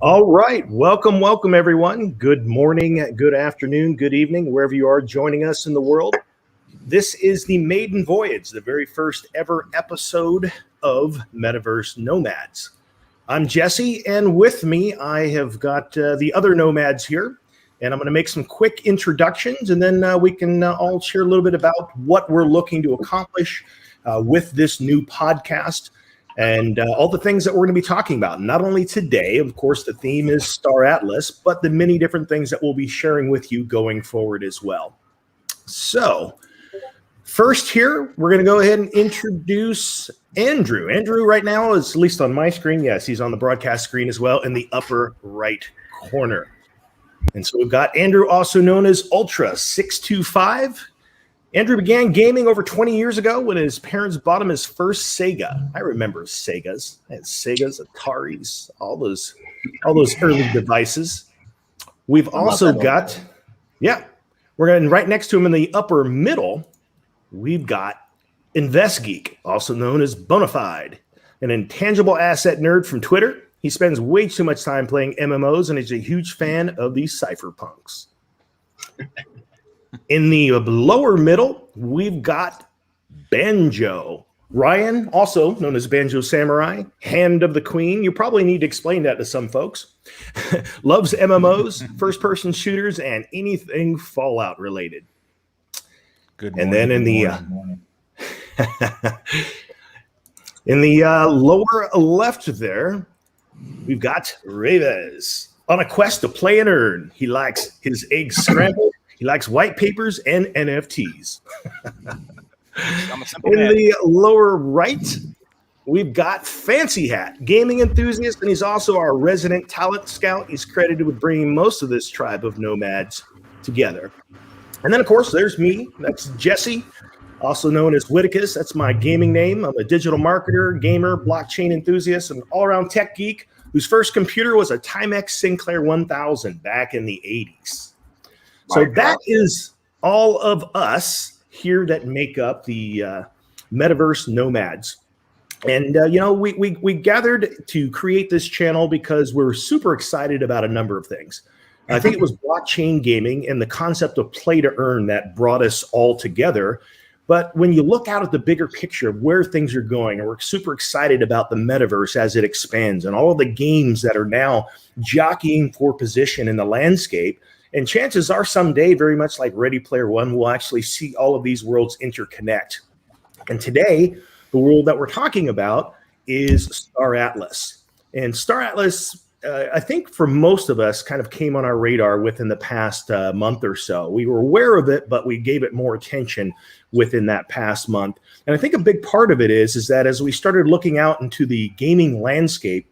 All right. Welcome, everyone. Good morning, good afternoon, good evening, wherever you are joining us in the world. This is the maiden voyage, the very first ever episode of Metaverse Nomads. I'm Jesse, and with me, I have got the other nomads here, and I'm going to make some quick introductions, and then we can all share a little bit about what we're looking to accomplish with this new podcast. And all the things that we're going to be talking about. Not only today, of course, the theme is Star Atlas, but the many different things that we'll be sharing with you going forward as well. So first here, we're going to go ahead and introduce Andrew. Andrew right now is, at least on my screen, yes, he's on the broadcast screen as well in the upper right corner. And so we've got Andrew, also known as Ultra625. Andrew began gaming over 20 years ago when his parents bought him his first Sega. I remember Segas. I had Segas, Ataris, all those early devices. We've also got, we're going right next to him in the upper middle. We've got Invest Geek, also known as Bonafide, an intangible asset nerd from Twitter. He spends way too much time playing MMOs and is a huge fan of these cypherpunks. In the lower middle, we've got Banjo. Ryan, also known as Banjo Samurai, Hand of the Queen. You probably need to explain that to some folks. Loves MMOs, first-person shooters, and anything Fallout related. Good morning. And then in the lower left there, we've got Reves. On a quest to play and earn, he likes his eggs scrambled. He likes white papers and NFTs. I'm a simple In man. the lower right, we've got Fancy Hat, gaming enthusiast, and he's also our resident talent scout. He's credited with bringing most of this tribe of nomads together. And then, of course, there's me. That's Jesse, also known as Whitticus. That's my gaming name. I'm a digital marketer, gamer, blockchain enthusiast, and all-around tech geek whose first computer was a Timex Sinclair 1000 back in the 80s. So that is all of us here that make up the Metaverse Nomads. And, we gathered to create this channel because we're super excited about a number of things. I think it was blockchain gaming and the concept of play to earn that brought us all together. But when you look out at the bigger picture of where things are going, and we're super excited about the metaverse as it expands and all of the games that are now jockeying for position in the landscape. And chances are someday, very much like Ready Player One, we'll actually see all of these worlds interconnect. And today, the world that we're talking about is Star Atlas. And Star Atlas, I think for most of us, kind of came on our radar within the past month or so. We were aware of it, but we gave it more attention within that past month. And I think a big part of it is that as we started looking out into the gaming landscape,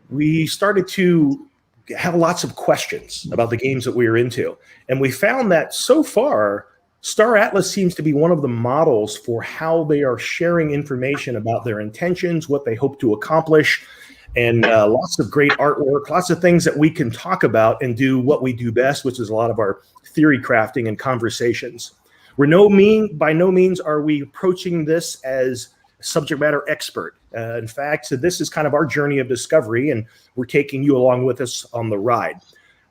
we started to have lots of questions about the games that we are into. And we found that so far, Star Atlas seems to be one of the models for how they are sharing information about their intentions, what they hope to accomplish, and lots of great artwork, lots of things that we can talk about and do what we do best, which is a lot of our theory crafting and conversations. By no means are we approaching this as subject matter expert. In fact, so this is kind of our journey of discovery, and we're taking you along with us on the ride.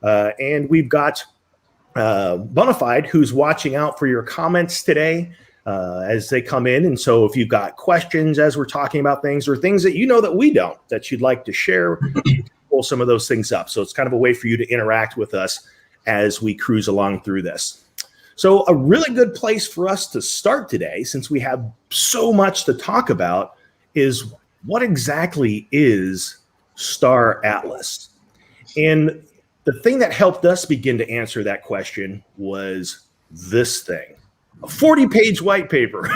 And we've got Bonafide, who's watching out for your comments today as they come in. And so if you've got questions as we're talking about things or things that you know that we don't, that you'd like to share, pull some of those things up. So it's kind of a way for you to interact with us as we cruise along through this. So a really good place for us to start today, since we have so much to talk about, is what exactly is Star Atlas? And the thing that helped us begin to answer that question was this thing, a 40-page white paper.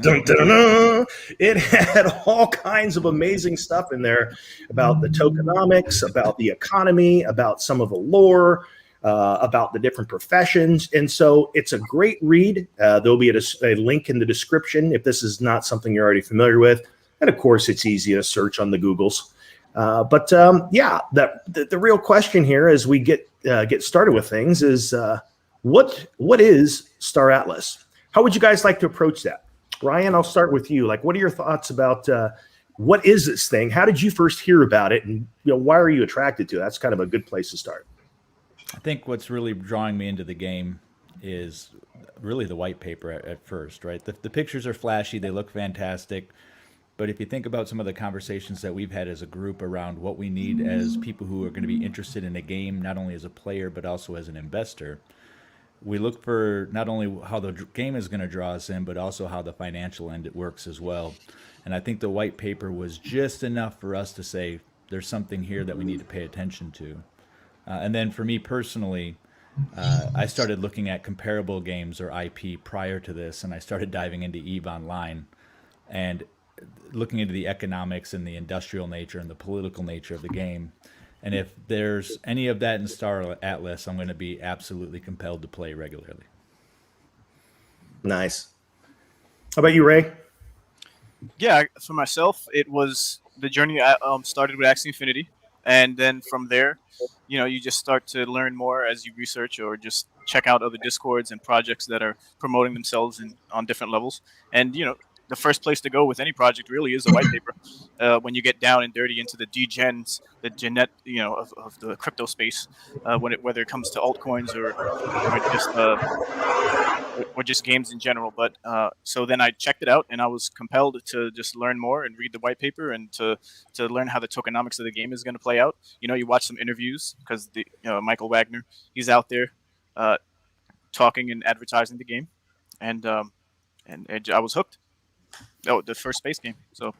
Dun, dun, dun, dun. It had all kinds of amazing stuff in there about the tokenomics, about the economy, about some of the lore, about the different professions. And so it's a great read. There'll be a link in the description if this is not something you're already familiar with. And of course, it's easy to search on the Googles. The real question here as we get started with things is what is Star Atlas? How would you guys like to approach that? Ryan, I'll start with you. Like, what are your thoughts about what is this thing? How did you first hear about it? And why are you attracted to it? That's kind of a good place to start. I think what's really drawing me into the game is really the white paper at first, right? The pictures are flashy, they look fantastic. But if you think about some of the conversations that we've had as a group around what we need as people who are going to be interested in a game, not only as a player, but also as an investor, we look for not only how the game is going to draw us in, but also how the financial end it works as well. And I think the white paper was just enough for us to say, there's something here that we need to pay attention to. And then for me personally, I started looking at comparable games or IP prior to this, and I started diving into EVE Online and looking into the economics and the industrial nature and the political nature of the game. And if there's any of that in Star Atlas, I'm going to be absolutely compelled to play regularly. Nice. How about you, Ray? Yeah, for myself, it was the journey. I started with Axie Infinity, and then from there, you just start to learn more as you research or just check out other discords and projects that are promoting themselves on different levels. And the first place to go with any project really is a white paper. When you get down and dirty into the degens, the genet, of the crypto space, whether it comes to altcoins or just games in general. But so then I checked it out, and I was compelled to just learn more and read the white paper and to learn how the tokenomics of the game is going to play out. You watch some interviews because Michael Wagner, he's out there talking and advertising the game, and I was hooked. Oh, the first space game. So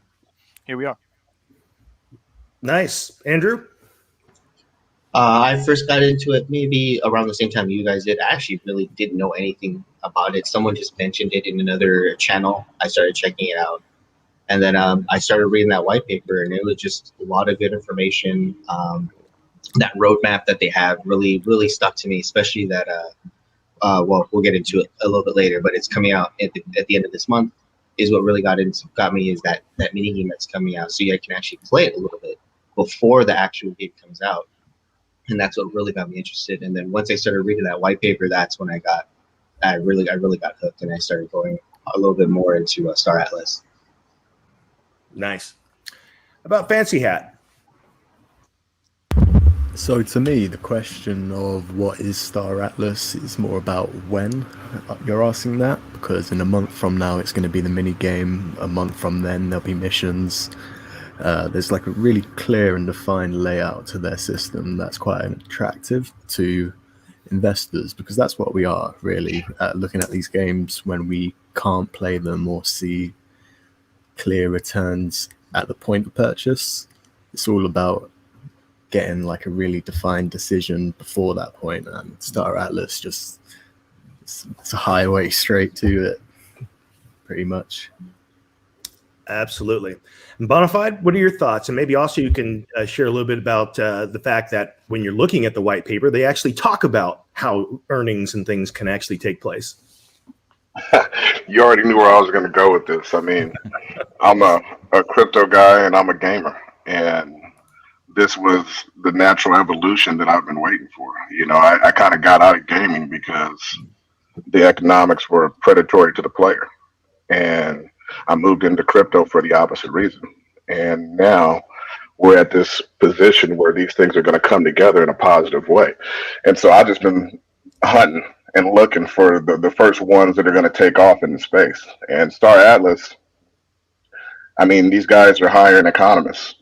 here we are. Nice. Andrew? I first got into it maybe around the same time you guys did. I actually really didn't know anything about it. Someone just mentioned it in another channel. I started checking it out. And then I started reading that white paper, and it was just a lot of good information. That roadmap that they have really, really stuck to me, especially that, well, we'll get into it a little bit later, but it's coming out at the end of this month. Is what really got me is that mini game that's coming out, so you can actually play it a little bit before the actual game comes out, and that's what really got me interested. And then once I started reading that white paper, that's when I really got hooked, and I started going a little bit more into Star Atlas. Nice. About Fancy Hat? So to me, the question of what is Star Atlas is more about when you're asking that, because in a month from now it's going to be the mini game. A month from then there'll be missions. There's like a really clear and defined layout to their system that's quite attractive to investors, because that's what we are really looking at these games when we can't play them or see clear returns at the point of purchase. It's all about getting like a really defined decision before that point, and Star Atlas just it's a highway straight to it, pretty much. Absolutely. And Bonafide, what are your thoughts? And maybe also you can share a little bit about the fact that when you're looking at the white paper, they actually talk about how earnings and things can actually take place. You already knew where I was going to go with this. I mean, I'm a crypto guy and I'm a gamer, and this was the natural evolution that I've been waiting for. I kind of got out of gaming because the economics were predatory to the player, and I moved into crypto for the opposite reason. And now we're at this position where these things are going to come together in a positive way. And so I've just been hunting and looking for the first ones that are going to take off in the space. And Star Atlas, I mean, these guys are hiring economists.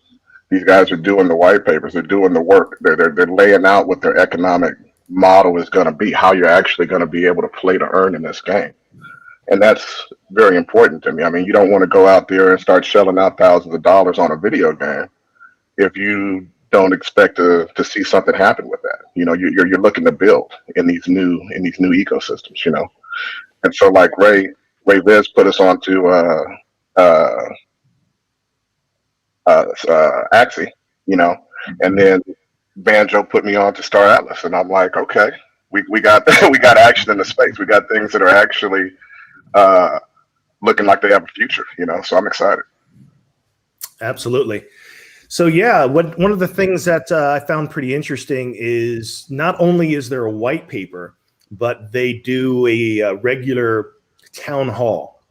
These guys are doing the white papers. They're doing the work. They're laying out what their economic model is going to be, how you're actually going to be able to play to earn in this game. And that's very important to me. I mean, you don't want to go out there and start shelling out thousands of dollars on a video game if you don't expect to see something happen with that. You're looking to build in these new ecosystems. And so like Ray Viz put us onto Axie, and then Banjo put me on to Star Atlas, and I'm like, okay, we got we got action in the space. We got things that are actually looking like they have a future, so I'm excited. Absolutely. So yeah, one of the things that I found pretty interesting is not only is there a white paper, but they do a regular town hall.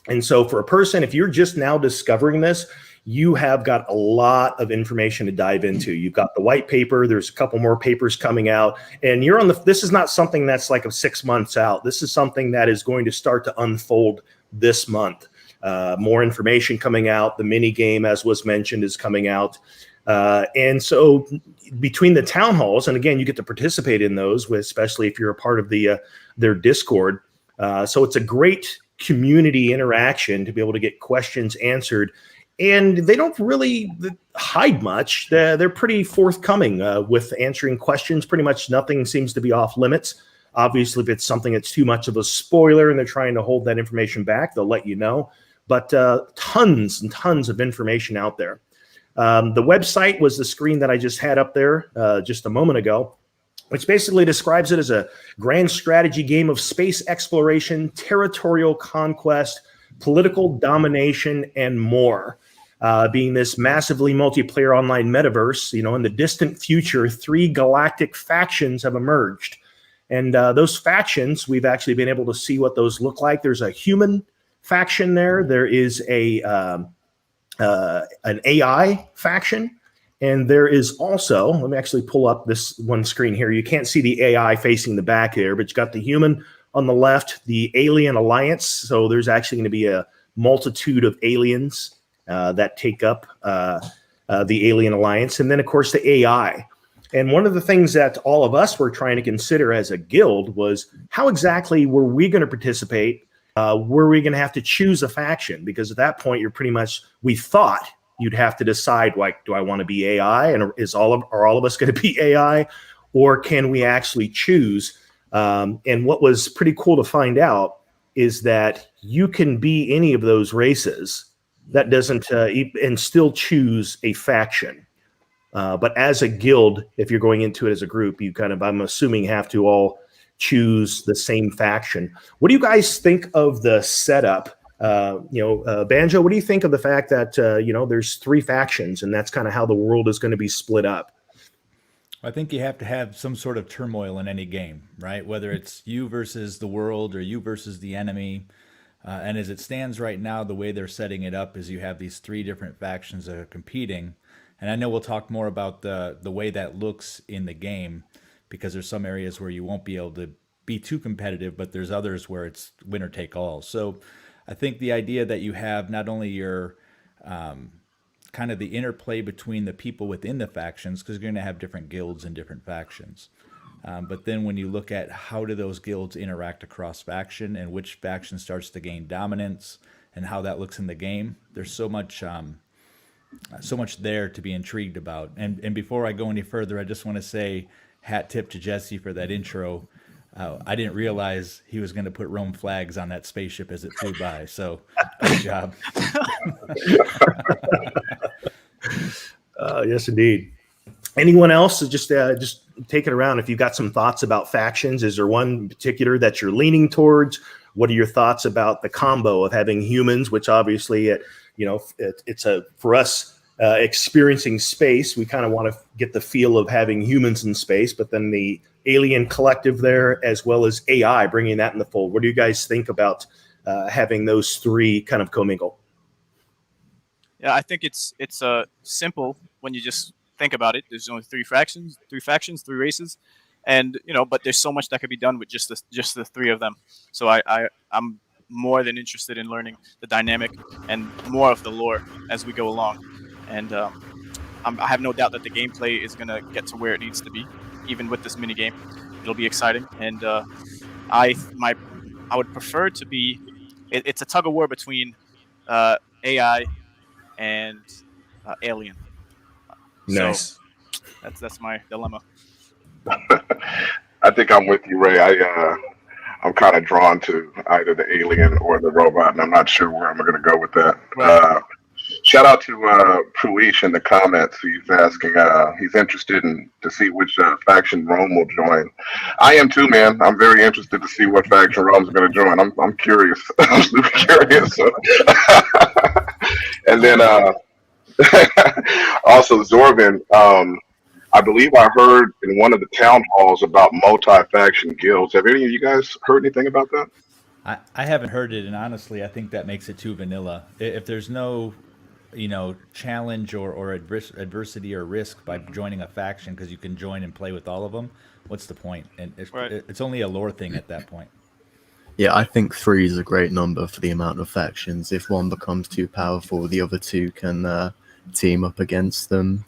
And so for a person, if you're just now discovering this, you have got a lot of information to dive into. You've got the white paper. There's a couple more papers coming out, and you're on the. This is not something that's like 6 months out. This is something that is going to start to unfold this month. More information coming out. The mini game, as was mentioned, is coming out. And so between the town halls, and again, you get to participate in those, especially if you're a part of their Discord. So it's a great community interaction to be able to get questions answered. And they don't really hide much. They're pretty forthcoming with answering questions. Pretty much nothing seems to be off limits. Obviously, if it's something that's too much of a spoiler and they're trying to hold that information back, they'll let you know. But tons and tons of information out there. The website was the screen that I just had up there just a moment ago, which basically describes it as a grand strategy game of space exploration, territorial conquest, political domination, and more. Being this massively multiplayer online metaverse, in the distant future, 3 galactic factions have emerged. And those factions, we've actually been able to see what those look like. There's a human faction there. There is an AI faction. And there is also, let me actually pull up this one screen here. You can't see the AI facing the back there, but you got the human on the left, the alien alliance. So there's actually going to be a multitude of aliens that take up the alien alliance. And then, of course, the AI. And one of the things that all of us were trying to consider as a guild was how exactly were we going to participate? Were we going to have to choose a faction? Because at that point, we thought you'd have to decide, like, do I want to be AI? And are all of us going to be AI? Or can we actually choose? And what was pretty cool to find out is that you can be any of those races that doesn't and still choose a faction. But as a guild, if you're going into it as a group, you I'm assuming, have to all choose the same faction. What do you guys think of the setup? Banjo, what do you think of the fact that, there's 3 factions and that's kind of how the world is going to be split up? I think you have to have some sort of turmoil in any game, right? Whether it's you versus the world or you versus the enemy. And as it stands right now, the way they're setting it up is you have these 3 different factions that are competing. And I know we'll talk more about the way that looks in the game, because there's some areas where you won't be able to be too competitive, but there's others where it's winner take all. So I think the idea that you have not only your kind of the interplay between the people within the factions, because you're going to have different guilds and different factions. But then when you look at how do those guilds interact across faction and which faction starts to gain dominance and how that looks in the game, there's so much there to be intrigued about. And before I go any further, I just want to say hat tip to Jesse for that intro. I didn't realize he was going to put Rome flags on that spaceship as it flew by. So good job. Yes, indeed. Anyone else? Just take it around. If you've got some thoughts about factions, is there one in particular that you're leaning towards? What are your thoughts about the combo of having humans, which obviously, it's for us experiencing space. We kind of want to get the feel of having humans in space, but then the alien collective there, as well as AI, bringing that in the fold. What do you guys think about having those 3 kind of commingle? Yeah, I think it's simple when you just think about it. There's only 3 factions, 3 races, and but there's so much that could be done with just the 3 of them. So I'm more than interested in learning the dynamic and more of the lore as we go along. And I have no doubt that the gameplay is going to get to where it needs to be, even with this mini game. It'll be exciting, and I would prefer to be. It's a tug of war between AI and alien. Nice. So that's my dilemma. I think I'm with you, Ray. I'm kind of drawn to either the alien or the robot, and I'm not sure where I'm going to go with that. Right. Shout out to Pruish in the comments. He's asking, he's interested to see which faction Rome will join. I am too, man. I'm very interested to see what faction Rome's going to join. I'm curious. I'm super curious. So. And then also Zorban, I believe I heard in one of the town halls about multi-faction guilds. Have any of you guys heard anything about that? I haven't heard it, and honestly, I think that makes it too vanilla. If there's no challenge or adversity or risk by joining a faction because you can join and play with all of them, what's the point? And it's only a lore thing at that point. Yeah, I think 3 is a great number for the amount of factions. If one becomes too powerful, the other 2 can team up against them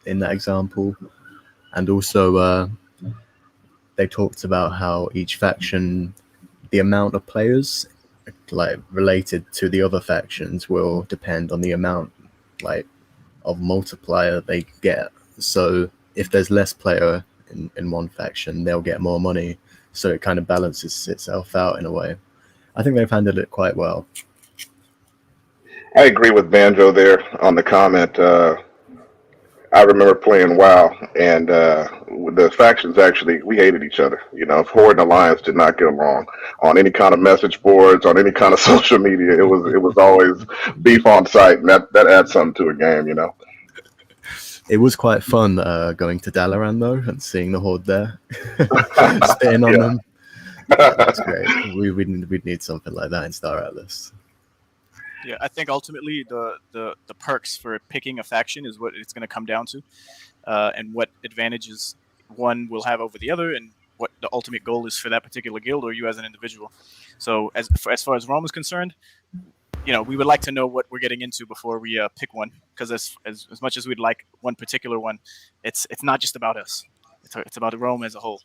in that example. And also, they talked about how each faction, the amount of players like related to the other factions will depend on the amount of multiplier they get. So if there's less player in one faction, they'll get more money. So it kind of balances itself out in a way. I think they've handled it quite well. I agree with Banjo there on the comment. I remember playing WoW, and the factions actually, we hated each other. Horde and Alliance did not get along on any kind of message boards, on any kind of social media. It was always beef on site, and that adds something to a game. It was quite fun going to Dalaran though and seeing the Horde there, spitting on them. Yeah, that's great. We'd need something like that in Star Atlas. Yeah, I think ultimately the perks for picking a faction is what it's going to come down to, and what advantages one will have over the other, and what the ultimate goal is for that particular guild or you as an individual. So as far as Rome is concerned, we would like to know what we're getting into before we pick one, because as much as we'd like one particular one, it's not just about us. It's about Rome as a whole.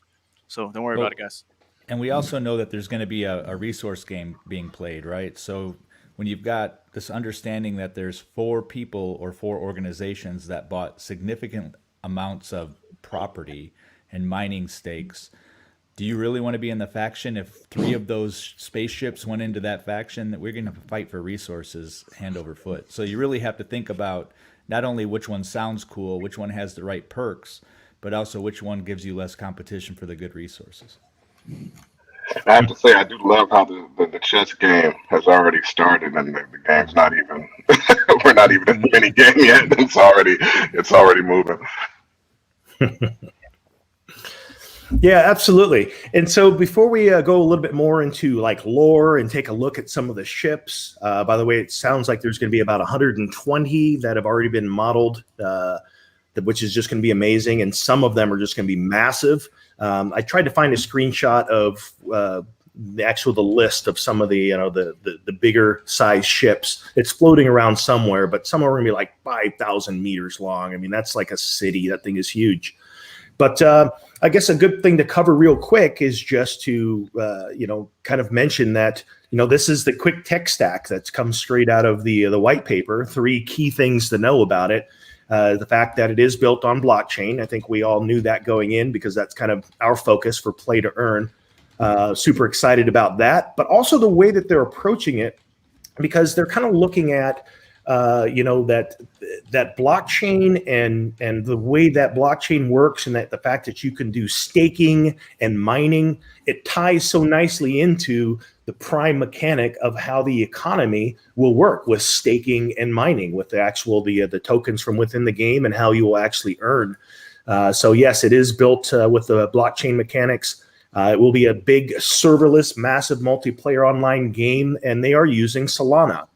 So don't worry about it, guys. And we also know that there's going to be a resource game being played, right? So when you've got this understanding that there's 4 people or 4 organizations that bought significant amounts of property and mining stakes, do you really want to be in the faction if 3 of those spaceships went into that faction? That we're going to fight for resources hand over foot. So you really have to think about not only which one sounds cool, which one has the right perks, but also which one gives you less competition for the good resources. I have to say, I do love how the chess game has already started, and the game's not even we're not even in the mini game yet. It's already moving. Yeah, absolutely. And so before we go a little bit more into like lore and take a look at some of the ships, by the way, it sounds like there's going to be about 120 that have already been modeled, which is just going to be amazing. And some of them are just going to be massive. I tried to find a screenshot of the list of some of the the bigger size ships. It's floating around somewhere, but some are going to be like 5,000 meters long. I mean, that's like a city. That thing is huge. But I guess a good thing to cover real quick is just to kind of mention that this is the quick tech stack that's come straight out of the white paper. 3 key things to know about it. The fact that it is built on blockchain. I think we all knew that going in because that's kind of our focus for play to earn. Super excited about that, but also the way that they're approaching it, because they're kind of looking at that blockchain and the way that blockchain works, and that the fact that you can do staking and mining, it ties so nicely into the prime mechanic of how the economy will work with staking and mining, with the actual the tokens from within the game and how you will actually earn. So yes, it is built with the blockchain mechanics. It will be a big serverless, massive multiplayer online game, and they are using Solana.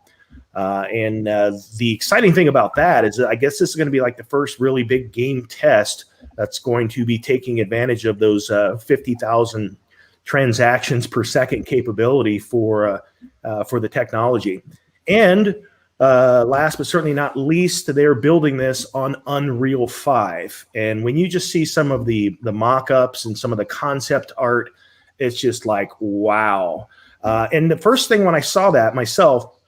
And the exciting thing about that is that I guess this is going to be like the first really big game test that's going to be taking advantage of those 50,000 transactions per second capability for the technology. And last but certainly not least, they're building this on Unreal 5. And when you just see some of the mock-ups and some of the concept art, it's just like, wow. And the first thing when I saw that myself,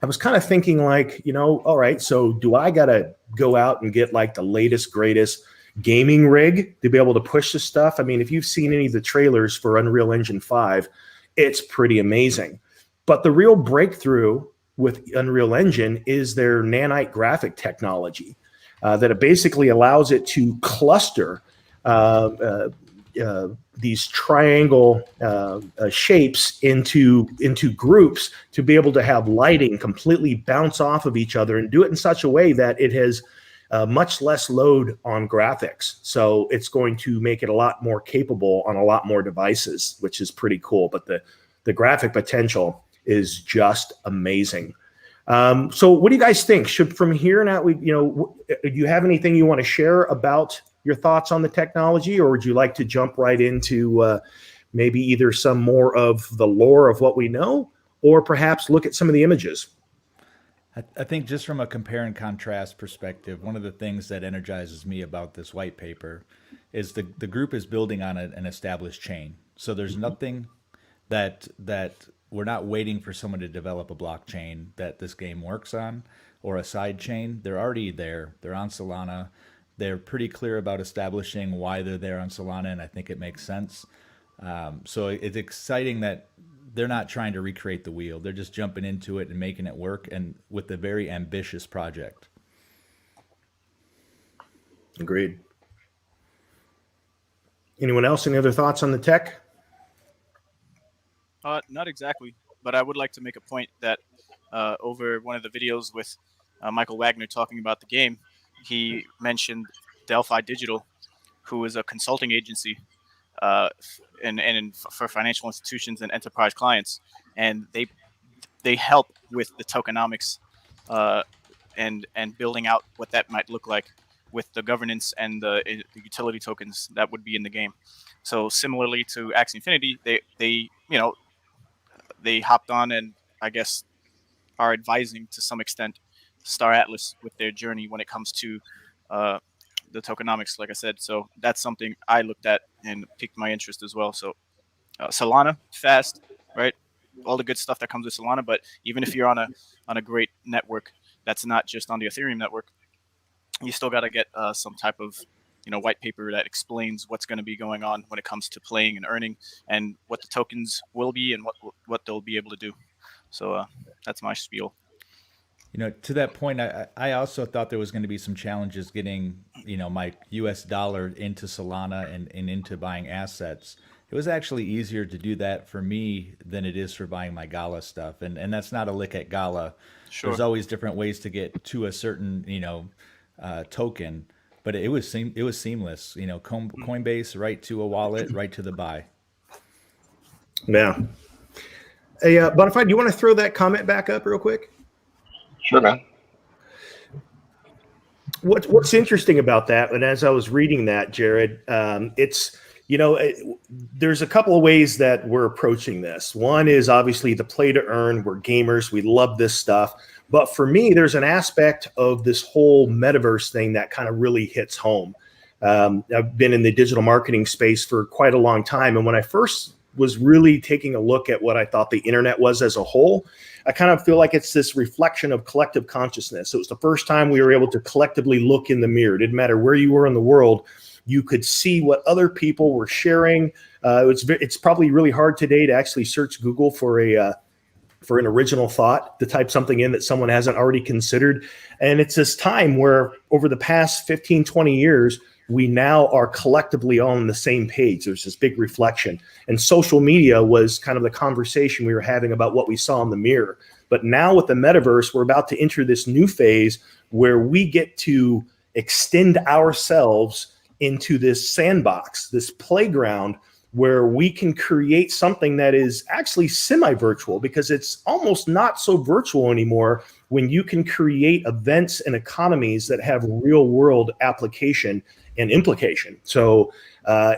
I was kind of thinking like, all right, so do I got to go out and get like the latest, greatest gaming rig to be able to push this stuff? I mean, if you've seen any of the trailers for Unreal Engine 5, it's pretty amazing. But the real breakthrough with Unreal Engine is their nanite graphic technology that it basically allows it to cluster these triangle shapes into groups to be able to have lighting completely bounce off of each other and do it in such a way that it has much less load on graphics. So it's going to make it a lot more capable on a lot more devices, which is pretty cool. But the graphic potential is just amazing. So what do you guys think? Should from here on out, do you have anything you want to share about your thoughts on the technology, or would you like to jump right into maybe either some more of the lore of what we know, or perhaps look at some of the images? I think just from a compare and contrast perspective, one of the things that energizes me about this white paper is the group is building on an established chain. So there's nothing that we're not waiting for someone to develop a blockchain that this game works on or a side chain. They're already there. They're on Solana. They're pretty clear about establishing why they're there on Solana, and I think it makes sense. So it's exciting that they're not trying to recreate the wheel. They're just jumping into it and making it work, and with a very ambitious project. Agreed. Anyone else? Any other thoughts on the tech? Not exactly, but I would like to make a point that over one of the videos with Michael Wagner talking about the game, he mentioned Delphi Digital, who is a consulting agency for financial institutions and enterprise clients, and they help with the tokenomics and building out what that might look like with the governance and the utility tokens that would be in the game. So similarly to Axie Infinity, they hopped on and I guess are advising to some extent Star Atlas with their journey when it comes to the tokenomics, like I said. So that's something I looked at and piqued my interest as well. So Solana, fast, right? All the good stuff that comes with Solana, but even if you're on a great network that's not just on the Ethereum network, you still got to get some type of white paper that explains what's going to be going on when it comes to playing and earning, and what the tokens will be and what they'll be able to do. So that's my spiel. To that point, I also thought there was going to be some challenges getting, my US dollar into Solana and into buying assets. It was actually easier to do that for me than it is for buying my Gala stuff. And that's not a lick at Gala. Sure. There's always different ways to get to a certain, token, but it was seamless. Coinbase, right to a wallet, right to the buy. Yeah. Hey, Bonafide, do you want to throw that comment back up real quick? Sure, man. What's interesting about that, and as I was reading that, Jared, it's there's a couple of ways that we're approaching this. One is obviously the play to earn. We're gamers. We love this stuff. But for me, there's an aspect of this whole metaverse thing that kind of really hits home. I've been in the digital marketing space for quite a long time. And when I first was really taking a look at what I thought the internet was as a whole, I kind of feel like it's this reflection of collective consciousness. It was the first time we were able to collectively look in the mirror. It didn't matter where you were in the world. You could see what other people were sharing. It's probably really hard today to actually search Google for an original thought, to type something in that someone hasn't already considered. And it's this time where over the past 15, 20 years, we now are collectively on the same page. There's this big reflection. And social media was kind of the conversation we were having about what we saw in the mirror. But now with the metaverse, we're about to enter this new phase where we get to extend ourselves into this sandbox, this playground, where we can create something that is actually semi-virtual, because it's almost not so virtual anymore when you can create events and economies that have real world application and implication. So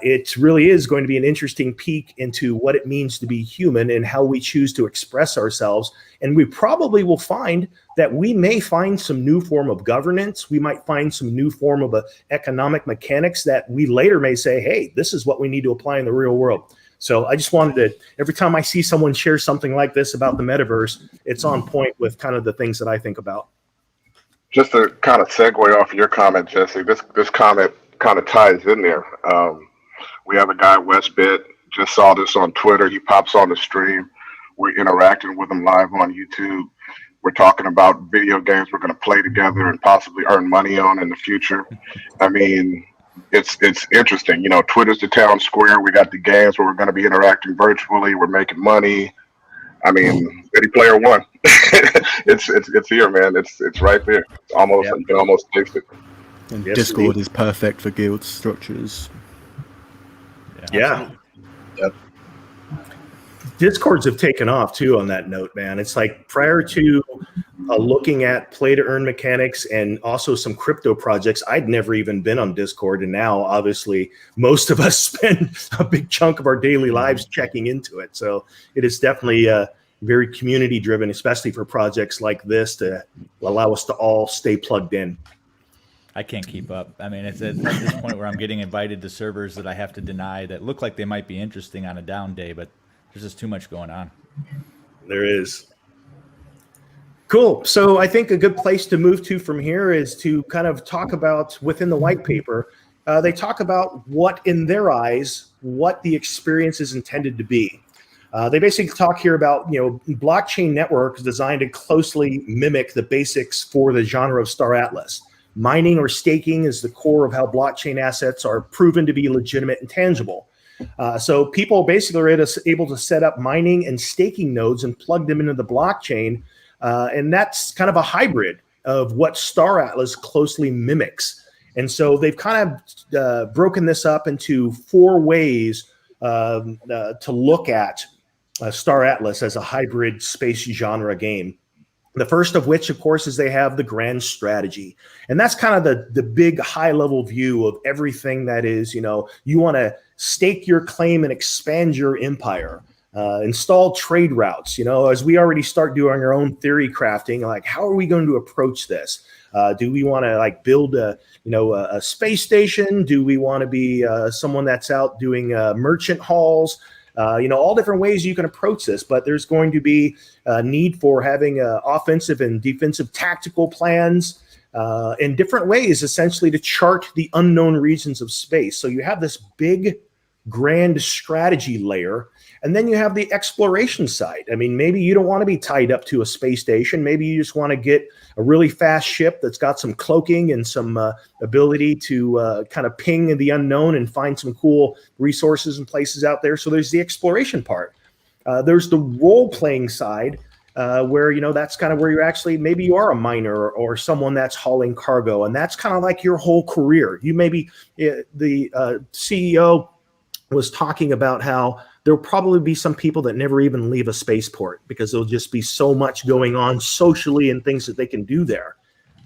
it really is going to be an interesting peek into what it means to be human and how we choose to express ourselves. And we probably will find that we may find some new form of governance. We might find some new form of economic mechanics that we later may say, hey, this is what we need to apply in the real world. So I just wanted to, every time I see someone share something like this about the metaverse, it's on point with kind of the things that I think about. Just to kind of segue off of your comment, Jesse, this comment kind of ties in there. We have a guy, Westbit, just saw this on Twitter. He pops on the stream. We're interacting with him live on YouTube. We're talking about video games we're going to play together and possibly earn money on in the future. I mean, it's interesting. Twitter's the town square. We got the games where we're going to be interacting virtually. We're making money. I mean, Ready Player One. it's here, man. It's right there. It's almost, you can almost taste it. And Yes, Discord indeed. is perfect for guild structures. Yeah. Yep. Discords have taken off too on that note, man. It's like prior to looking at play to earn mechanics and also some crypto projects. I'd never even been on Discord, and now obviously most of us spend a big chunk of our daily lives checking into it. So it is definitely very community driven, especially for projects like this to allow us to all stay plugged in. I can't keep up. I mean, it's at this point where I'm getting invited to servers that I have to deny that look like they might be interesting on a down day, but there's just too much going on. There is. Cool. So I think a good place to move to from here is to kind of talk about within the white paper. They talk about what, in their eyes, what the experience is intended to be. They basically talk here about, blockchain networks designed to closely mimic the basics for the genre of Star Atlas. Mining or staking is the core of how blockchain assets are proven to be legitimate and tangible. So people basically are able to set up mining and staking nodes and plug them into the blockchain. And that's kind of a hybrid of what Star Atlas closely mimics. And so they've kind of broken this up into 4 ways to look at Star Atlas as a hybrid space genre game. The first of which, of course, is they have the grand strategy. And that's kind of the big high level view of everything that is, you want to stake your claim and expand your empire. Install trade routes, as we already start doing our own theory crafting, like how are we going to approach this? Do we want to build a space station? Do we want to be someone that's out doing merchant hauls? All different ways you can approach this, but there's going to be a need for having offensive and defensive tactical plans in different ways, essentially to chart the unknown regions of space. So you have this big, grand strategy layer, and then you have the exploration side. I mean, maybe you don't want to be tied up to a space station. Maybe you just want to get a really fast ship that's got some cloaking and some ability to kind of ping the unknown and find some cool resources and places out there. So there's the exploration part. There's the role-playing side, where, that's kind of where you're actually, maybe you are a miner or someone that's hauling cargo, and that's kind of like your whole career. You maybe, the CEO was talking about how there'll probably be some people that never even leave a spaceport because there'll just be so much going on socially and things that they can do there.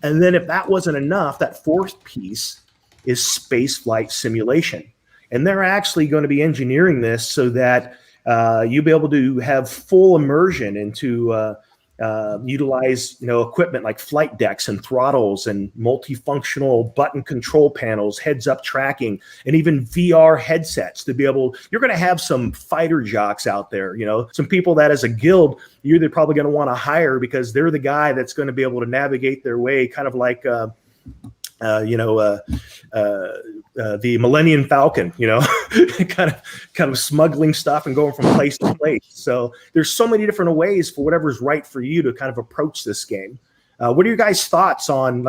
And then if that wasn't enough, that fourth piece is space flight simulation. And they're actually going to be engineering this so that you'll be able to have full immersion into utilize equipment like flight decks and throttles and multifunctional button control panels, heads up tracking, and even VR headsets to be able. You're going to have some fighter jocks out there, some people that as a guild you're probably going to want to hire because they're the guy that's going to be able to navigate their way, kind of like the Millennium Falcon, kind of smuggling stuff and going from place to place. So there's so many different ways for whatever's right for you to kind of approach this game. What are your guys' thoughts on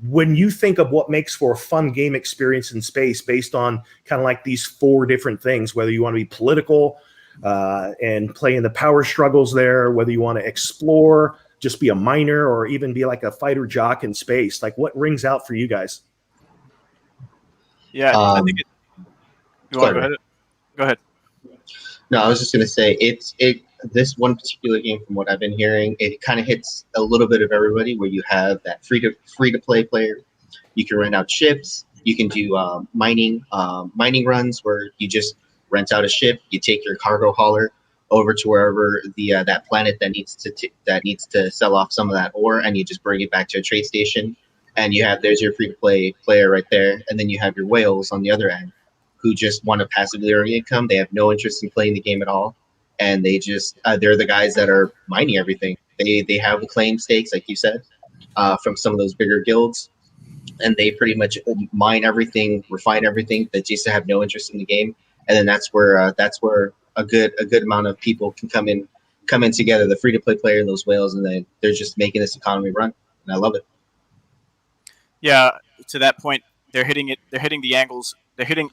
when you think of what makes for a fun game experience in space based on kind of like these 4 different things, whether you want to be political and play in the power struggles there, whether you want to explore, just be a miner, or even be like a fighter jock in space? Like, what rings out for you guys? Yeah, I think you want to go ahead? Go ahead. No, I was just gonna say this one particular game, from what I've been hearing, it kind of hits a little bit of everybody. Where you have that free to play player, you can rent out ships, you can do mining runs where you just rent out a ship, you take your cargo hauler over to wherever the that planet that needs to sell off some of that ore, and you just bring it back to a trade station, and there's your free to play player right there, and then you have your whales on the other end, who just want to passively earn income. They have no interest in playing the game at all, and they just they're the guys that are mining everything. They have the claim stakes, like you said, from some of those bigger guilds, and they pretty much mine everything, refine everything. That just have no interest in the game, and then that's where a good amount of people can come in together. The free to play player and those whales, and then they're just making this economy run, and I love it. Yeah, to that point, they're hitting it. They're hitting the angles. They're hitting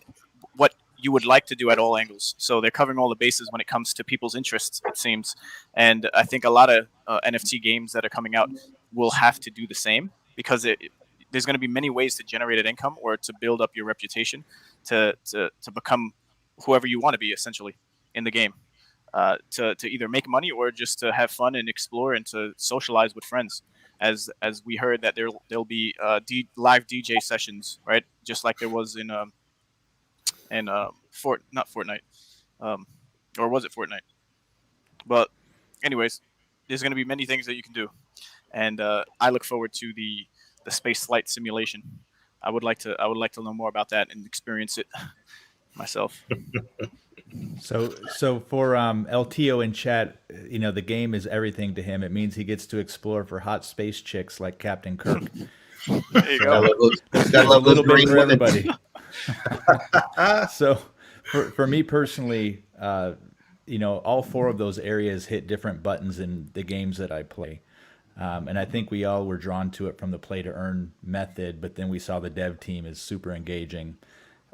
what you would like to do at all angles. So they're covering all the bases when it comes to people's interests, it seems. And I think a lot of NFT games that are coming out will have to do the same, because there's going to be many ways to generate an income or to build up your reputation to become whoever you want to be, essentially, in the game. to either make money or just to have fun and explore and to socialize with friends. As we heard that there'll be live DJ sessions, right? Just like there was in not Fortnite, um, or was it Fortnite? But anyways, there's going to be many things that you can do, and I look forward to the space flight simulation. I would like to know more about that and experience it myself. So for LTO in chat, the game is everything to him. It means he gets to explore for hot space chicks like Captain Kirk. There you Gotta go. love those- There's gotta a love those little bit green for women. everybody. So for me personally, all four of those areas hit different buttons in the games that I play. And I think we all were drawn to it from the play to earn method, but then we saw the dev team is super engaging.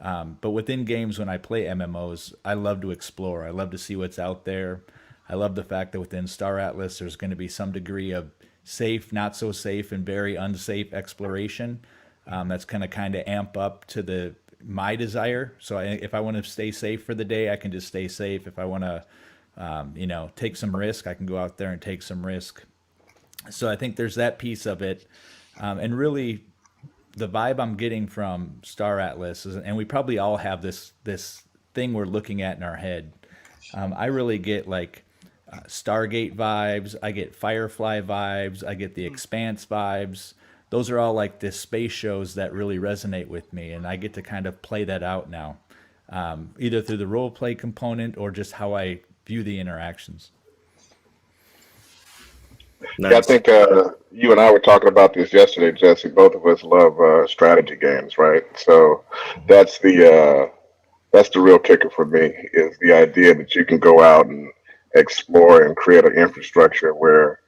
But within games, when I play MMOs, I love to explore. I love to see what's out there. I love the fact that within Star Atlas, there's going to be some degree of safe, not so safe, and very unsafe exploration. That's going to kind of amp up to my desire. So if I want to stay safe for the day, I can just stay safe. If I want to, take some risk, I can go out there and take some risk. So I think there's that piece of it. And really, the vibe I'm getting from Star Atlas is, and we probably all have this thing we're looking at in our head. I really get like Stargate vibes. I get Firefly vibes. I get the Expanse vibes. Those are all like the space shows that really resonate with me, and I get to kind of play that out now, either through the role play component or just how I view the interactions. Nice. Yeah, I think you and I were talking about this yesterday, Jesse. Both of us love strategy games, right? So that's the real kicker for me, is the idea that you can go out and explore and create an infrastructure where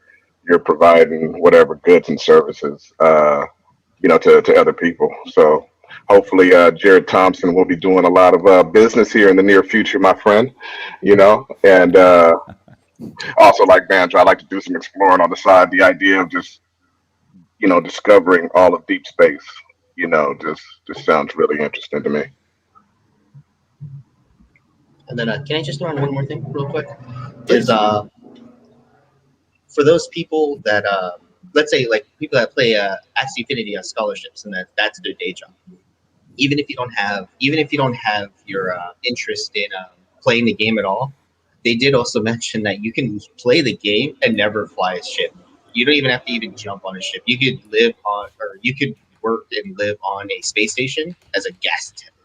you're providing whatever goods and services, to other people. So hopefully, Jared Thompson will be doing a lot of business here in the near future, my friend. And also, like Banjo, I like to do some exploring on the side. The idea of just discovering all of deep space, just sounds really interesting to me. And then can I just throw in one more thing real quick? Is for those people that let's say like people that play Axie Infinity on scholarships and that's their day job. Even if you don't have your interest in playing the game at all, they did also mention that you can play the game and never fly a ship. You don't even have to even jump on a ship. You could live on, or you could work and live on a space station as a gas attendant,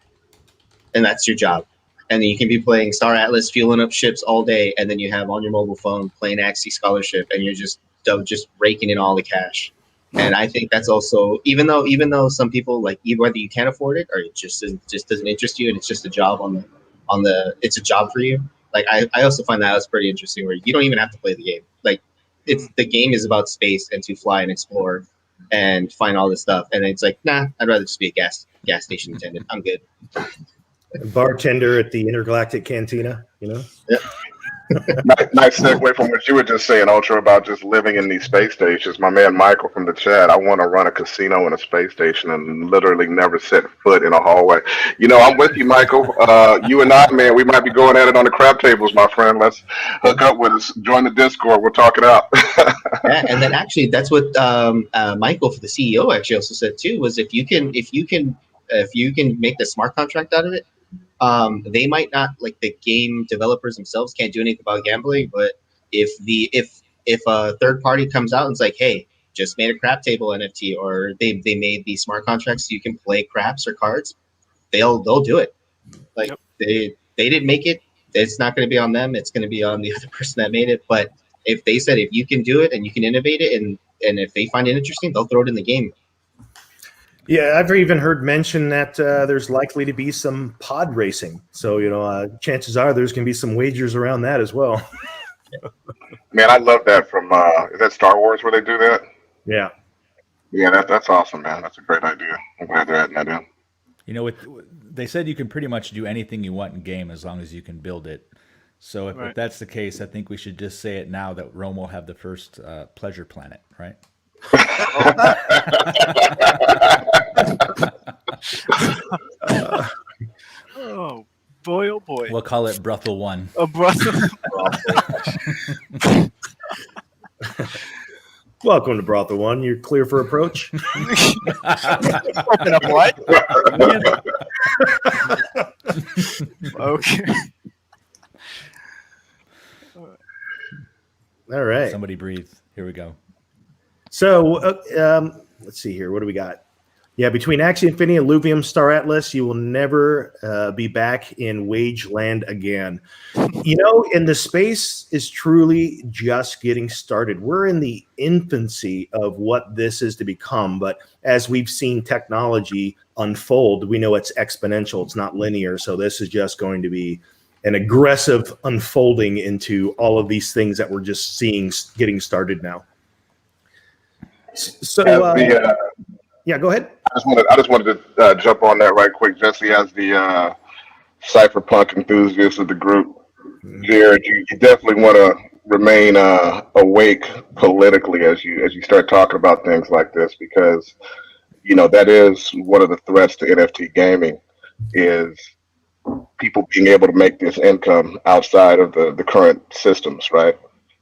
and that's your job. And then you can be playing Star Atlas, fueling up ships all day, and then you have on your mobile phone playing Axie Scholarship, and you're just raking in all the cash. And I think that's also, even though some people like, whether you can't afford it or it just doesn't interest you, and it's just a job it's a job for you. Like I also find that was pretty interesting, where you don't even have to play the game. Like the game is about space and to fly and explore and find all this stuff. And it's like, nah, I'd rather just be a gas station attendant. I'm good. Bartender at the Intergalactic Cantina, Yeah. Nice segue from what you were just saying, Ultra, about just living in these space stations. My man Michael from the chat, I want to run a casino in a space station and literally never set foot in a hallway. I'm with you, Michael. You and I, man, we might be going at it on the crab tables, my friend. Let's hook up with us. Join the Discord. We'll talk it out. Yeah, and then actually, that's what Michael, for the CEO, actually also said too. Was if you can make the smart contract out of it. They might not, like the game developers themselves can't do anything about gambling, but if a third party comes out and it's like, hey, just made a crap table NFT, or they made these smart contracts so you can play craps or cards, they'll do it. Like they didn't make it, it's not going to be on them, it's going to be on the other person that made it. But if they said, if you can do it and you can innovate it, and if they find it interesting, they'll throw it in the game. Yeah, I've even heard mention that there's likely to be some pod racing. So, chances are there's going to be some wagers around that as well. Man, I love that from, is that Star Wars where they do that? Yeah. Yeah, that's awesome, man. That's a great idea. I'm glad they're adding that in. They said you can pretty much do anything you want in game as long as you can build it. So if that's the case, I think we should just say it now that Rome will have the first pleasure planet, right? Oh, Boy, oh boy. We'll call it Brothel 1. A brother. Welcome to Brothel One. You're clear for approach. Open up what? Okay. All right. Somebody breathe. Here we go. So let's see here. What do we got? Yeah, between Axie Infinity and Illuvium Star Atlas, you will never be back in Wage Land again. You know, and the space is truly just getting started. We're in the infancy of what this is to become. But as we've seen technology unfold, we know it's exponential. It's not linear. So this is just going to be an aggressive unfolding into all of these things that we're just seeing getting started now. So, yeah, go ahead. I just wanted to jump on that right quick, Jesse, as the cypherpunk enthusiast of the group. Jared, you definitely want to remain awake politically as you start talking about things like this, because you know that is one of the threats to NFT gaming is people being able to make this income outside of the current systems, right?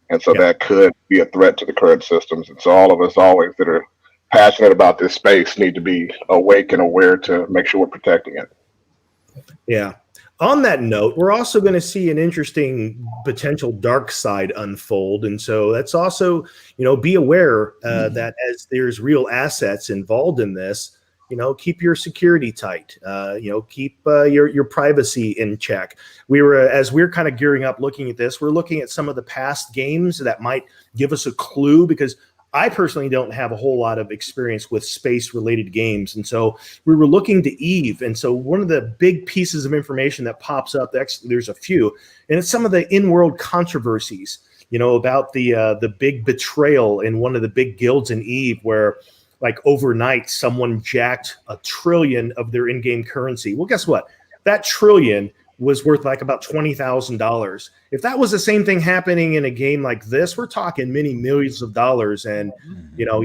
And so that could be a threat to the current systems. And so all of us always that are passionate about this space need to be awake and aware to make sure we're protecting it. Yeah. On that note, we're also going to see an interesting potential dark side unfold. And so that's also, you know, be aware that as there's real assets involved in this, you know, keep your security tight, you know, keep your privacy in check. As we're kind of gearing up looking at this, we're looking at some of the past games that might give us a clue, because I personally don't have a whole lot of experience with space-related games. And so we were looking to Eve. And so one of the big pieces of information that pops up, there's a few, and it's some of the in-world controversies, you know, about the big betrayal in one of the big guilds in Eve, where like overnight someone jacked $1 trillion of their in-game currency. Well, guess what? That trillion was worth like about $20,000. If that was the same thing happening in a game like this, we're talking many millions of dollars. And, you know,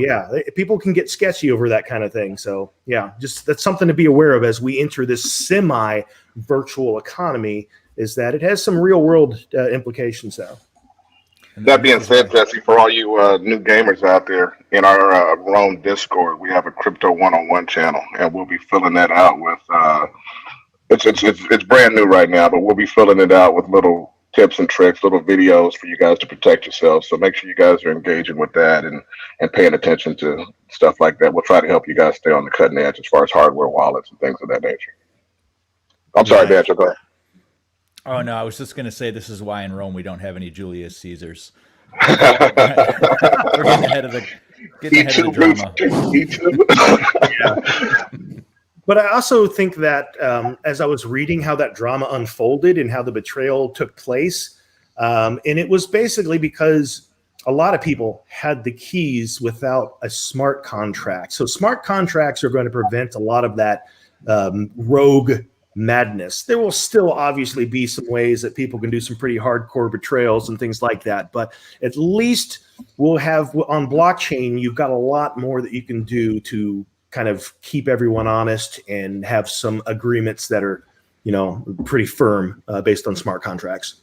people can get sketchy over that kind of thing. So, yeah, just that's something to be aware of as we enter this semi-virtual economy, is that it has some real-world implications, though. That being said, Jesse, for all you new gamers out there, in our Rome Discord, we have a crypto one-on-one channel, and we'll be filling that out with it's brand new right now, but we'll be filling it out with little tips and tricks, little videos for you guys to protect yourselves. So make sure you guys are engaging with that and paying attention to stuff like that. We'll try to help you guys stay on the cutting edge as far as hardware wallets and things of that nature. I'm sorry, Daniel, go ahead. Oh, no, I was just going to say this is why in Rome we don't have any Julius Caesars. We're getting ahead of the drama. But I also think that as I was reading how that drama unfolded and how the betrayal took place, and it was basically because a lot of people had the keys without a smart contract. So smart contracts are going to prevent a lot of that rogue madness. There will still obviously be some ways that people can do some pretty hardcore betrayals and things like that. But at least we'll have on blockchain, you've got a lot more that you can do to kind of keep everyone honest and have some agreements that are, you know, pretty firm based on smart contracts.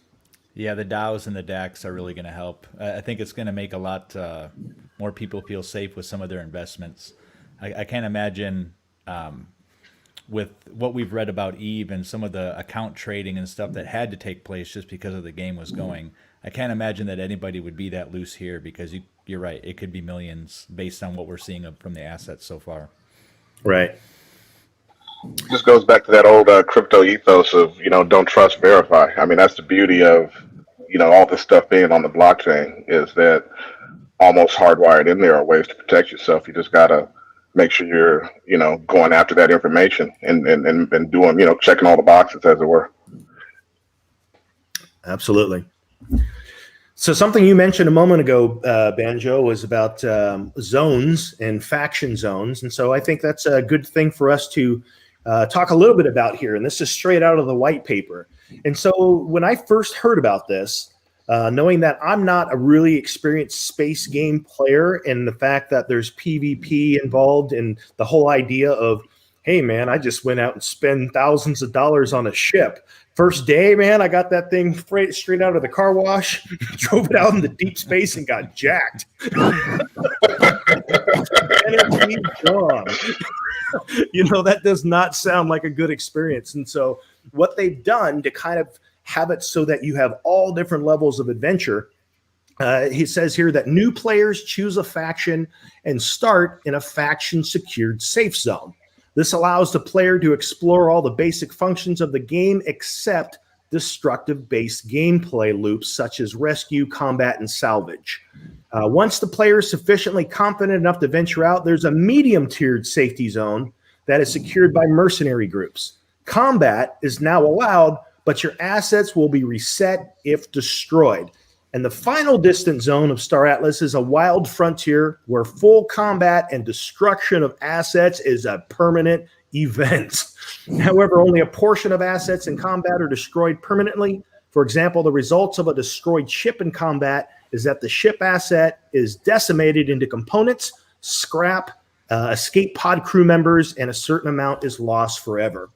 Yeah, the DAOs and the DACs are really going to help. I think it's going to make a lot more people feel safe with some of their investments. I can't imagine with what we've read about Eve and some of the account trading and stuff that had to take place just because of the game was going. I can't imagine that anybody would be that loose here, because you're right. It could be millions based on what we're seeing from the assets so far. Right. This goes back to that old crypto ethos of, you know, don't trust, verify. I mean, that's the beauty of, you know, all this stuff being on the blockchain, is that almost hardwired in there are ways to protect yourself. You just got to make sure you're, you know, going after that information and doing, you know, checking all the boxes, as it were. Absolutely. So something you mentioned a moment ago, Banjo, was about zones and faction zones. And so I think that's a good thing for us to talk a little bit about here. And this is straight out of the white paper. And so when I first heard about this, knowing that I'm not a really experienced space game player, and the fact that there's PvP involved, and the whole idea of, hey, man, I just went out and spent thousands of dollars on a ship First day, man, I got that thing straight out of the car wash, drove it out into deep space, and got jacked. Energy gone. That does not sound like a good experience. And so what they've done to kind of have it so that you have all different levels of adventure, he says here that new players choose a faction and start in a faction secured safe zone. This allows the player to explore all the basic functions of the game except destructive-based gameplay loops such as rescue, combat, and salvage. Once the player is sufficiently confident enough to venture out, there's a medium-tiered safety zone that is secured by mercenary groups. Combat is now allowed, but your assets will be reset if destroyed. And the final distant zone of Star Atlas is a wild frontier where full combat and destruction of assets is a permanent event. However, only a portion of assets in combat are destroyed permanently. For example, the results of a destroyed ship in combat is that the ship asset is decimated into components, scrap, escape pod crew members, and a certain amount is lost forever.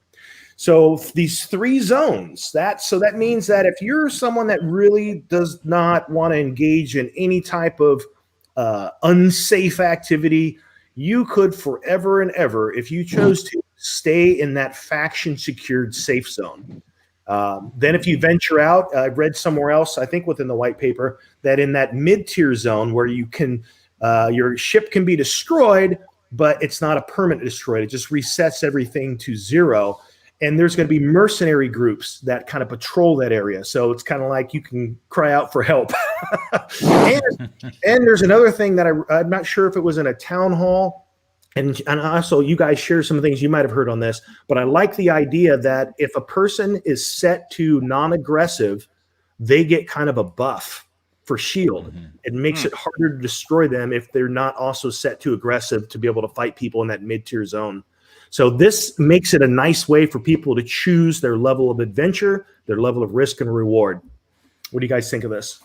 So these 3 zones, that means that if you're someone that really does not want to engage in any type of unsafe activity, you could forever and ever, if you chose to, stay in that faction secured safe zone. Then if you venture out, I read somewhere else, I think within the white paper, that in that mid-tier zone where you can, your ship can be destroyed, but it's not a permanent destroyed. It just resets everything to 0. And there's going to be mercenary groups that kind of patrol that area. So it's kind of like you can cry out for help. and there's another thing that I'm not sure if it was in a town hall. And also you guys share some things you might have heard on this. But I like the idea that if a person is set to non-aggressive, they get kind of a buff for shield. It makes it harder to destroy them if they're not also set to aggressive to be able to fight people in that mid-tier zone. So this makes it a nice way for people to choose their level of adventure, their level of risk and reward. What do you guys think of this?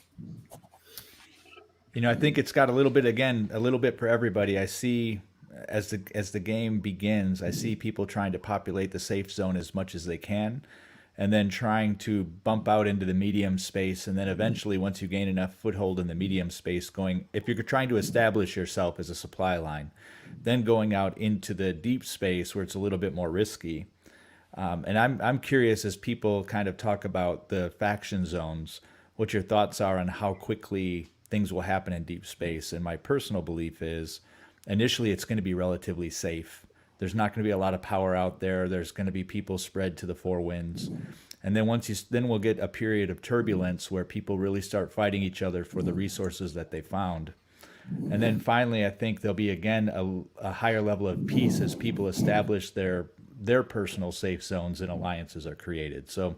I think it's got a little bit for everybody. I see as the game begins, I see people trying to populate the safe zone as much as they can, and then trying to bump out into the medium space. And then eventually, once you gain enough foothold in the medium space, if you're trying to establish yourself as a supply line, then going out into the deep space where it's a little bit more risky. And I'm curious, as people kind of talk about the faction zones, what your thoughts are on how quickly things will happen in deep space. And my personal belief is initially it's going to be relatively safe. There's not going to be a lot of power out there. There's going to be people spread to the 4 winds. And then then we'll get a period of turbulence where people really start fighting each other for the resources that they found. And then finally, I think there'll be, again, a higher level of peace as people establish their personal safe zones and alliances are created. So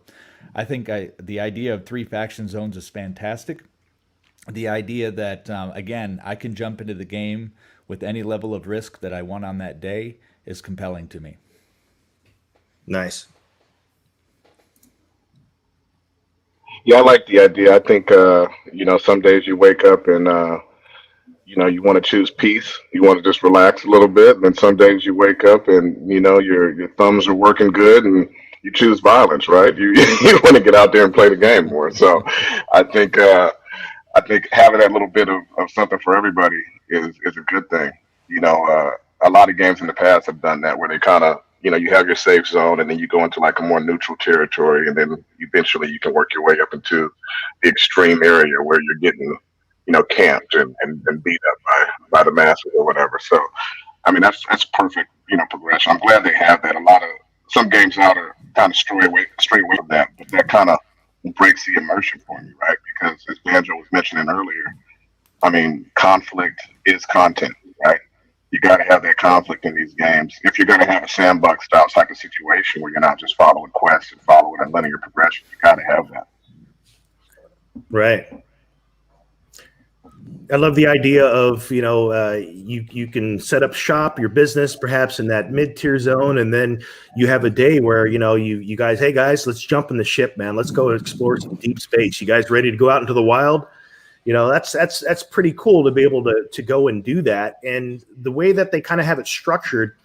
I think the idea of 3 faction zones is fantastic. The idea that, again, I can jump into the game with any level of risk that I want on that day is compelling to me. Nice. Yeah, I like the idea. I think, some days you wake up and, you want to choose peace. You want to just relax a little bit. And then some days you wake up and, your thumbs are working good and you choose violence, right? You want to get out there and play the game more. So I think having that little bit of something for everybody is a good thing. A lot of games in the past have done that where they kind of, you have your safe zone and then you go into like a more neutral territory and then eventually you can work your way up into the extreme area where you're getting, camped and beat up by the masses or whatever. So, I mean, that's perfect, progression. I'm glad they have that. Some games out are kind of straight away from that, but that kind of breaks the immersion for me, right? Because as Banjo was mentioning earlier, I mean, conflict is content, right? You got to have that conflict in these games. If you're going to have a sandbox style type of situation where you're not just following quests and following a linear progression, you got to have that. Right. I love the idea of, you can set up shop, your business, perhaps in that mid-tier zone, and then you have a day where, you guys, hey guys, let's jump in the ship, man. Let's go explore some deep space. You guys ready to go out into the wild? That's pretty cool to be able to go and do that. And the way that they kind of have it structured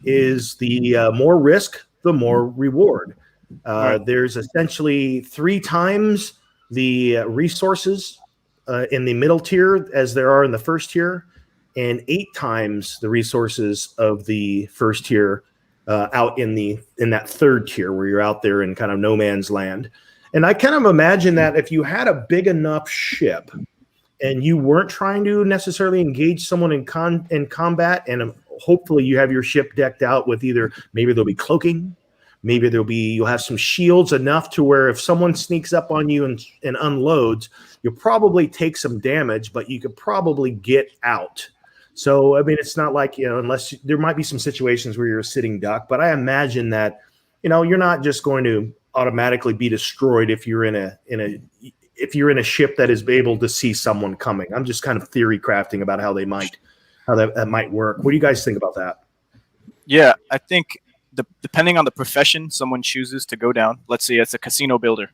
is the more risk, the more reward. Right. There's essentially 3 times the resources in the middle tier as there are in the first tier, and 8 times the resources of the first tier out in that third tier where you're out there in kind of no man's land. And I kind of imagine that if you had a big enough ship and you weren't trying to necessarily engage someone in combat, and hopefully you have your ship decked out with either maybe there'll be cloaking, maybe you'll have some shields enough to where if someone sneaks up on you and unloads, you'll probably take some damage, but you could probably get out. So I mean, it's not like, unless there might be some situations where you're a sitting duck, but I imagine that you're not just going to automatically be destroyed if you're in a ship that is able to see someone coming. I'm just kind of theory crafting about how that might work. What do you guys think about that? Yeah, I think depending on the profession someone chooses to go down, let's say it's a casino builder,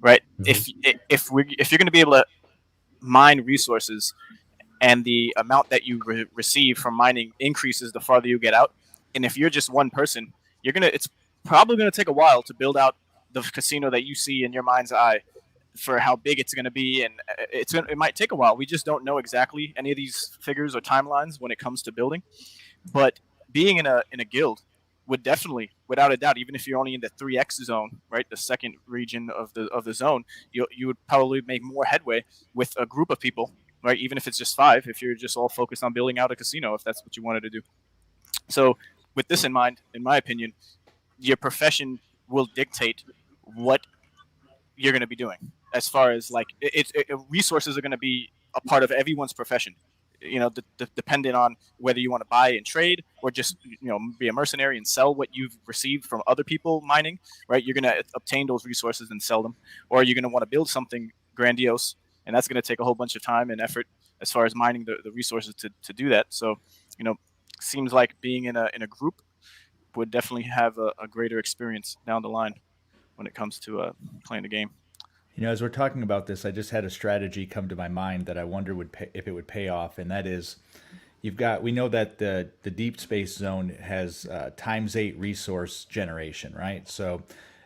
right? Mm-hmm. If you're going to be able to mine resources, and the amount that you receive from mining increases the farther you get out, and if you're just one person, it's probably gonna take a while to build out the casino that you see in your mind's eye for how big it's going to be, and it might take a while. We just don't know exactly any of these figures or timelines when it comes to building. But being in a guild would definitely, without a doubt, even if you're only in the 3x zone, right, the second region of the zone, you would probably make more headway with a group of people, right? Even if it's just 5, if you're just all focused on building out a casino, if that's what you wanted to do. So with this in mind, in my opinion, your profession will dictate what you're going to be doing. As far as like resources are going to be a part of everyone's profession, depending on whether you want to buy and trade or just be a mercenary and sell what you've received from other people mining, right? You're going to obtain those resources and sell them, or you're going to want to build something grandiose, and that's going to take a whole bunch of time and effort as far as mining the resources to do that. So seems like being in a group would definitely have a greater experience down the line when it comes to playing the game. As we're talking about this, I just had a strategy come to my mind that I wonder if it would pay off, and that is, we know that the deep space zone has ×8 resource generation, right? So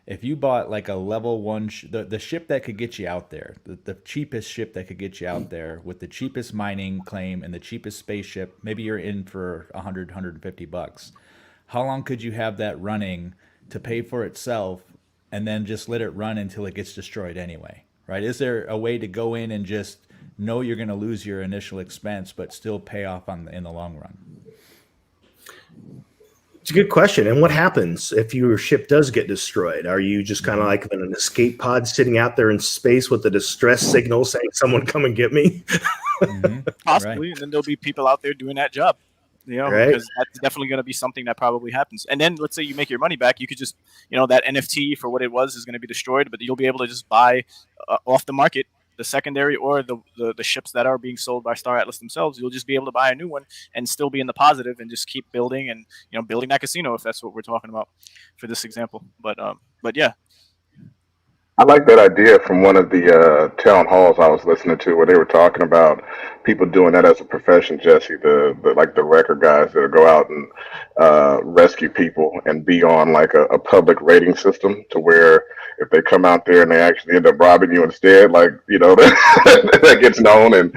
if you bought like a level 1, the ship that could get you out there, the cheapest ship that could get you out there with the cheapest mining claim and the cheapest spaceship, maybe you're in for $150. How long could you have that running to pay for itself, and then just let it run until it gets destroyed anyway, right? Is there a way to go in and just know you're going to lose your initial expense, but still pay off in the long run? It's a good question. And what happens if your ship does get destroyed? Are you just kind of like in an escape pod sitting out there in space with a distress signal saying, someone come and get me? Possibly. Right. And then there'll be people out there doing that job. Right. Because that's definitely going to be something that probably happens. And then let's say you make your money back, you could just, that NFT for what it was is going to be destroyed, but you'll be able to just buy off the market the secondary or the ships that are being sold by Star Atlas themselves. You'll just be able to buy a new one and still be in the positive and just keep building and building that casino, if that's what we're talking about for this example. But yeah. I like that idea from one of the town halls I was listening to, where they were talking about people doing that as a profession, Jesse, the like the record guys that go out and rescue people and be on like a public rating system, to where if they come out there and they actually end up robbing you instead, like that gets known, and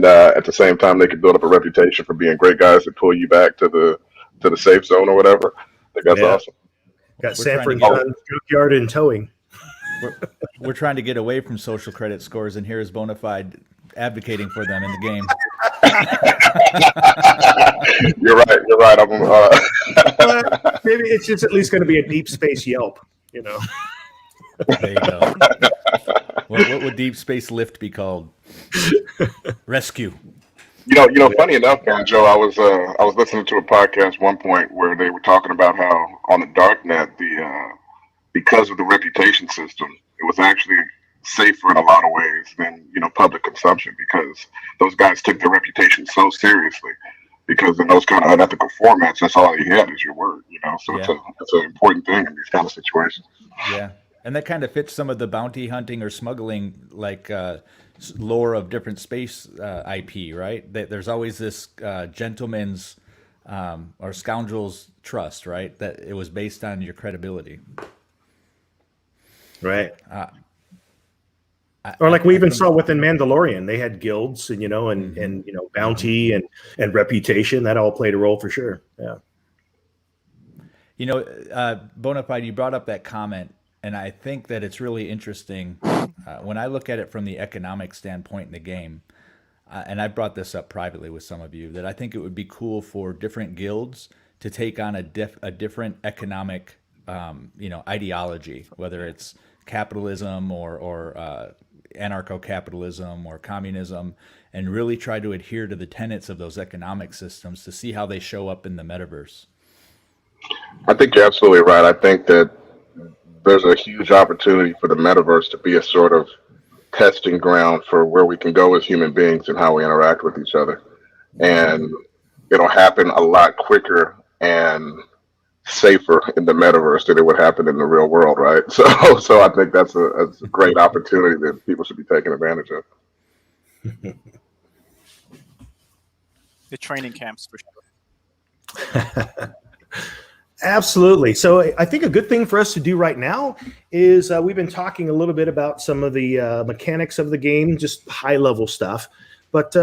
at the same time they can build up a reputation for being great guys that pull you back to the safe zone or whatever. I think that's awesome. Got Sanford John's junkyard in towing. We're trying to get away from social credit scores, and here is Bonafide advocating for them in the game. You're right. Maybe it's just at least going to be a deep space Yelp, There you go. What would Deep Space Lift be called? Rescue. Funny enough, Joe, I was listening to a podcast one point where they were talking about how on the darknet, because of the reputation system, it was actually safer in a lot of ways than public consumption, because those guys took their reputation so seriously. Because in those kind of unethical formats, that's all you had is your word. So it's an important thing in these kind of situations. Yeah, and that kind of fits some of the bounty hunting or smuggling like lore of different space IP, right? There's always this gentleman's or scoundrel's trust, right? That it was based on your credibility. Right. I, Or like we even think- saw within Mandalorian, they had guilds and bounty and reputation that all played a role for sure. Yeah. Bonafide, you brought up that comment, and I think that it's really interesting when I look at it from the economic standpoint in the game. And I brought this up privately with some of you, that I think it would be cool for different guilds to take on a different economic, ideology, whether it's capitalism or anarcho-capitalism or communism, and really try to adhere to the tenets of those economic systems to see how they show up in the metaverse. I think you're absolutely right. I think that there's a huge opportunity for the metaverse to be a sort of testing ground for where we can go as human beings and how we interact with each other. And it'll happen a lot quicker and safer in the metaverse than it would happen in the real world, right? So I think that's a great opportunity that people should be taking advantage of. The training camps for sure. Absolutely. So I think a good thing for us to do right now is we've been talking a little bit about some of the mechanics of the game, just high level stuff. But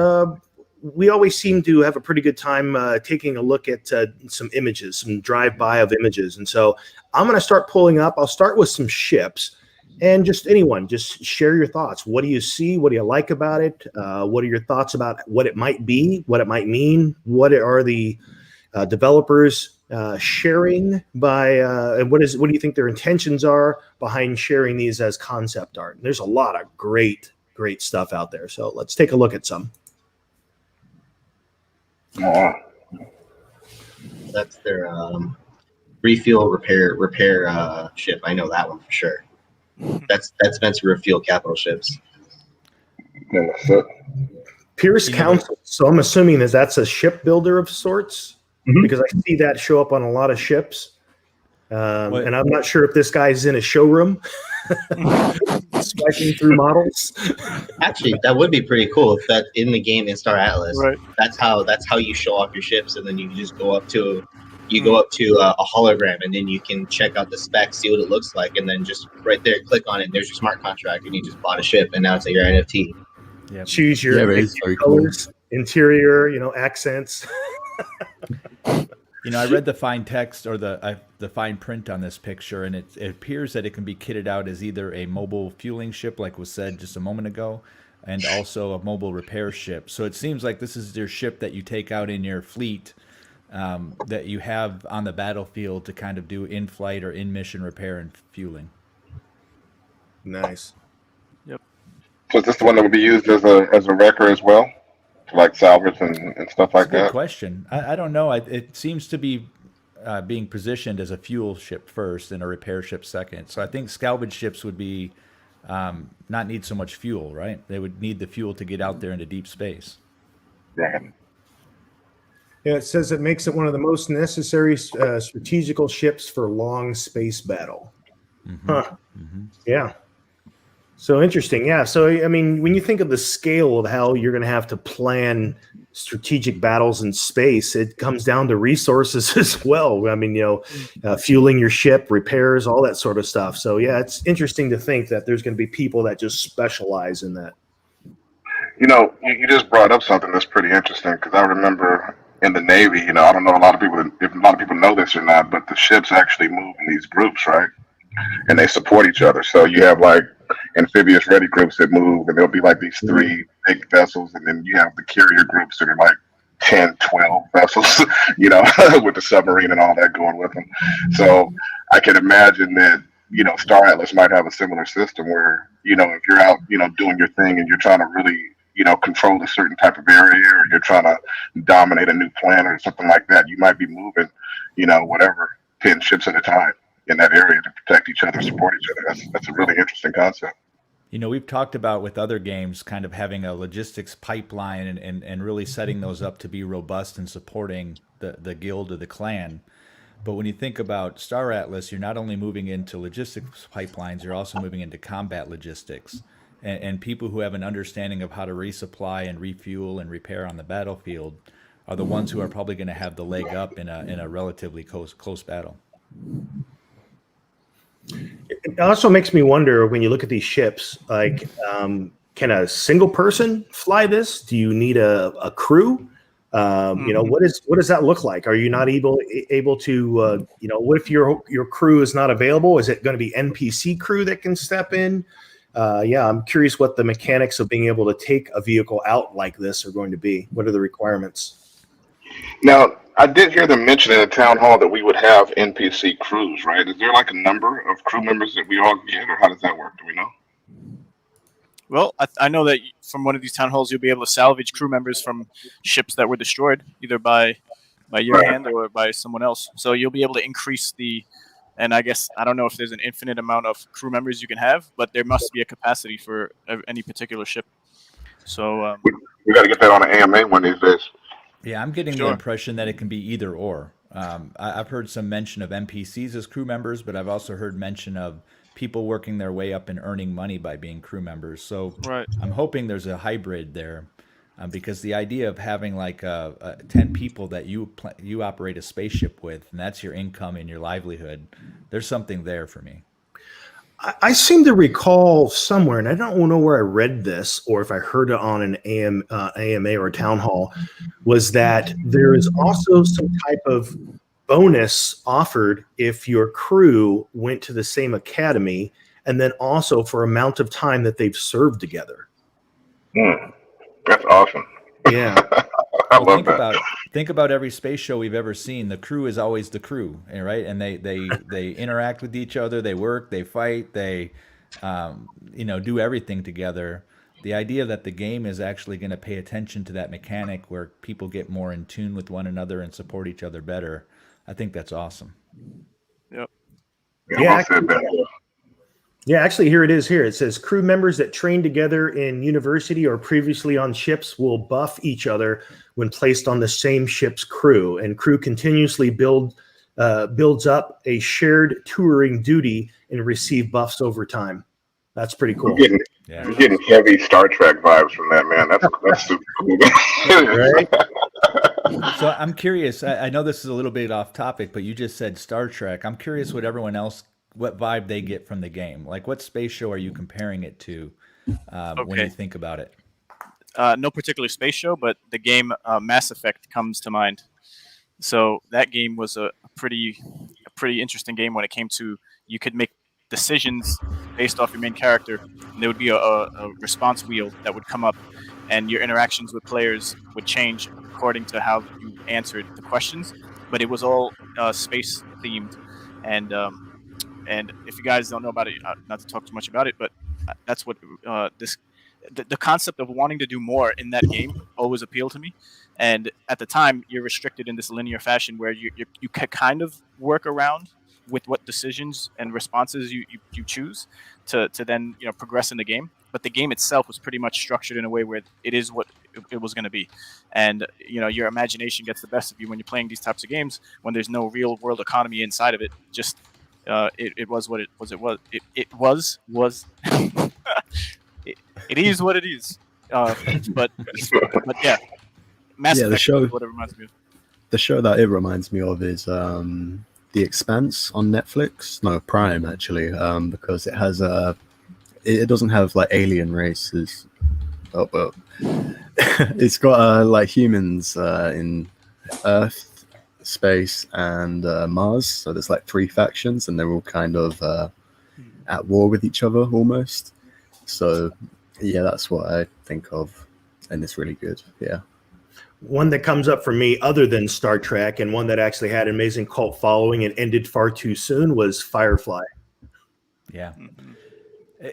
we always seem to have a pretty good time taking a look at some images, some drive-by of images. And so I'm going to start pulling up. I'll start with some ships. And just anyone, just share your thoughts. What do you see? What do you like about it? What are your thoughts about what it might be, what it might mean? What are the developers sharing by, and what do you think their intentions are behind sharing these as concept art? And there's a lot of great stuff out there. So let's take a look at some. That's their refuel repair ship. I know that one for sure. That's meant to refuel capital ships. And that's it. Pierce Council. So I'm assuming that's a shipbuilder of sorts, because I see that show up on a lot of ships. And I'm not sure if this guy's in a showroom swiping through models. Actually, that would be pretty cool if that in the game in Star Atlas. Right. That's how you show off your ships, and then you just go up to a hologram, and then you can check out the specs, see what it looks like, and then just right there click on it. And there's your smart contract, and you just bought a ship, and now it's your NFT. Yep. Choose your it is very colors, interior, accents. I read the fine text or the fine print on this picture, and it appears that it can be kitted out as either a mobile fueling ship, like was said just a moment ago, and also a mobile repair ship. So it seems like this is your ship that you take out in your fleet, that you have on the battlefield to kind of do in-flight or in-mission repair and fueling. Nice. So is this the one that would be used as a wrecker as well, to like salvage and stuff like That's a good that? question. I don't know. It seems to be being positioned as a fuel ship first and a repair ship second. So I think salvage ships would be not need so much fuel, right? They would need the fuel to get out there into deep space. Right. Yeah, it says it makes it one of the most necessary strategical ships for long space battle. Yeah. So interesting. Yeah. So, I mean, when you think of the scale of how you're going to have to plan strategic battles in space, it comes down to resources as well. I mean, fueling your ship, repairs, all that sort of stuff. So, yeah, it's interesting to think that there's going to be people that just specialize in that. You just brought up something that's pretty interesting, because I remember in the Navy, I don't know if a lot of people know this or not, but the ships actually move in these groups, right? And they support each other. So you have like amphibious ready groups that move, and there'll be like these 3 big vessels, and then you have the carrier groups that are like 10, 12 vessels, with the submarine and all that going with them. So I can imagine that, Star Atlas might have a similar system where, if you're out, doing your thing and you're trying to really, control a certain type of area, or you're trying to dominate a new planet or something like that, you might be moving, 10 ships at a time in that area to protect each other, support each other. That's a really interesting concept. We've talked about with other games kind of having a logistics pipeline and really setting those up to be robust and supporting the guild or the clan. But when you think about Star Atlas, you're not only moving into logistics pipelines, you're also moving into combat logistics. And people who have an understanding of how to resupply and refuel and repair on the battlefield are the ones who are probably going to have the leg up in a relatively close battle. It also makes me wonder when you look at these ships, like, can a single person fly this? Do you need a crew? What does that look like? Are you not able to, what if your crew is not available? Is it going to be NPC crew that can step in? I'm curious what the mechanics of being able to take a vehicle out like this are going to be. What are the requirements? Now, I did hear them mention in the town hall that we would have NPC crews, right? Is there like a number of crew members that we all get, or how does that work? Do we know? Well, I know that from one of these town halls, you'll be able to salvage crew members from ships that were destroyed, either by your Right. hand or by someone else. So you'll be able to increase and I guess I don't know if there's an infinite amount of crew members you can have, but there must be a capacity for any particular ship. So We got to get that on an AMA one of these days. Yeah, I'm getting the Sure. impression that it can be either or. I've heard some mention of NPCs as crew members, but I've also heard mention of people working their way up and earning money by being crew members. So Right. I'm hoping there's a hybrid there, because the idea of having like 10 people that you operate a spaceship with, and that's your income and your livelihood, there's something there for me. I seem to recall somewhere, and I don't know where I read this or if I heard it on an AMA or a town hall, was that there is also some type of bonus offered if your crew went to the same academy, and then also for amount of time that they've served together. That's awesome. Yeah. I love that. Think about every space show we've ever seen. The crew is always the crew, right? And they interact with each other. They work. They fight. They do everything together. The idea that the game is actually going to pay attention to that mechanic where people get more in tune with one another and support each other better, I think that's awesome. Yep. Yeah. Yeah, actually, here it is. Here it says crew members that train together in university or previously on ships will buff each other when placed on the same ship's crew, and crew continuously builds up a shared touring duty and receive buffs over time. That's pretty cool. I'm getting heavy Star Trek vibes from that, man. That's super cool. Right? So I'm curious. I know this is a little bit off topic, but you just said Star Trek. I'm curious what vibe they get from the game. Like, what space show are you comparing it to when you think about it? No particular space show, but the game Mass Effect comes to mind. So that game was a pretty interesting game when it came to you could make decisions based off your main character, and there would be a response wheel that would come up, and your interactions with players would change according to how you answered the questions. But it was all space themed, and if you guys don't know about it, not to talk too much about it, but that's what the concept of wanting to do more in that game always appealed to me. And at the time, you're restricted in this linear fashion where you can kind of work around with what decisions and responses you choose to then progress in the game. But the game itself was pretty much structured in a way where it is what it was going to be. And your imagination gets the best of you when you're playing these types of games when there's no real world economy inside of it. Just it was what it was. It was. It is what it is. But yeah, Mass Effect is what it reminds me of. The show that it reminds me of is The Expanse on Netflix. No, Prime actually, because it has it doesn't have like alien races. Oh, but it's got like humans in Earth, space, and Mars. So there's like 3 factions, and they're all kind of at war with each other almost. So yeah, that's what I think of, and it's really good. Yeah. One that comes up for me other than Star Trek, and one that actually had an amazing cult following and ended far too soon, was Firefly. Yeah.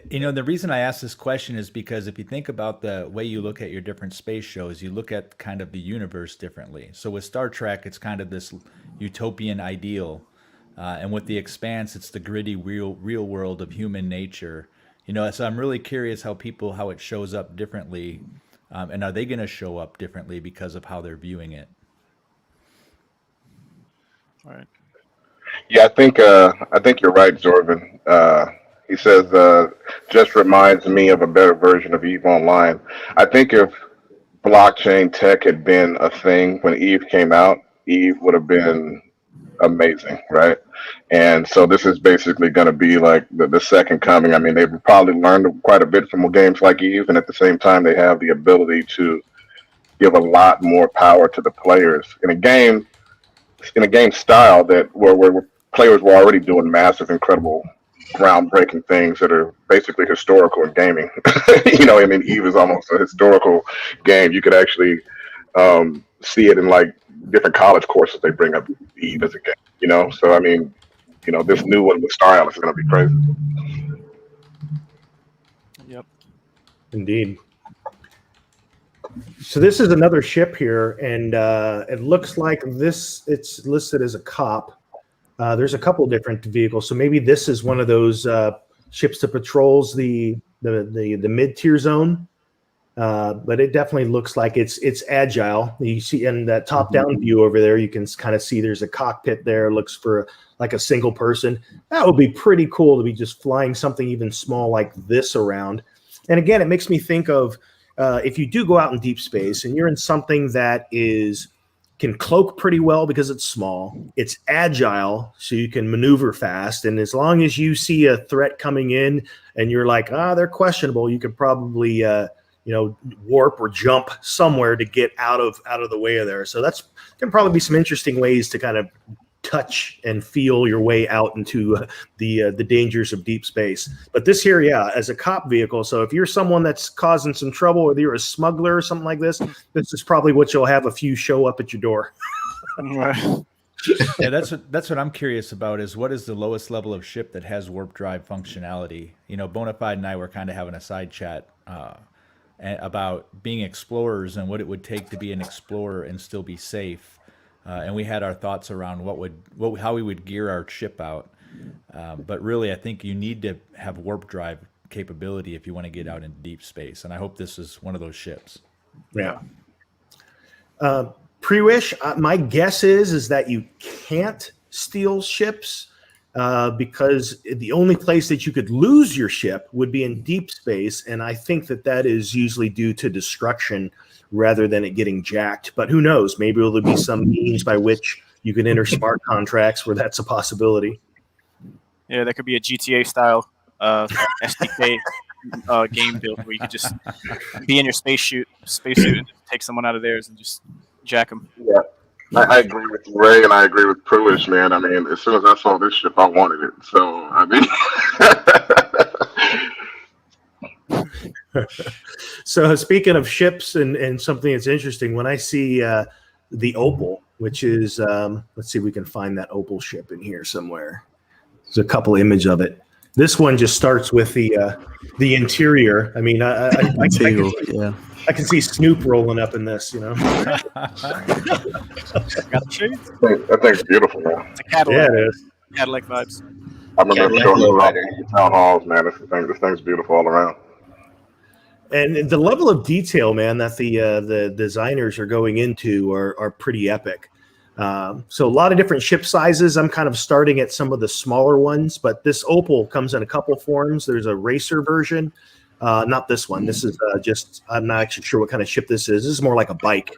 The reason I ask this question is because if you think about the way you look at your different space shows, you look at kind of the universe differently. So with Star Trek, it's kind of this utopian ideal. And with The Expanse, it's the gritty real world of human nature. So I'm really curious how it shows up differently. And are they going to show up differently because of how they're viewing it? All right. Yeah, I think you're right, Zorvin. He says, just reminds me of a better version of EVE Online. I think if blockchain tech had been a thing when EVE came out, EVE would have been amazing, right? And so this is basically going to be like the second coming. I mean, they've probably learned quite a bit from games like Eve, and at the same time, they have the ability to give a lot more power to the players in a game style where players were already doing massive, incredible, groundbreaking things that are basically historical in gaming. I mean, Eve is almost a historical game. You could actually see it in like different college courses. They bring up Eve as a game. So I mean, this new one with Star Atlas is going to be crazy. Yep. Indeed. So this is another ship here, and it looks like it's listed as a cop. There's a couple different vehicles, so maybe this is one of those ships that patrols the mid-tier zone. But it definitely looks like it's agile. You see in that top-down view over there, you can kind of see there's a cockpit there. It looks for like a single person. That would be pretty cool to be just flying something even small like this around. And again, it makes me think of if you do go out in deep space and you're in something that can cloak pretty well because it's small, it's agile, so you can maneuver fast. And as long as you see a threat coming in and you're like, they're questionable, you could probably warp or jump somewhere to get out of the way of there. So that's can probably be some interesting ways to kind of touch and feel your way out into the dangers of deep space. But this here, as a cop vehicle. So if you're someone that's causing some trouble, whether you're a smuggler or something like this is probably what you'll have a few show up at your door. Yeah, that's what I'm curious about is what is the lowest level of ship that has warp drive functionality? Bonafide and I were kind of having a side chat about being explorers and what it would take to be an explorer and still be safe. And we had our thoughts around how we would gear our ship out. But really, I think you need to have warp drive capability if you want to get out into deep space. And I hope this is one of those ships. Yeah. Pre-wish, my guess is that you can't steal ships because the only place that you could lose your ship would be in deep space. And I think that is usually due to destruction rather than it getting jacked. But who knows? Maybe there'll be some means by which you can enter smart contracts where that's a possibility. Yeah, that could be a GTA style SDK game build where you could just be in your spacesuit and take someone out of theirs and just jack them. Yeah, I agree with Ray and I agree with Pruish, man. I mean, as soon as I saw this ship, I wanted it. So, I mean... So speaking of ships and something that's interesting, when I see the Opal, which is, let's see if we can find that Opal ship in here somewhere. There's a couple image of it. This one just starts with the interior. I mean, I can see Snoop rolling up in this, Got the shades? That thing's beautiful, man. It's a Cadillac. Yeah, it is. Cadillac vibes. I remember showing you around the town halls, man. This thing's beautiful all around. And the level of detail, man, that the designers are going into are pretty epic. So a lot of different ship sizes. I'm kind of starting at some of the smaller ones, but this Opal comes in a couple forms. There's a racer version. Not this one. This is I'm not actually sure what kind of ship this is. This is more like a bike,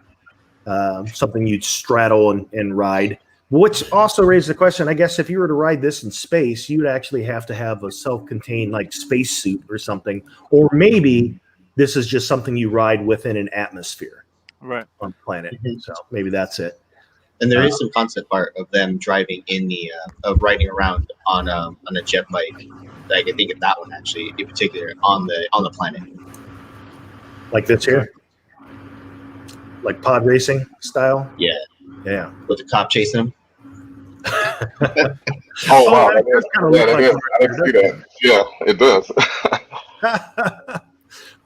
something you'd straddle and ride. Which also raises the question, I guess, if you were to ride this in space, you'd actually have to have a self-contained like spacesuit or something. Or maybe this is just something you ride within an atmosphere on the planet. So maybe that's it. And there is some concept art of them driving of riding around on a jet bike. Like I think of that one actually, in particular, on the planet. Like this here, like pod racing style. Yeah. With the cop chasing them. Oh wow! That is. I didn't see that. Yeah, it does.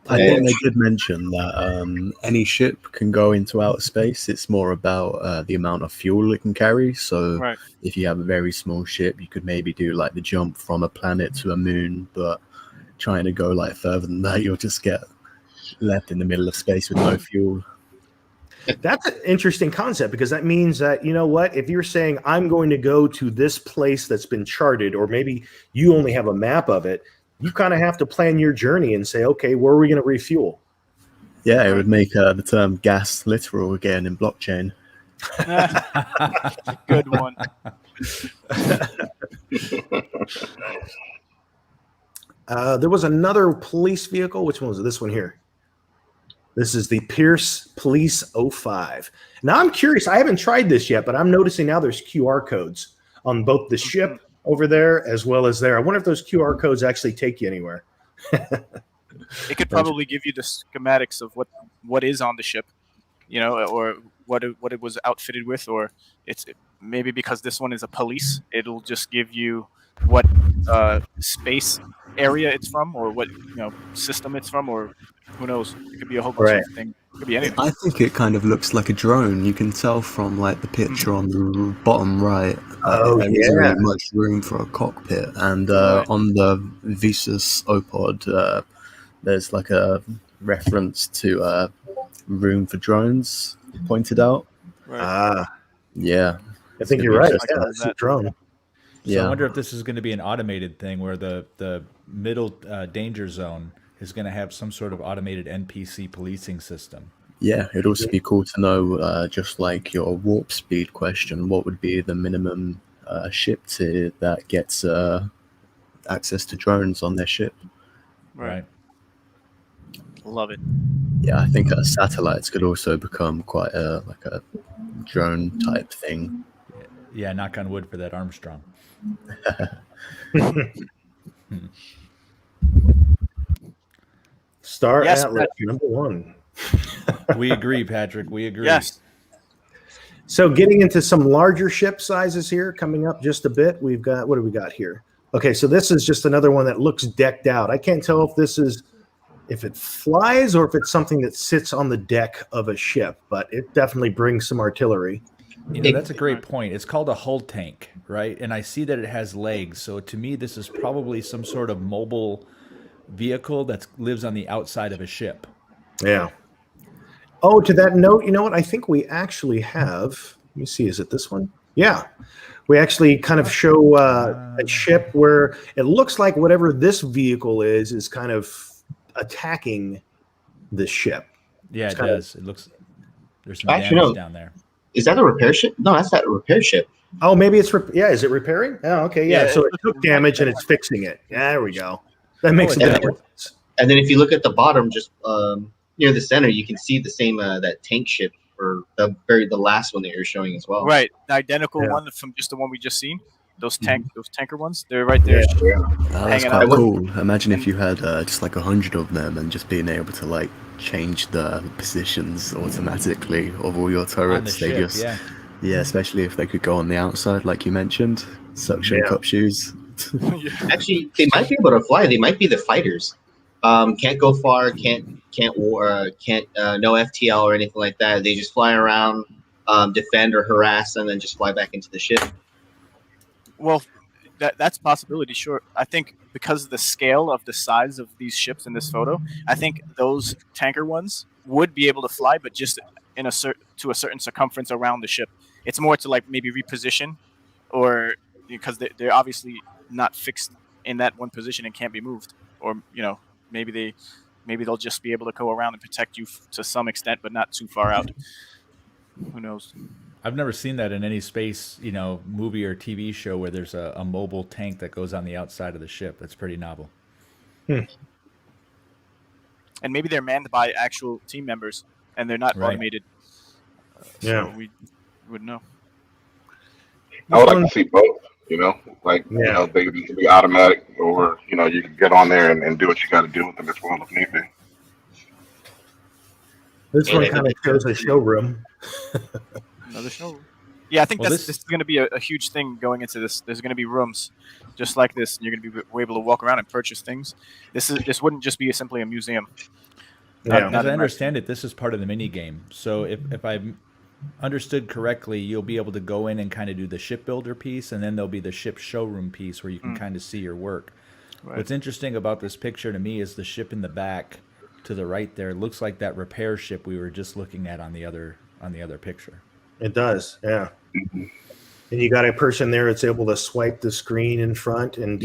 I think they did mention that any ship can go into outer space. It's more about the amount of fuel it can carry. So if you have a very small ship, you could maybe do like the jump from a planet to a moon. But trying to go like further than that, you'll just get left in the middle of space with no fuel. That's an interesting concept because that means that, you know what, if you're saying I'm going to go to this place that's been charted, or maybe you only have a map of it, you kind of have to plan your journey and say, okay, where are we going to refuel? Yeah, it would make the term gas literal again in blockchain. Good one. There was another police vehicle. Which one was it? This one here. This is the Pierce Police 05. Now I'm curious. I haven't tried this yet, but I'm noticing now there's QR codes on both the ship over there as well as there. I wonder if those QR codes actually take you anywhere. It could probably give you the schematics of what is on the ship, you know, or what it was outfitted with, or maybe because this one is a police, it'll just give you what space area it's from, or what system it's from, or who knows? It could be a whole bunch of things. It could be anything. I think it kind of looks like a drone. You can tell from like the picture on the bottom right. There isn't really much room for a cockpit, and on the Visus Opod, there's like a reference to room for drones pointed out. Right. Yeah. I think you're right. Yeah, it's a drone. So I wonder if this is going to be an automated thing where the middle danger zone is going to have some sort of automated NPC policing system. Yeah, it'd also be cool to know, just like your warp speed question, what would be the minimum ship tier that gets access to drones on their ship? Right. Love it. Yeah, I think satellites could also become quite a drone type thing. Yeah, knock on wood for that, Armstrong. Star Atlas, number 1. We agree, Patrick. We agree. Yes. So getting into some larger ship sizes here, coming up just a bit. We've got, what do we got here? Okay, so this is just another one that looks decked out. I can't tell if it flies or if it's something that sits on the deck of a ship, but it definitely brings some artillery. That's a great point. It's called a hull tank, right? And I see that it has legs. So to me, this is probably some sort of mobile vehicle that lives on the outside of a ship. Yeah. Oh, to that note, you know what? I think we actually have, let me see, is it this one? Yeah. We actually kind of show a ship where it looks like whatever this vehicle is kind of attacking the ship. Yeah, it does. It looks, there's some damage down there. Is that a repair ship? No, that's not a repair ship. Oh, maybe it's, is it repairing? Oh, okay, yeah. So it took damage and it's fixing it. Yeah, there we go. That makes a difference. And then if you look at the bottom, just near the center, you can see the same that tank ship, or the last one that you're showing as well. Right, the identical one from just the one we just seen. Those tanker ones, they're right there. That's quite cool. Imagine if you had just like 100 of them and just being able to like change the positions automatically of all your turrets. Yeah, especially if they could go on the outside, like you mentioned, suction cup shoes. Actually, they might be able to fly. They might be the fighters. Can't go far. Can't no FTL or anything like that. They just fly around, defend or harass, and then just fly back into the ship. Well, that's a possibility, sure. I think because of the scale of the size of these ships in this photo, I think those tanker ones would be able to fly, but just to a certain circumference around the ship. It's more to like maybe reposition, or because they're obviously not fixed in that one position and can't be moved, or maybe they'll just be able to go around and protect you to some extent, but not too far out. Who knows? I've never seen that in any space, movie or TV show where there's a mobile tank that goes on the outside of the ship. That's pretty novel. And maybe they're manned by actual team members, and they're not automated. So we would know. I would like to see both. They can be automatic, or you can get on there and do what you got to do with them as well if need be. This one kind of shows a showroom. Another showroom. Yeah, I think this is going to be a huge thing going into this. There's going to be rooms just like this, and you're going to be able to walk around and purchase things. This wouldn't just be simply a museum. As I understand it, this is part of the mini game. So if I've understood correctly, you'll be able to go in and kind of do the shipbuilder piece, and then there'll be the ship showroom piece where you can kind of see your work. Right. What's interesting about this picture to me is the ship in the back to the right there. It looks like that repair ship we were just looking at on the other picture. It does, yeah. Mm-hmm. And you got a person there that's able to swipe the screen in front, and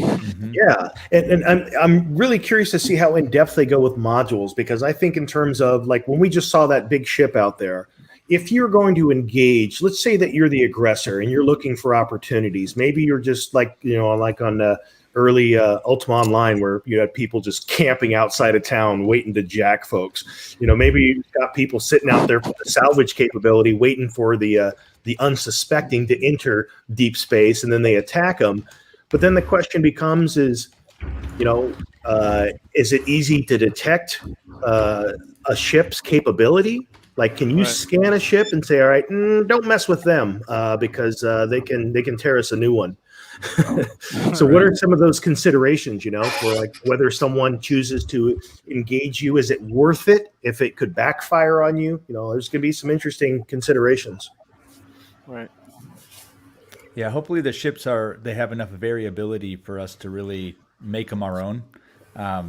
and I'm really curious to see how in depth they go with modules, because I think in terms of like when we just saw that big ship out there, if you're going to engage, let's say that you're the aggressor and you're looking for opportunities. Maybe you're just like, like on the early Ultima Online where you had people just camping outside of town waiting to jack folks. Maybe you've got people sitting out there with the salvage capability waiting for the unsuspecting to enter deep space, and then they attack them. But then the question becomes is it easy to detect a ship's capability? Like, can you scan a ship and say, all right, don't mess with them because they can tear us a new one? So what are some of those considerations, for like whether someone chooses to engage you? Is it worth it if it could backfire on you? There's going to be some interesting considerations. Right. Yeah, hopefully the ships they have enough variability for us to really make them our own.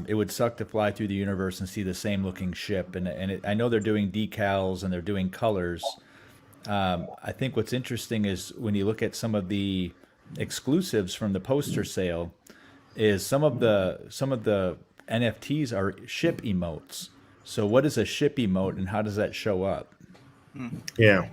It would suck to fly through the universe and see the same looking ship. I know they're doing decals and they're doing colors. I think what's interesting is when you look at some of the exclusives from the poster sale, is some of the NFTs are ship emotes. So what is a ship emote and how does that show up? Yeah.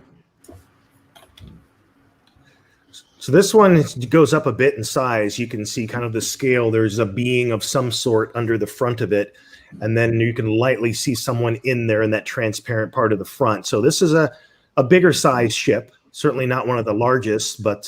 So this one goes up a bit in size. You can see kind of the scale. There's a being of some sort under the front of it. And then you can lightly see someone in there in that transparent part of the front. So this is a bigger size ship, certainly not one of the largest, but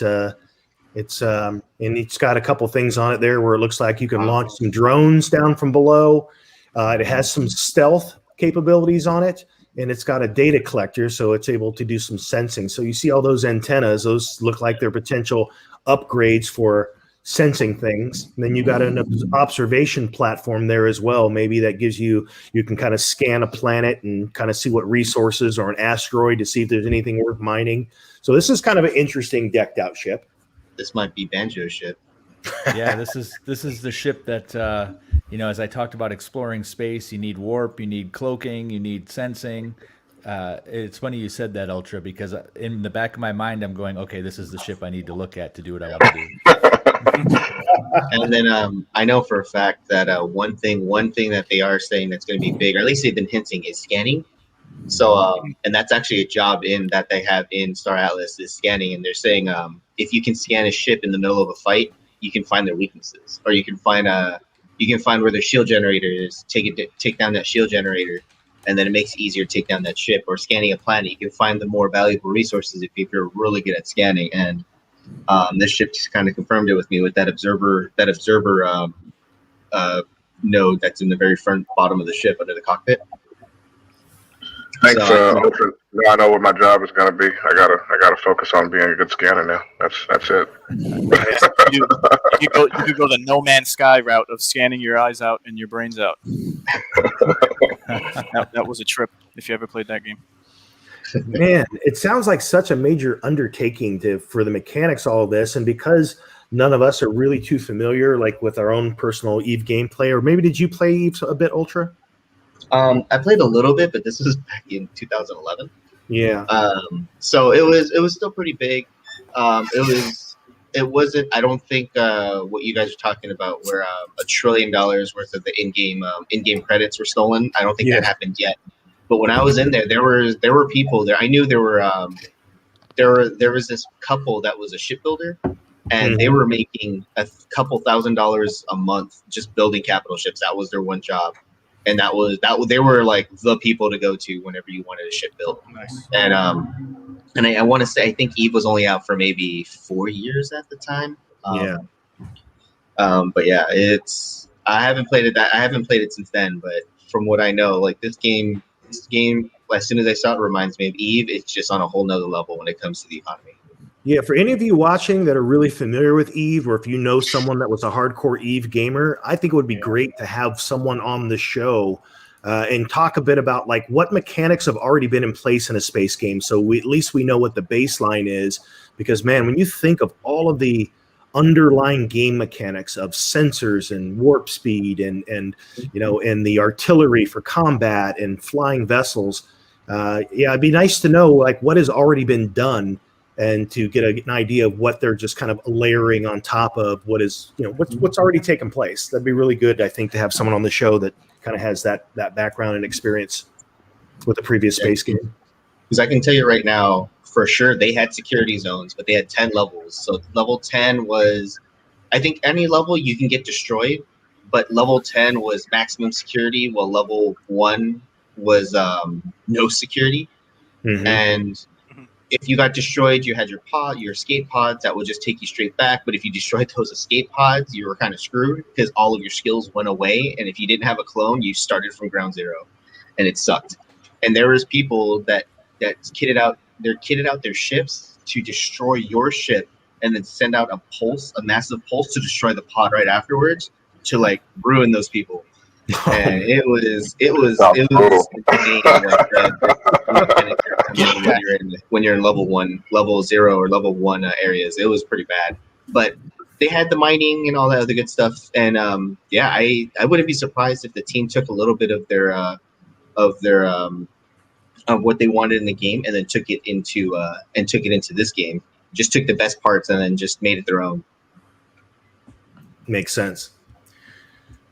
it's and it's got a couple things on it there where it looks like you can launch some drones down from below. It has some stealth capabilities on it. And it's got a data collector, so it's able to do some sensing. So you see all those antennas; those look like they're potential upgrades for sensing things. And then you got an observation platform there as well. Maybe that gives you can kind of scan a planet and kind of see what resources or an asteroid to see if there's anything worth mining. So this is kind of an interesting decked out ship. This might be Banjo's ship. Yeah, this is the ship that as I talked about exploring space, you need warp, you need cloaking, you need sensing. It's funny you said that, Ultra, because in the back of my mind, I'm going, okay, this is the ship I need to look at to do what I want to do. And then I know for a fact that one thing that they are saying that's going to be big, or at least they've been hinting, is scanning. So and that's actually a job that they have in Star Atlas is scanning, and they're saying if you can scan a ship in the middle of a fight, you can find their weaknesses, or you can find where their shield generator is, take down that shield generator, and then it makes it easier to take down that ship. Or scanning a planet, you can find the more valuable resources if you're really good at scanning. And this ship just kind of confirmed it with me with that observer node that's in the very front bottom of the ship under the cockpit. Thanks, Ultra. Now I know what my job is going to be. I gotta focus on being a good scanner now. That's it. You could go the No Man's Sky route of scanning your eyes out and your brains out. That was a trip if you ever played that game. Man, it sounds like such a major undertaking for the mechanics, all of this, and because none of us are really too familiar, like with our own personal EVE gameplay, or maybe did you play EVE a bit, Ultra? I played a little bit, but this was back in 2011. Yeah. So it was still pretty big. It wasn't. I don't think what you guys are talking about, where $1 trillion worth of the in-game credits were stolen. I don't think that happened yet. But when I was in there, there were people there. I knew there was this couple that was a shipbuilder, and they were making a couple $1,000s a month just building capital ships. That was their one job. And they were like the people to go to whenever you wanted a ship built. Nice. And I want to say I think EVE was only out for maybe 4 years at the time. But yeah, I haven't played it since then. But from what I know, like this game, as soon as I saw it, reminds me of EVE. It's just on a whole nother level when it comes to the economy. Yeah, for any of you watching that are really familiar with EVE, or if you know someone that was a hardcore EVE gamer, I think it would be great to have someone on the show and talk a bit about like what mechanics have already been in place in a space game. So at least we know what the baseline is, because man, when you think of all of the underlying game mechanics of sensors and warp speed and the artillery for combat and flying vessels, it'd be nice to know like what has already been done, and to get an idea of what they're just kind of layering on top of what is, what's already taken place. That'd be really good, I think, to have someone on the show that kind of has that background and experience with the previous space game. Because I can tell you right now, for sure, they had security zones, but they had 10 levels. So level 10 was, I think any level you can get destroyed, but level 10 was maximum security, while level 1 was no security. Mhm. And if you got destroyed, you had your escape pods that would just take you straight back. But if you destroyed those escape pods, you were kind of screwed because all of your skills went away. And if you didn't have a clone, you started from ground zero, and it sucked. And there was people that kitted out their ships to destroy your ship, and then send out a massive pulse to destroy the pod right afterwards to like ruin those people. And it was brutal. insane. Like the mechanics are coming when you're in level 0 or level 1 areas. It was pretty bad, but they had the mining and all that other good stuff. And yeah, I wouldn't be surprised if the team took a little bit of their of what they wanted in the game and then took it into this game. Just took the best parts and then just made it their own. Makes sense.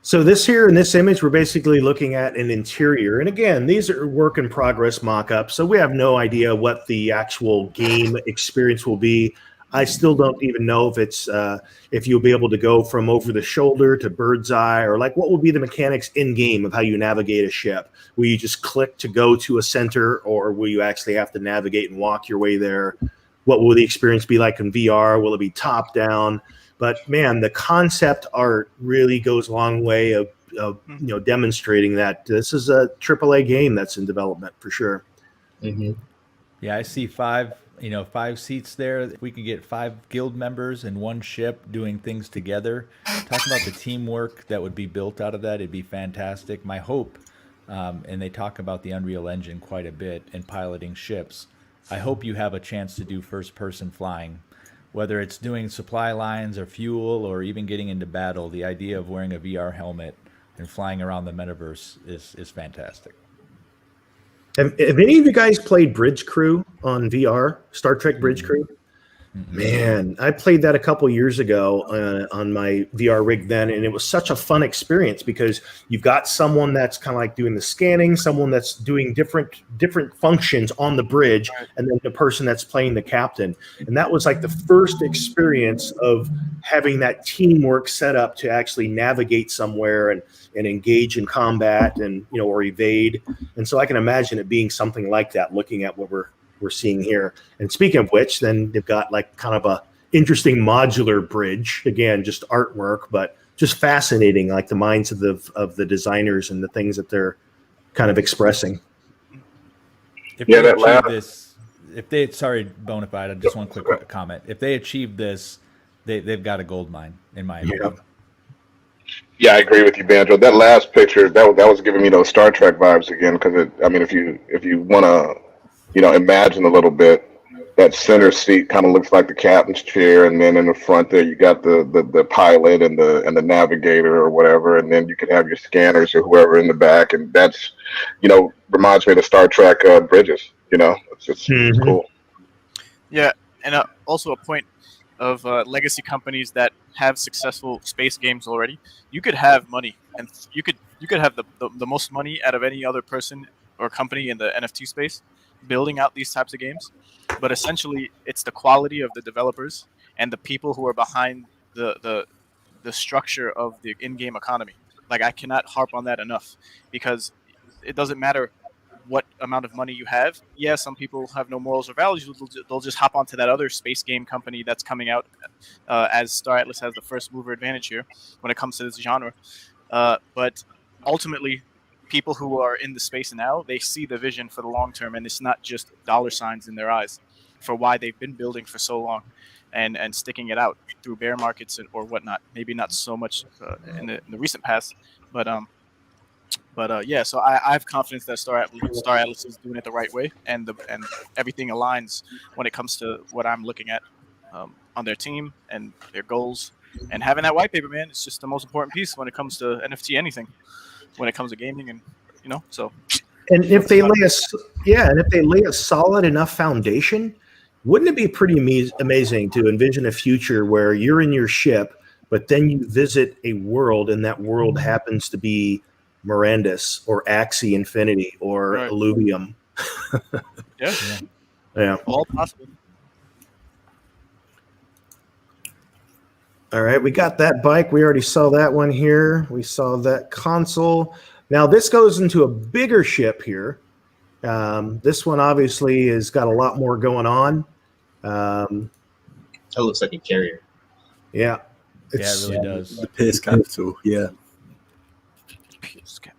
So this here in this image, we're basically looking at an interior. And again, these are work in progress mock-ups. So we have no idea what the actual game experience will be. I still don't even know if it's if you'll be able to go from over the shoulder to bird's eye, or like what will be the mechanics in game of how you navigate a ship. Will you just click to go to a center, or will you actually have to navigate and walk your way there? What will the experience be like in VR? Will it be top down? But man, the concept art really goes a long way of demonstrating that this is a AAA game that's in development for sure. Mm-hmm. Yeah, I see 5 seats there. If we could get 5 guild members in one ship doing things together, talking about the teamwork that would be built out of that, it'd be fantastic. My hope, and they talk about the Unreal Engine quite a bit and piloting ships. I hope you have a chance to do first-person flying. Whether it's doing supply lines or fuel or even getting into battle, the idea of wearing a VR helmet and flying around the metaverse is fantastic. Have any of you guys played Bridge Crew on VR? Star Trek Bridge Crew? Man, I played that a couple years ago on my VR rig then, and it was such a fun experience because you've got someone that's kind of like doing the scanning, someone that's doing different functions on the bridge, and then the person that's playing the captain. And that was like the first experience of having that teamwork set up to actually navigate somewhere and engage in combat and or evade. And so I can imagine it being something like that, looking at what we're seeing here. And speaking of which, then they've got like kind of a interesting modular bridge, again, just artwork, but just fascinating, like the minds of the designers and the things that they're kind of expressing. Sorry, Bonafide, just one quick comment. If they achieve this, they've got a gold mine, in my opinion. Yeah, I agree with you, Banjo. That last picture, that was giving me those Star Trek vibes again. Because if you want to imagine a little bit, that center seat kind of looks like the captain's chair, and then in the front there you got the pilot and the navigator or whatever, and then you can have your scanners or whoever in the back, and that's reminds me of the Star Trek bridges. It's just it's cool. Yeah, and also a point of legacy companies that have successful space games already. You could have money, and you could have the most money out of any other person or company in the NFT space building out these types of games, but essentially it's the quality of the developers and the people who are behind the structure of the in-game economy. Like, I cannot harp on that enough, because it doesn't matter what amount of money you have. Yeah, some people have no morals or values. They'll just hop onto that other space game company that's coming out, as Star Atlas has the first mover advantage here when it comes to this genre. But ultimately, people who are in the space now, they see the vision for the long term, and it's not just dollar signs in their eyes for why they've been building for so long and sticking it out through bear markets or whatnot. Maybe not so much in the recent past, but yeah. So I have confidence that Star Atlas is doing it the right way, and everything aligns when it comes to what I'm looking at on their team and their goals. And having that white paper, man, it's just the most important piece when it comes to NFT anything. When it comes to gaming, and so. And if they lay a solid enough foundation, wouldn't it be pretty amazing to envision a future where you're in your ship, but then you visit a world, and that world happens to be Mirandus or Axie Infinity or Illuvium? Yeah, Yeah. all possible. All right, we got that bike. We already saw that one here. We saw that console. Now this goes into a bigger ship here. This one obviously has got a lot more going on. That looks like a carrier. Yeah, Yeah, it really does. The Pierce Capital, yeah.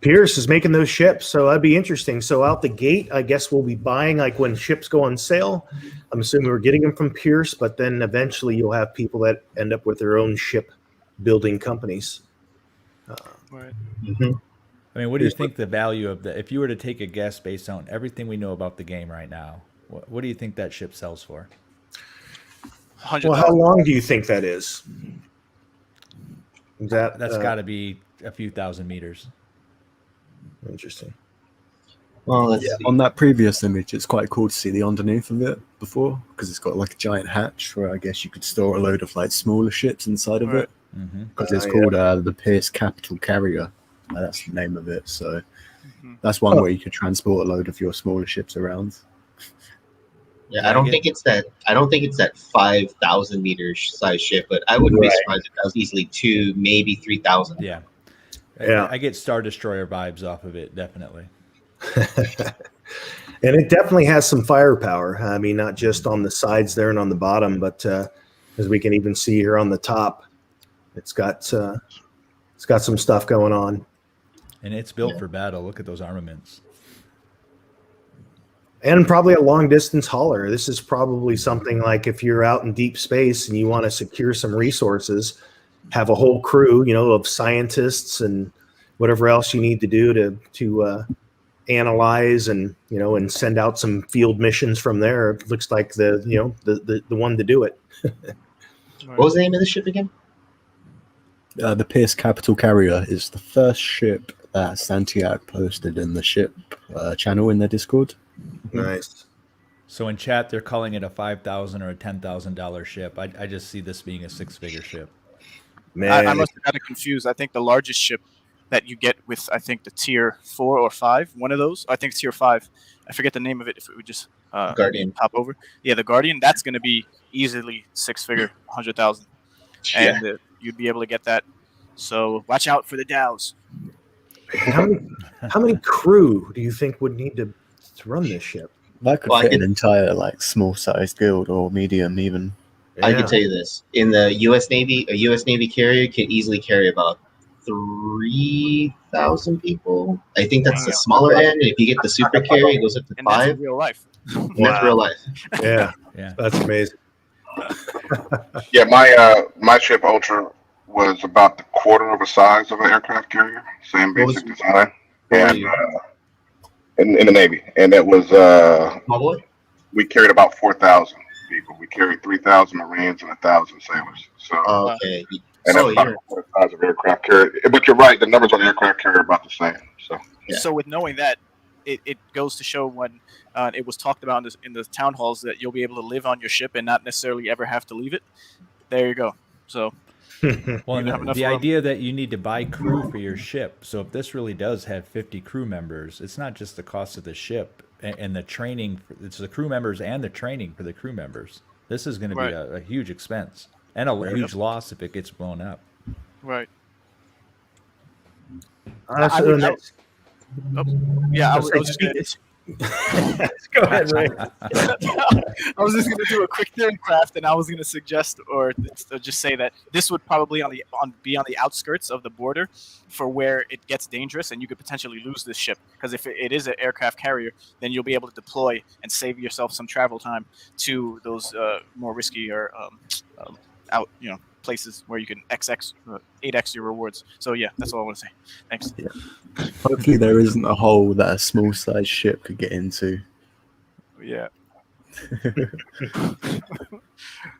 Pierce is making those ships, so that'd be interesting. So out the gate, I guess we'll be buying like when ships go on sale. I'm assuming we're getting them from Pierce, but then eventually you'll have people that end up with their own ship building companies. Right. Mm-hmm. I mean, what do you think the value of the? If you were to take a guess based on everything we know about the game right now, what do you think that ship sells for? Well, how long do you think that is? That's got to be a few thousand meters. Interesting. Well, let's see. On that previous image, it's quite cool to see the underneath of it before, because it's got like a giant hatch where I guess you could store a load of like smaller ships inside of it. Because it's called the Pierce Capital Carrier. That's the name of it. So that's one way you could transport a load of your smaller ships around. Yeah, I don't think it's that 5,000 meter size ship, but I wouldn't be surprised if that was easily 2, maybe 3,000. Yeah. I get Star Destroyer vibes off of it, definitely. And it definitely has some firepower. I mean, not just on the sides there and on the bottom, but as we can even see here on the top, it's got some stuff going on. And it's built for battle. Look at those armaments. And probably a long distance hauler. This is probably something like if you're out in deep space and you want to secure some resources, have a whole crew, of scientists and whatever else you need to do to analyze and and send out some field missions from there. It looks like the one to do it. What was the name of the ship again? The Pierce Capital Carrier is the first ship that Santiago posted in the ship channel in their Discord. Nice. So in chat, they're calling it a $5,000 or a $10,000 ship. I just see this being a 6-figure ship. Man, I must have gotten confused. I think the largest ship that you get with, I think, the tier 4 or 5, one of those. I think it's tier 5. I forget the name of it. If it would just Guardian. pop over. Yeah, the Guardian. That's going to be easily 6-figure, 100,000, and you'd be able to get that. So watch out for the Dows. How many crew do you think would need to run this ship? That could fit an entire small-sized guild or medium even. Yeah. I can tell you this: in the U.S. Navy, a U.S. Navy carrier can easily carry about 3,000 people. I think that's the smaller end. If you get the super carrier, it goes up to 5. That's in real life. And that's real life. Yeah, Yeah. that's amazing. Yeah, my ship Ultra was about the quarter of the size of an aircraft carrier, same basic design, and in the Navy, and it was we carried about 4,000 people. We carried 3,000 Marines and 1,000 sailors. So okay, and that's about the size of aircraft carrier. But you're right, the numbers on the aircraft carrier are about the same. So So with knowing that, it goes to show when it was talked about in the town halls that you'll be able to live on your ship and not necessarily ever have to leave it. There you go. So. Well, the idea that you need to buy crew for your ship. So if this really does have 50 crew members, it's not just the cost of the ship and the training. It's the crew members and the training for the crew members. This is going to be a huge expense and a huge loss if it gets blown up. Right. I was just going to... Go ahead, Ray. I was just going to do a quick theory craft, and I was going to suggest or just say that this would probably be on the outskirts of the border for where it gets dangerous, and you could potentially lose this ship. Because if it is an aircraft carrier, then you'll be able to deploy and save yourself some travel time to those more risky or places where you can 8x your rewards. So yeah, that's all I want to say. Thanks. Yeah. Hopefully there isn't a hole that a small sized ship could get into. Yeah.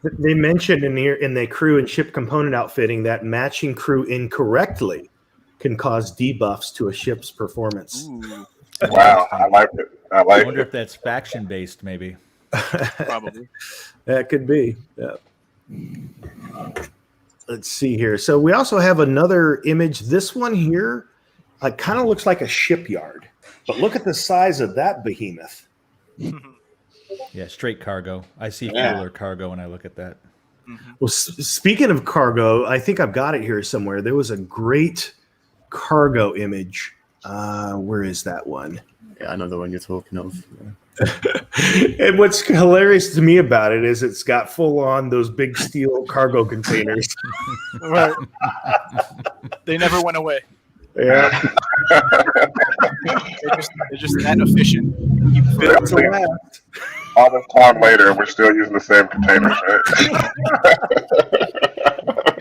They mentioned in the crew and ship component outfitting that matching crew incorrectly can cause debuffs to a ship's performance. Ooh. Wow, I like it. I wonder if that's faction based, maybe. Probably. That could be. Yeah. Let's see here. So we also have another image. This one here kind of looks like a shipyard, but look at the size of that behemoth. Yeah, straight cargo. I see Yeah. fuel or cargo when I look at that. Well, speaking of cargo, I think I've got it here somewhere. There was a great cargo image. Where is that one? Yeah, I know the one you're talking of. And what's hilarious to me about it is it's got full on those big steel cargo containers. Right. They never went away. Yeah. They're just that efficient. You fit That's a them. laugh. All this time later, and we're still using the same containers, right?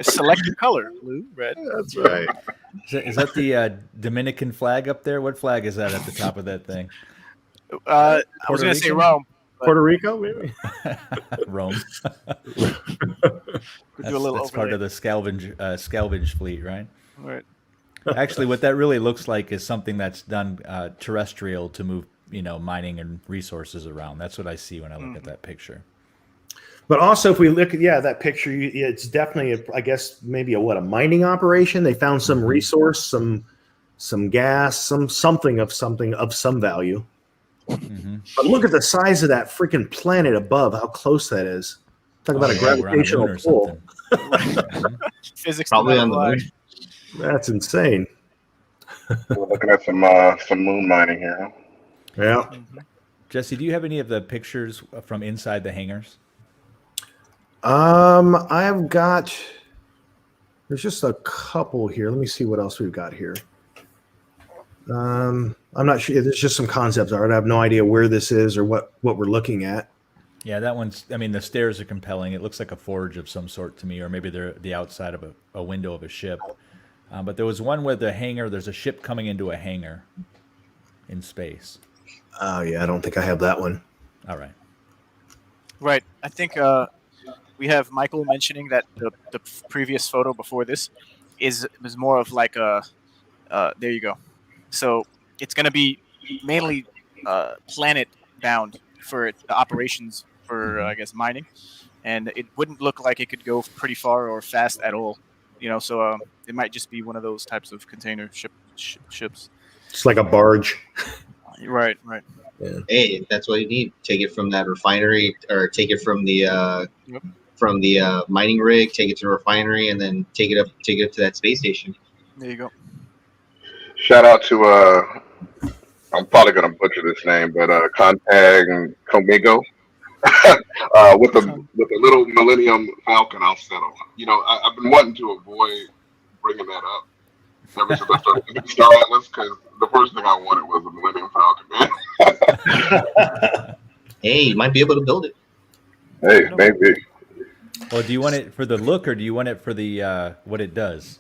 Select your color: blue, red. That's right. Is that the Dominican flag up there? What flag is that at the top of that thing? I was going to say Rican? Rome. Puerto Rico, maybe? Rome. Could do a little That's part overlay. of the salvage fleet, right? Right. Actually, what that really looks like is something that's done terrestrial to move, mining and resources around. That's what I see when I look at that picture. But also, if we look at that picture, it's definitely, I guess, maybe a mining operation. They found some resource, some gas, something of some value. Mm-hmm. But look at the size of that freaking planet above. How close that is. Talk about a We're on a moon gravitational or pull. something. Physics Probably don't on the apply. moon. That's insane. We're looking at some moon mining here. Huh? Yeah. Jesse, do you have any of the pictures from inside the hangars? I've got. There's just a couple here. Let me see what else we've got here. I'm not sure. There's just some concepts art. I have no idea where this is or what we're looking at. Yeah, that one's. I mean, the stairs are compelling. It looks like a forge of some sort to me, or maybe they're the outside of a window of a ship. But there was one where the hangar. There's a ship coming into a hangar in space. Oh yeah, I don't think I have that one. All right. Right. I think we have Michael mentioning that the previous photo before this was more of like a. There you go. So it's going to be mainly planet bound for the operations for I guess mining, and it wouldn't look like it could go pretty far or fast at all. So it might just be one of those types of container ships. It's like a barge. Right. Hey, that's what you need. Take it from that refinery, or take it from the mining rig, take it to the refinery, and then take it up to that space station. There you go. Shout out to I'm probably gonna butcher this name, but Contag Comigo. With the little Millennium Falcon, I'll settle. I've been wanting to avoid bringing that up ever since I started thinking Star Atlas, because the first thing I wanted was a Millennium Falcon, man. Hey, you might be able to build it. Hey, maybe. Well, do you want it for the look, or do you want it for the what it does?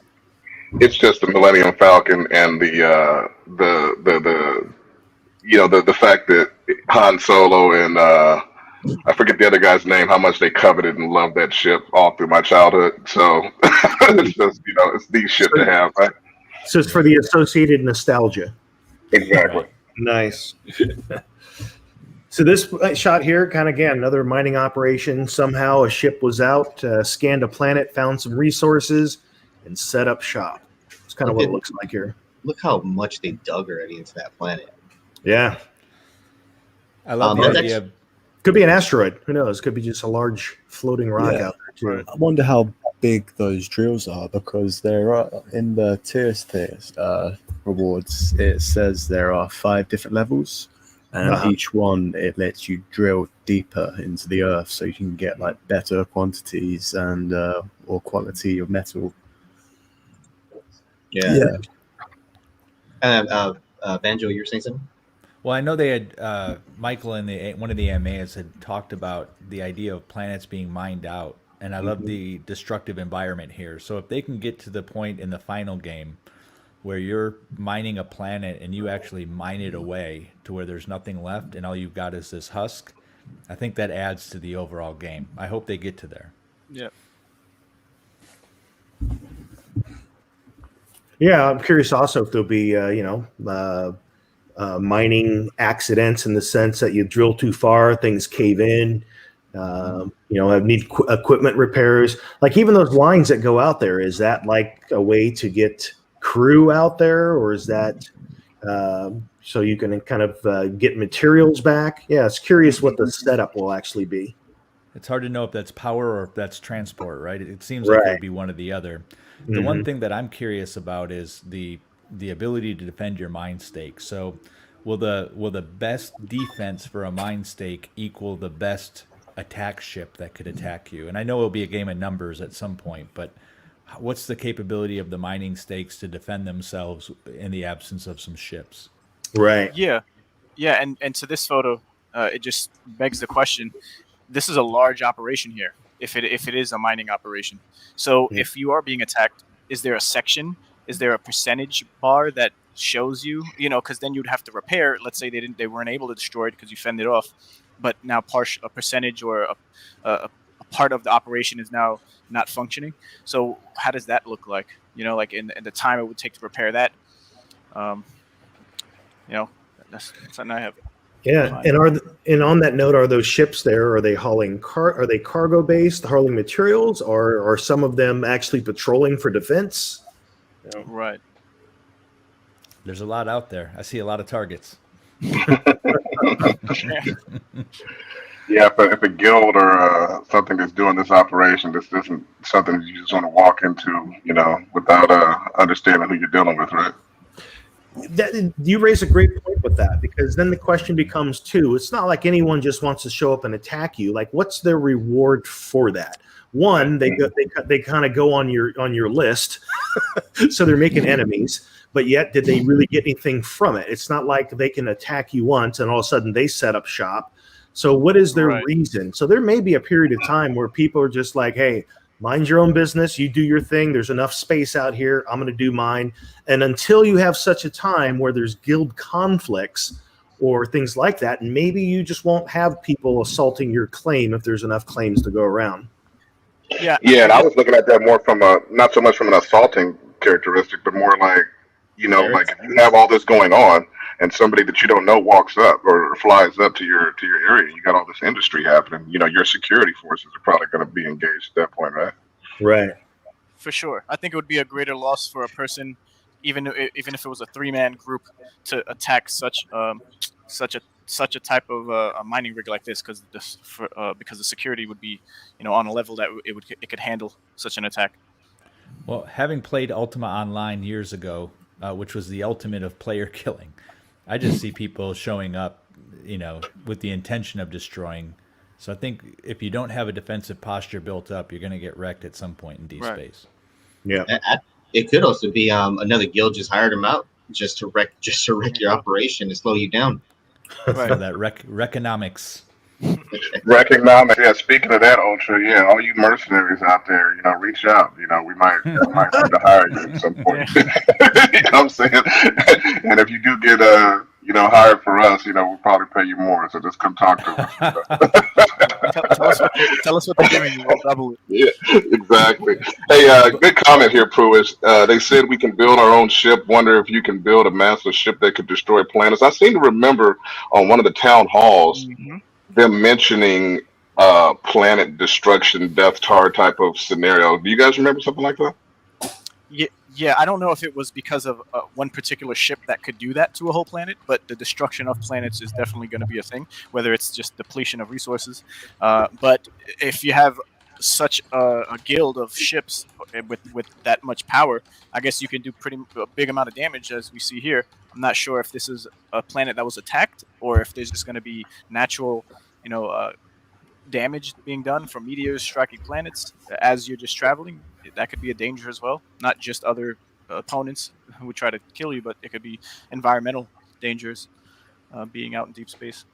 It's just the Millennium Falcon and the fact that Han Solo and I forget the other guy's name, how much they coveted and loved that ship all through my childhood. So it's just it's the ship to have, right? So it's for the associated nostalgia. Exactly. Nice. So this shot here, kind of again, another mining operation. Somehow a ship was out, scanned a planet, found some resources, and set up shop. It's kind of what it looks like here. Look how much they dug already into that planet. Yeah. I love the that's idea. Could be an asteroid. Who knows? Could be just a large floating rock Yeah. out there, too. I wonder how big those drills are, because there are in the tiers rewards. It says there are 5 different levels, and each one it lets you drill deeper into the earth, so you can get like better quantities and or quality of metal. Yeah. Banjo, you were saying something? Well, I know they had Michael and one of the MAs had talked about the idea of planets being mined out, and I love the destructive environment here. So if they can get to the point in the final game where you're mining a planet and you actually mine it away to where there's nothing left and all you've got is this husk, I think that adds to the overall game. I hope they get to there. Yeah. Yeah, I'm curious also if there'll be, mining accidents in the sense that you drill too far, things cave in, need equipment repairs. Like even those lines that go out there, is that like a way to get crew out there, or is that, So you can kind of get materials back. Yeah, it's curious what the setup will actually be. It's hard to know if that's power or if that's transport, right? It seems like it Right. would be one or the other. The one thing that I'm curious about is the ability to defend your mine stake. So will the best defense for a mine stake equal the best attack ship that could attack you? And I know it'll be a game of numbers at some point, but what's the capability of the mining stakes to defend themselves in the absence of some ships? Right. Yeah, yeah, and to this photo, it just begs the question. This is a large operation here. If it is a mining operation, so if you are being attacked, is there a section? Is there a percentage bar that shows you? Because then you'd have to repair. Let's say they weren't able to destroy it because you fended it off, but now a percentage or a part of the operation is now not functioning. So how does that look like? Like in the time it would take to repair that. That's something I have. Yeah, and and on that note, are those ships there? Are they hauling Are they cargo based, hauling materials, or are some of them actually patrolling for defense? Right. There's a lot out there. I see a lot of targets. Yeah, if a guild or something that's doing this operation, this isn't something that you just want to walk into, without understanding who you're dealing with, right? You raise a great point with that, because then the question becomes too, it's not like anyone just wants to show up and attack you. Like, what's their reward for that? One, they kind of go on your list, so they're making enemies. But yet, did they really get anything from it? It's not like they can attack you once and all of a sudden they set up shop. So what is their reason? So there may be a period of time where people are just like, hey, mind your own business. You do your thing. There's enough space out here. I'm going to do mine. And until you have such a time where there's guild conflicts or things like that, maybe you just won't have people assaulting your claim if there's enough claims to go around. Yeah. Yeah, and I was looking at that more from not so much from an assaulting characteristic, but more like, like if you have all this going on and somebody that you don't know walks up or flies up to your area, you got all this industry happening, your security forces are probably going to be engaged at that point, right? Right. For sure. I think it would be a greater loss for a person, even if it was a 3-man group, to attack such a type of a mining rig like this, because the security would be, on a level that it could handle such an attack. Well, having played Ultima Online years ago, which was the ultimate of player killing, I just see people showing up, with the intention of destroying. So I think if you don't have a defensive posture built up, you're going to get wrecked at some point in deep space. Yeah. It could also be another guild just hired him out just to wreck your operation and slow you down. So that Reconomics. Economics. Yeah. Speaking of that, Ultra. Yeah, all you mercenaries out there, reach out. We might need to hire you at some point. You know what I'm saying? And if you do get hired for us, we'll probably pay you more. So just come talk to us. Tell us what they're giving you. We'll double it. Yeah, exactly. Hey, good comment here, Pruish. They said we can build our own ship. Wonder if you can build a massive ship that could destroy planets. I seem to remember on one of the town halls them mentioning planet destruction, Death Star type of scenario. Do you guys remember something like that? Yeah, I don't know if it was because of one particular ship that could do that to a whole planet, but the destruction of planets is definitely going to be a thing, whether it's just depletion of resources. But if you have such a guild of ships with that much power, I guess you can do a big amount of damage, as we see here. I'm not sure if this is a planet that was attacked or if there's just going to be natural, damage being done from meteors striking planets as you're just traveling. That could be a danger as well. Not just other opponents who would try to kill you, but it could be environmental dangers being out in deep space.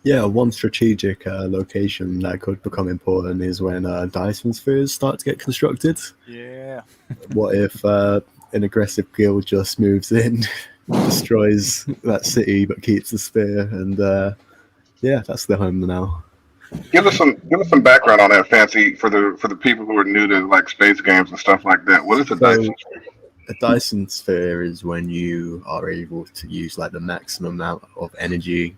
Yeah, one strategic location that could become important is when Dyson spheres start to get constructed. Yeah. What if an aggressive guild just moves in, destroys that city, but keeps the sphere, and that's the home now. Give us some background on that, Fancy, for the people who are new to like space games and stuff like that. What is a Dyson sphere? A Dyson sphere is when you are able to use like the maximum amount of energy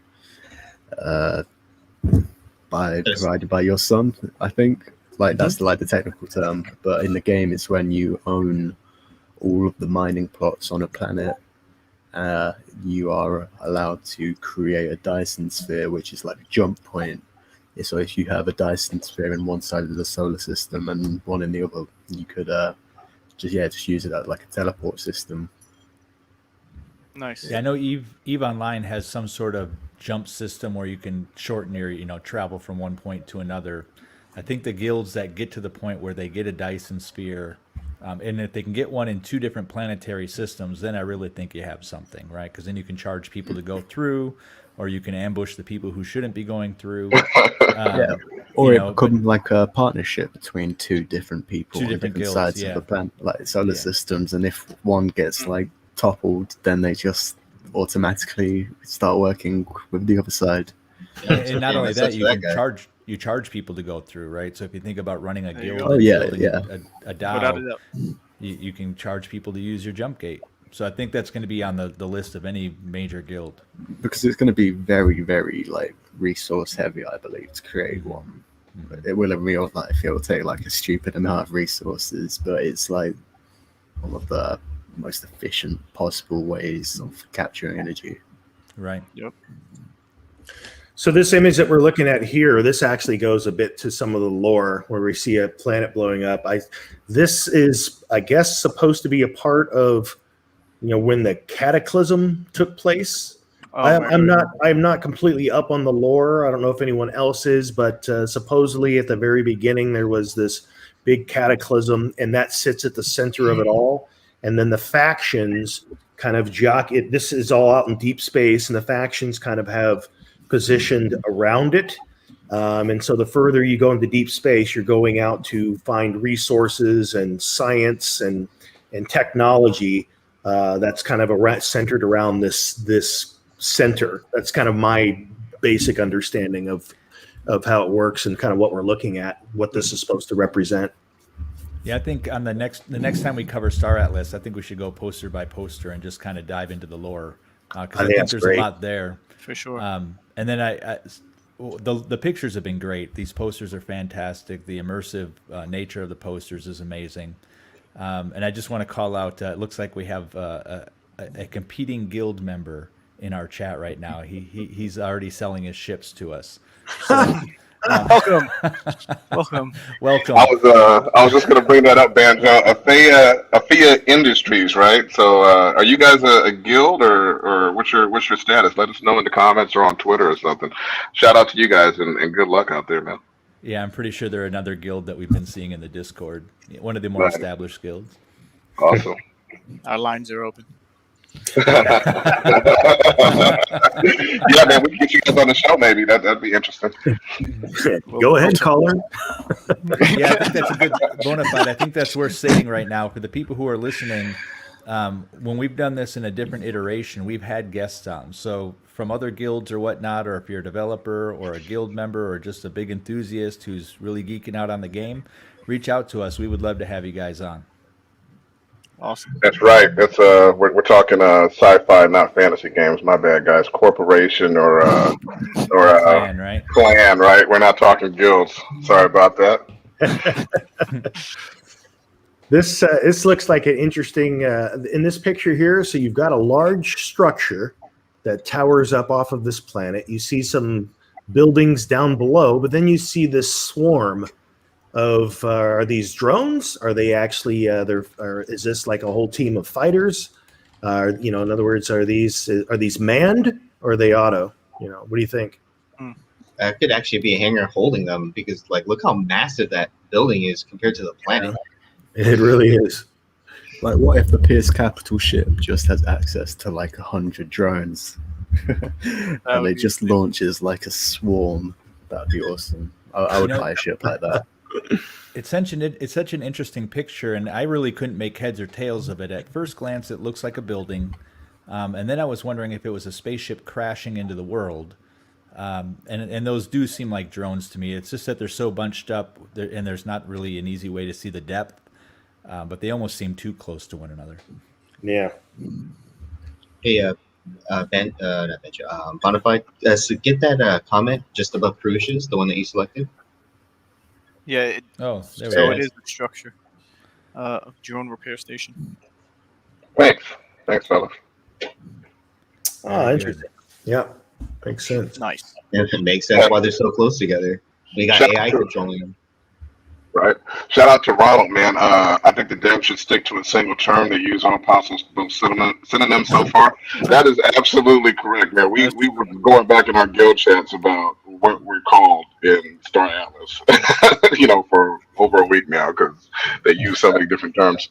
provided by your sun. I think that's the technical term, but in the game it's when you own all of the mining plots on a planet. you are allowed to create a Dyson sphere, which is like a jump point. So if you have a Dyson sphere in one side of the solar system and one in the other, you could just use it as like a teleport system. Nice. Yeah, I know Eve Online has some sort of jump system where you can shorten your travel from one point to another. I think the guilds that get to the point where they get a Dyson sphere, and if they can get one in 2 different planetary systems, then I really think you have something, right? Because then you can charge people to go through, or you can ambush the people who shouldn't be going through. Yeah. Or it become like a partnership between 2 different people 2 on different different guilds, sides yeah. of the planet, like solar Yeah. systems. And if one gets like toppled, then they just automatically start working with the other side. And not only that, sucks you for can guy. charge people to go through, right? So if you think about running a There you guild go. and yeah, building yeah. a Without a DAO, doubt. you can charge people to use your jump gate. So I think that's going to be on the list of any major guild. Because it's going to be very, very like resource heavy, I believe, to create one. It will in real life. It will take like a stupid amount of resources, but it's like one of the most efficient possible ways of capturing energy. Right. Yep. So this image that we're looking at here, this actually goes a bit to some of the lore where we see a planet blowing up. This is, I guess, supposed to be a part of, when the cataclysm took place. Oh, I'm not completely up on the lore. I don't know if anyone else is, but supposedly at the very beginning there was this big cataclysm, and that sits at the center of it all. And then the factions kind of this is all out in deep space, and the factions kind of have positioned around it. And so the further you go into deep space, you're going out to find resources and science and technology that's kind of centered around this center. That's kind of my basic understanding of how it works and kind of what we're looking at, what this is supposed to represent. Yeah, I think on the next time we cover Star Atlas, I think we should go poster by poster and just kind of dive into the lore, because I think there's great. a lot there. For sure. And then the pictures have been great. These posters are fantastic. The immersive nature of the posters is amazing. And I just want to call out, it looks like we have a competing guild member in our chat right now. He's already selling his ships to us. So, Welcome. Welcome. I was just gonna bring that up, Banjo. Afia Industries, right? So, are you guys a guild or what's your status? Let us know in the comments or on Twitter or something. Shout out to you guys and good luck out there, man. Yeah, I'm pretty sure they're another guild that we've been seeing in the Discord. One of the more established guilds. Awesome. Our lines are open. Yeah, man, we can get you guys on the show. Maybe that'd be interesting. Go ahead, caller. Yeah, I think that's a good bona fide. I think that's worth saying right now for the people who are listening. When we've done this in a different iteration, we've had guests on. So from other guilds or whatnot, or if you're a developer or a guild member or just a big enthusiast who's really geeking out on the game, reach out to us. We would love to have you guys on. Awesome. That's right. That's we're talking sci-fi, not fantasy games. My bad, guys. Corporation or Clan, right? Clan, right? We're not talking guilds. Sorry about that. This looks like an interesting in this picture here. So you've got a large structure that towers up off of this planet. You see some buildings down below, but then you see this swarm of are these drones? Are they actually is this like a whole team of fighters? In other words, are these manned or are they auto? What do you think? That could actually be a hangar holding them because, like, look how massive that building is compared to the planet. It really is. Like, what if the Pierce Capital ship just has access to like 100 drones, and it just launches like a swarm? That'd be awesome. I would buy a ship like that. It's such an interesting picture, and I really couldn't make heads or tails of it. At first glance, it looks like a building, and then I was wondering if it was a spaceship crashing into the world. And those do seem like drones to me. It's just that they're so bunched up, and there's not really an easy way to see the depth, but they almost seem too close to one another. Yeah. Hey, not Benjo, Bonafide, so get that comment just above Crucius, the one that you selected. Yeah. There we So go. it is the structure of drone repair station. Thanks, fellas. Oh, Very interesting. Yeah, makes sense. Nice. And it makes sense why they're so close together. They got Shout AI out to, controlling them. right. Shout out to Ronald, man. I think the dev should stick to a single term. They use all possible both synonyms so far. That is absolutely correct, man. We were going back in our guild chats about what we're called in Star Atlas, for over a week now because they use so many different terms.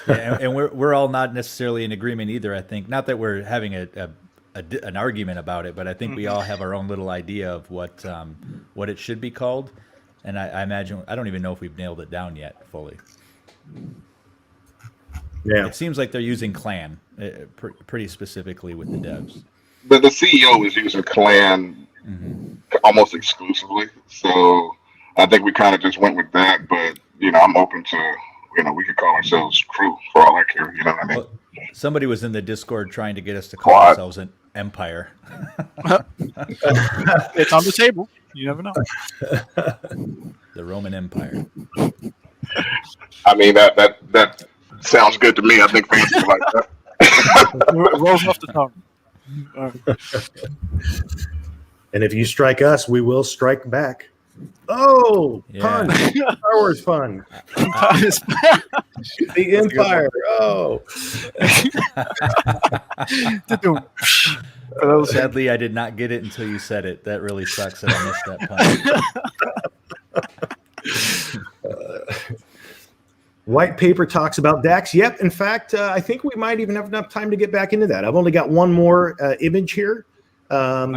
Yeah, and we're all not necessarily in agreement either. I think not that we're having an argument about it, but I think we all have our own little idea of what it should be called. And I imagine I don't even know if we've nailed it down yet fully. Yeah. It seems like they're using clan pretty specifically with the devs. But the CEO is using clan almost exclusively, so I think we kind of just went with that. But I'm open to we could call ourselves crew for all I care. You know what I mean? Well, somebody was in the Discord trying to get us to call Quad. ourselves an empire. It's on the table. You never know. The Roman Empire. I mean that sounds good to me. I think fans would like that. Rolls off the tongue. And if you strike us, we will strike back. Oh, Yeah. fun. Star Wars fun. The Empire. Oh. Sadly, I did not get it until you said it. That really sucks that I missed that pun. White paper talks about DAX. Yep. In fact, I think we might even have enough time to get back into that. I've only got one more image here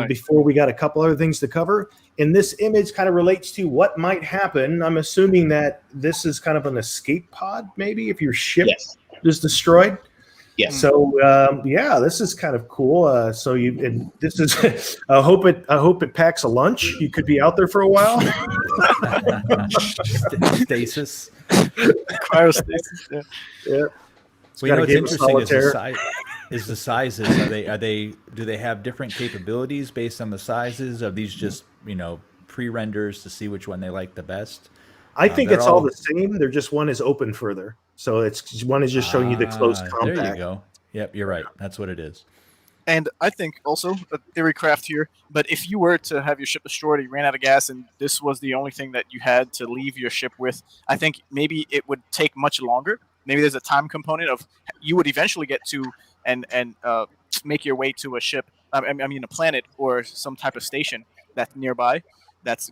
before we got a couple other things to cover. And this image kind of relates to what might happen. I'm assuming that this is kind of an escape pod, maybe, if your ship is destroyed. Yes. So this is kind of cool. This is. I hope it packs a lunch. You could be out there for a while. Stasis. Cryostasis. Yeah. Yeah. Well, what's interesting is the sizes. Do they have different capabilities based on the sizes? Are these just pre-renders to see which one they like the best? I think it's all the same. They're just one is open further. So it's one is just showing you the close compact. There you go. Yep, you're right. That's what it is. And I think also a theory craft here, but if you were to have your ship destroyed, you ran out of gas, and this was the only thing that you had to leave your ship with, I think maybe it would take much longer. Maybe there's a time component of you would eventually get to and make your way to a ship. I mean a planet or some type of station that's nearby that's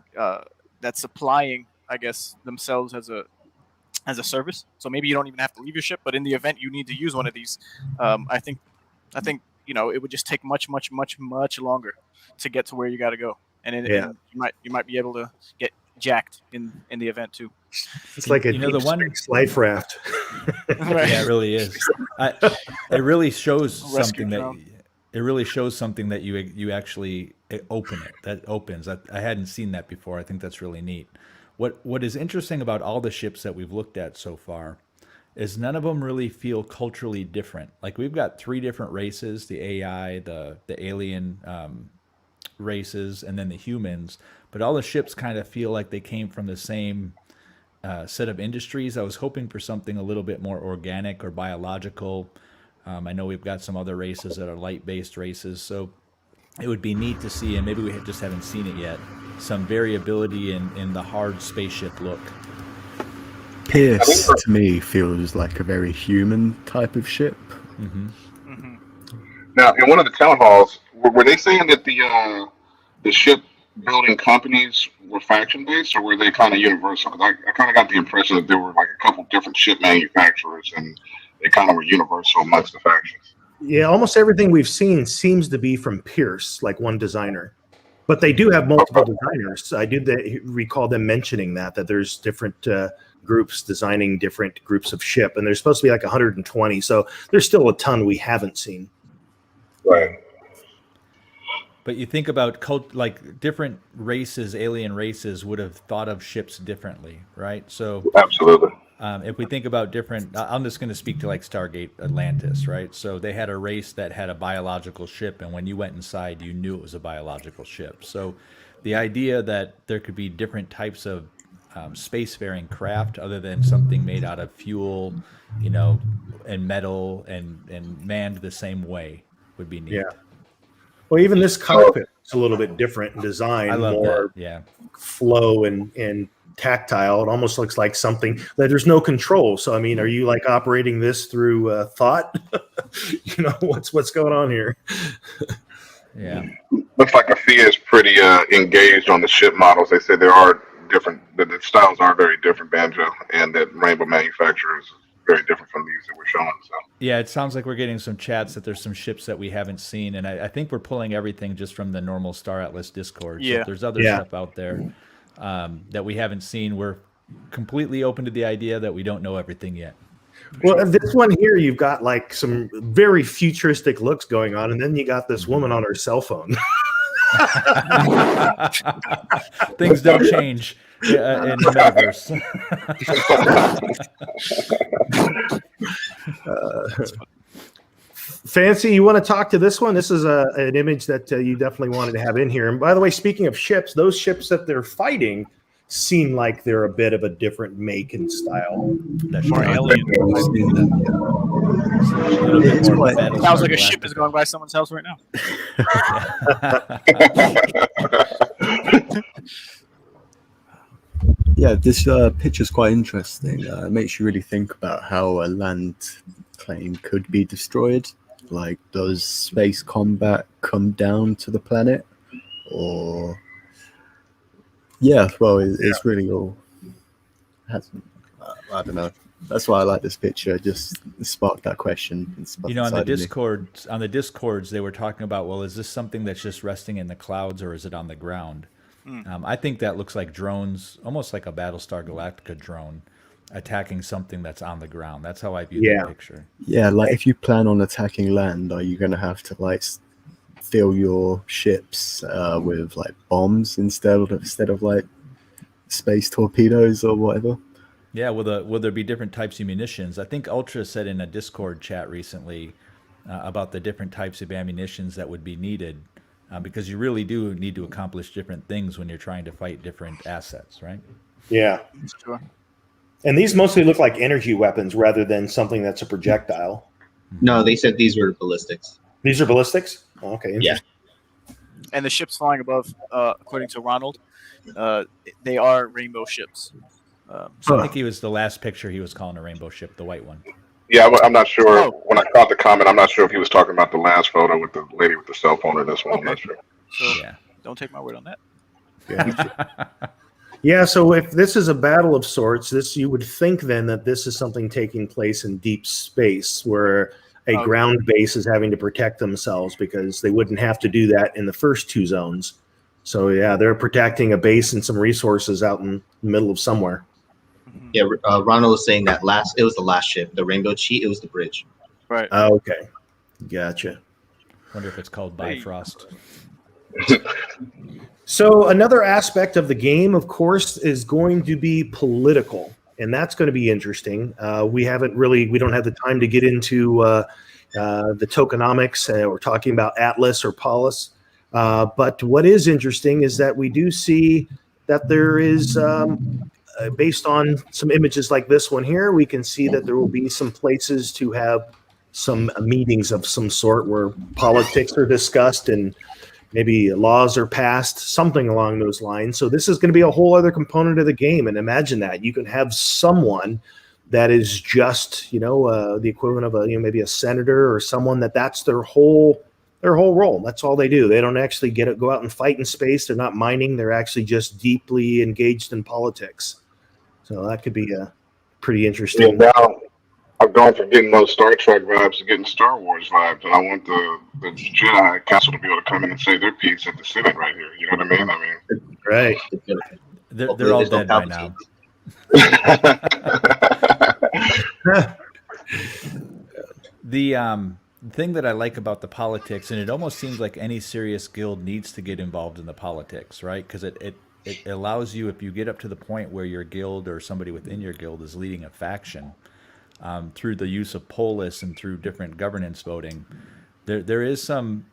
supplying, I guess, themselves as a service. So maybe you don't even have to leave your ship, but in the event you need to use one of these, I think it would just take much longer to get to where you got to go, and you might be able to get jacked in the event too. It's like the one life raft. Yeah, it really is. It really shows something that you actually open it. That opens. I hadn't seen that before. I think that's really neat. What is interesting about all the ships that we've looked at so far is none of them really feel culturally different. Like we've got 3 different races: the AI, the alien races, and then the humans. But all the ships kind of feel like they came from the same set of industries. I was hoping for something a little bit more organic or biological. I know we've got some other races that are light-based races, so it would be neat to see, and maybe we just haven't seen it yet, some variability in the hard spaceship look. Pierce, to me, feels like a very human type of ship. Mm-hmm. Mm-hmm. Now, in one of the town halls, were they saying that the ship building companies were faction based, or were they kind of universal? 'Cause I kind of got the impression that there were like a couple different ship manufacturers, and they kind of were universal amongst the factions. Yeah, almost everything we've seen seems to be from Pierce, like one designer. But they do have multiple designers. I do recall them mentioning that there's different groups designing different groups of ship, and there's supposed to be like 120. So there's still a ton we haven't seen. Right. But you think about like different races, alien races would have thought of ships differently, right? So Absolutely. if we think about different, I'm just going to speak to like Stargate Atlantis, right? So they had a race that had a biological ship, and when you went inside, you knew it was a biological ship. So the idea that there could be different types of spacefaring craft other than something made out of fuel, you know, and metal and manned the same way would be neat. Yeah. Well, even this cockpit is a little bit different in design, I love more that. Yeah. flow and tactile. It almost looks like something that there's no control. So, I mean, are you like operating this through thought? You know, what's going on here? Yeah. Looks like Afia is pretty engaged on the ship models. They say there are different, the styles are very different, Banjo, and that Rainbow Manufacturer is very different from these that we're showing. So Yeah, it sounds like we're getting some chats that there's some ships that we haven't seen, and I think we're pulling everything just from the normal Star Atlas Discord. So Yeah. if there's other stuff out there that we haven't seen, we're completely open to the idea that we don't know everything yet. Well, this one here, you've got like some very futuristic looks going on, and then you got this woman on her cell phone. Things don't change in the metaverse. Fancy, you want to talk to this one? This is an image that you definitely wanted to have in here. And by the way, speaking of ships, those ships that they're fighting seem like they're a bit of a different make and style. That's More right. alien. A little bit more of a Battlestar Sounds like a ship Galactica. is going by someone's house right now. Yeah, this picture's quite interesting. It makes you really think about how a land claim could be destroyed. Like, does space combat come down to the planet? Or... Yeah, well, it's really all... I don't know. That's why I like this picture. Just sparked that question. You know, on the Discords, they were talking about, well, is this something that's just resting in the clouds or is it on the ground? I think that looks like drones, almost like a Battlestar Galactica drone attacking something that's on the ground. That's how I view the picture. Yeah, like if you plan on attacking land, are you going to have to like fill your ships with like bombs instead of like space torpedoes or whatever? Yeah, will there be different types of munitions? I think Ultra said in a Discord chat recently about the different types of ammunitions that would be needed, because you really do need to accomplish different things when you're trying to fight different assets, right? Yeah. Sure. And these mostly look like energy weapons rather than something that's a projectile. No, they said these were ballistics. These are ballistics? Okay. Yeah. And the ships flying above, according to Ronald, they are rainbow ships. So I think he was the last picture he was calling a rainbow ship, the white one. yeah, I'm not sure. When I caught the comment, I'm not sure if he was talking about the last photo with the lady with the cell phone or this one. I'm not sure. So Yeah. don't take my word on that. Yeah, so if this is a battle of sorts, you would think then that this is something taking place in deep space where a ground base is having to protect themselves, because they wouldn't have to do that in the first two zones. So yeah, they're protecting a base and some resources out in the middle of somewhere. Yeah, Ronald was saying that it was the last ship, the Rainbow Cheat. It was the bridge. Right. Okay, gotcha. Wonder if it's called Bifrost. So another aspect of the game, of course, is going to be political, and that's going to be interesting. We don't have the time to get into the tokenomics. We're talking about Atlas or Polis. But what is interesting is that we do see that there is, based on some images like this one here, we can see that there will be some places to have some meetings of some sort where politics are discussed and maybe laws are passed, something along those lines. So this is going to be a whole other component of the game. And imagine that you can have someone that is just, the equivalent of maybe a senator or someone that's their whole role. That's all they do. They don't actually go out and fight in space. They're not mining. They're actually just deeply engaged in politics. So that could be pretty interesting. Yeah, now I've gone from getting those Star Trek vibes to getting Star Wars vibes, and I want the Jedi Council to be able to come in and say their piece at the Senate right here. You know what I mean? Right. They're all dead by now. The thing that I like about the politics, and it almost seems like any serious guild needs to get involved in the politics, right? Because it allows you, if you get up to the point where your guild or somebody within your guild is leading a faction, through the use of polis and through different governance voting, there is some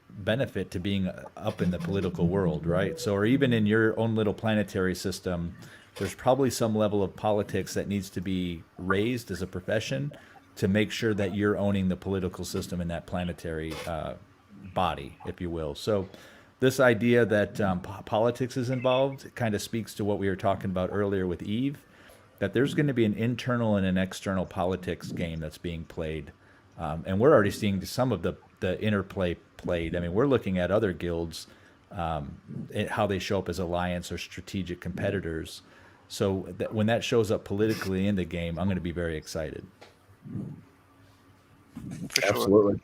benefit to being up in the political world, right? So, or even in your own little planetary system, there's probably some level of politics that needs to be raised as a profession to make sure that you're owning the political system in that planetary body, if you will. So this idea that politics is involved kind of speaks to what we were talking about earlier with Eve, that there's going to be an internal and an external politics game that's being played. And we're already seeing some of the interplay played. I mean, we're looking at other guilds, how they show up as alliance or strategic competitors. So when that shows up politically in the game, I'm going to be very excited. For sure. Absolutely.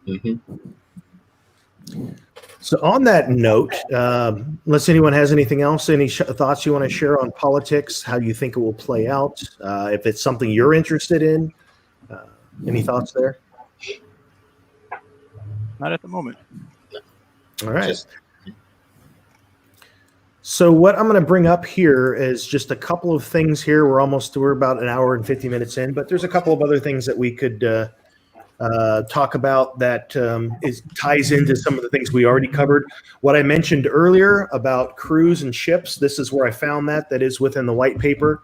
Mm-hmm. So on that note, unless anyone has anything else, any thoughts you want to share on politics, how you think it will play out, if it's something you're interested in, any thoughts there? Not at the moment. All right. So what I'm going to bring up here is just a couple of things here. We're about an hour and 50 minutes in, but there's a couple of other things that we could talk about that ties into some of the things we already covered. What I mentioned earlier about crews and ships, this is where I found that is within the white paper.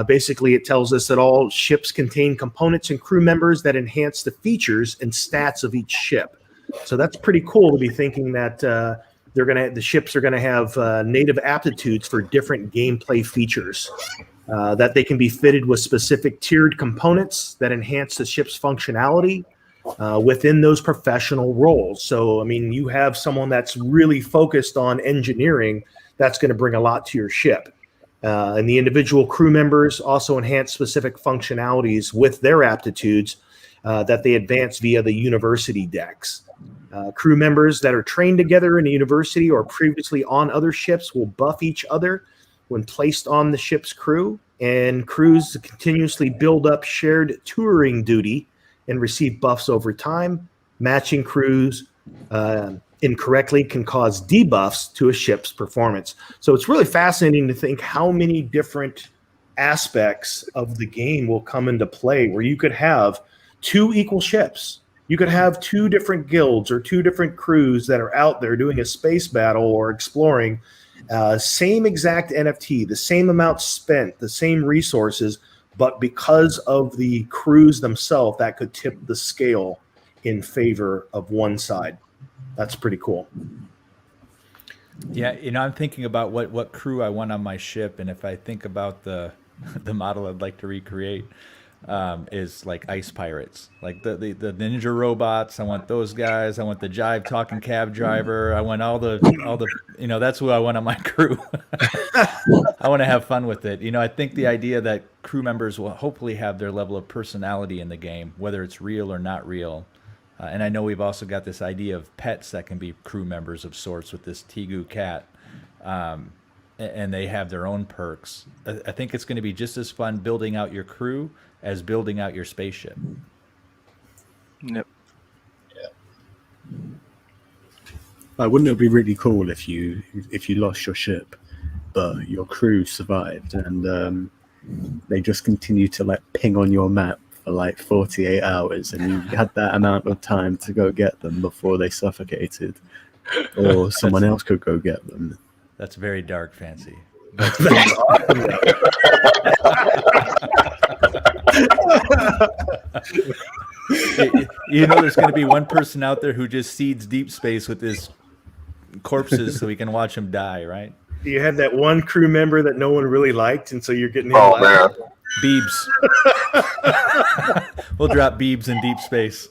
Basically, it tells us that all ships contain components and crew members that enhance the features and stats of each ship. So that's pretty cool to be thinking that the ships are gonna have native aptitudes for different gameplay features. That they can be fitted with specific tiered components that enhance the ship's functionality within those professional roles. So, I mean, you have someone that's really focused on engineering, that's going to bring a lot to your ship. And the individual crew members also enhance specific functionalities with their aptitudes that they advance via the university decks. Crew members that are trained together in a university or previously on other ships will buff each other when placed on the ship's crew, and crews continuously build up shared touring duty and receive buffs over time. Matching crews incorrectly can cause debuffs to a ship's performance. So it's really fascinating to think how many different aspects of the game will come into play, where you could have two equal ships. You could have two different guilds or two different crews that are out there doing a space battle or exploring. Same exact NFT, the same amount spent, the same resources, but because of the crews themselves, that could tip the scale in favor of one side. That's pretty cool. Yeah, I'm thinking about what crew I want on my ship, and if I think about the model I'd like to recreate, is like ice pirates, like the ninja robots. I want those guys. I want the jive talking cab driver. I want all the that's who I want on my crew. I want to have fun with it. I think the idea that crew members will hopefully have their level of personality in the game, whether it's real or not real. And I know we've also got this idea of pets that can be crew members of sorts with this Tegu cat. And they have their own perks. I think it's going to be just as fun building out your crew as building out your spaceship. Yep. Wouldn't it be really cool if you lost your ship, but your crew survived and they just continue to ping on your map for 48 hours, and you had that amount of time to go get them before they suffocated, or someone else could go get them. That's very dark, Fancy. There's going to be one person out there who just seeds deep space with his corpses so we can watch them die, right? You have that one crew member that no one really liked, and so you're getting him. Oh, man. Beebs. We'll drop Beebs in deep space.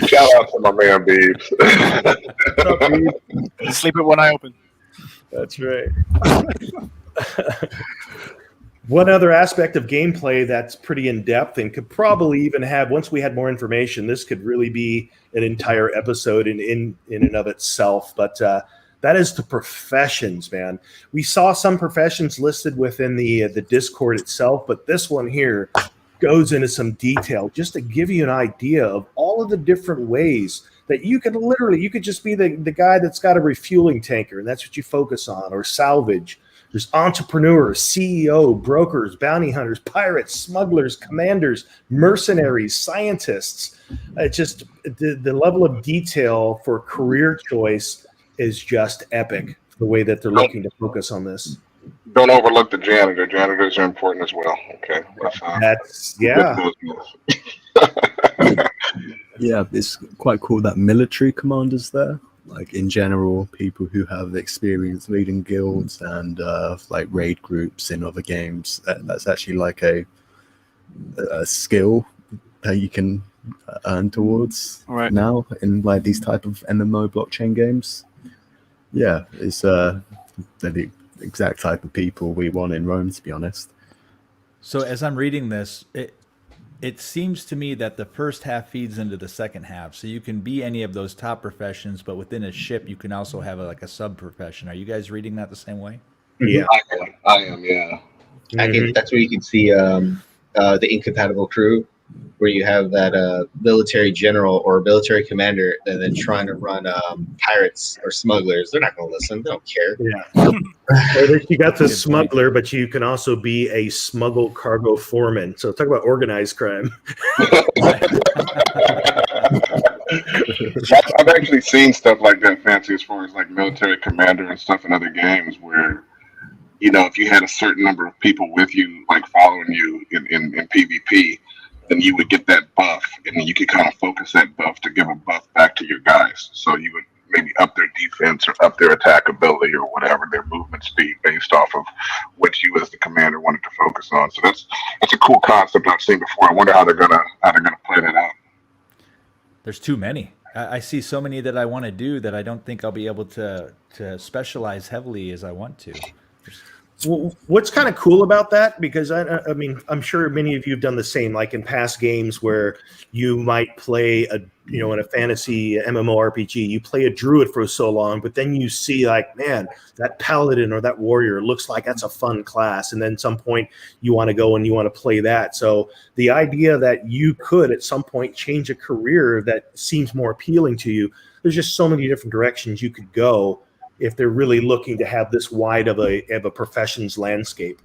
Shout out to my man Beebs. Sleep with one eye open. That's right. One other aspect of gameplay that's pretty in-depth and could probably even have, once we had more information, this could really be an entire episode in and of itself. But that is the professions, man. We saw some professions listed within the Discord itself, but this one here goes into some detail just to give you an idea of all of the different ways that you could just be the guy that's got a refueling tanker, and that's what you focus on, or salvage. There's entrepreneurs, CEO, brokers, bounty hunters, pirates, smugglers, commanders, mercenaries, scientists. Just the level of detail for career choice is just epic, the way that they're looking to focus on this. Don't overlook the janitor. Janitors are important as well. Okay, That's yeah. Yeah, it's quite cool that military commanders there. Like in general, people who have experience leading guilds and like raid groups in other games. That's actually like a skill that you can earn towards now in like these type of MMO blockchain games. Yeah, it's the exact type of people we want in Rome, to be honest. So as I'm reading this, it seems to me that the first half feeds into the second half. So you can be any of those top professions, but within a ship, you can also have like a sub profession. Are you guys reading that the same way? Yeah, I am. Yeah. I think that's where you can see the incompatible crew, where you have that military general or military commander and then trying to run pirates or smugglers. They're not going to listen. They don't care. Yeah. Or you got the smuggler, but you can also be a smuggle cargo foreman. So talk about organized crime. I've actually seen stuff like that, Fancy, as far as like military commander and stuff in other games where, you know, if you had a certain number of people with you, like following you in PvP, then you would get that buff, and then you could kind of focus that buff to give a buff back to your guys. So you would maybe up their defense or up their attack ability or whatever, their movement speed based off of what you as the commander wanted to focus on. So that's a cool concept I've seen before. I wonder how they're gonna play that out. There's too many. I see so many that I want to do that I don't think I'll be able to specialize heavily as I want to. Well, what's kind of cool about that, because I mean, I'm sure many of you have done the same, like in past games where you might play in a fantasy MMORPG, you play a druid for so long, but then you see like, man, that paladin or that warrior looks like that's a fun class. And then at some point you want to go and you want to play that. So the idea that you could at some point change a career that seems more appealing to you, there's just so many different directions you could go if they're really looking to have this wide of a professions landscape.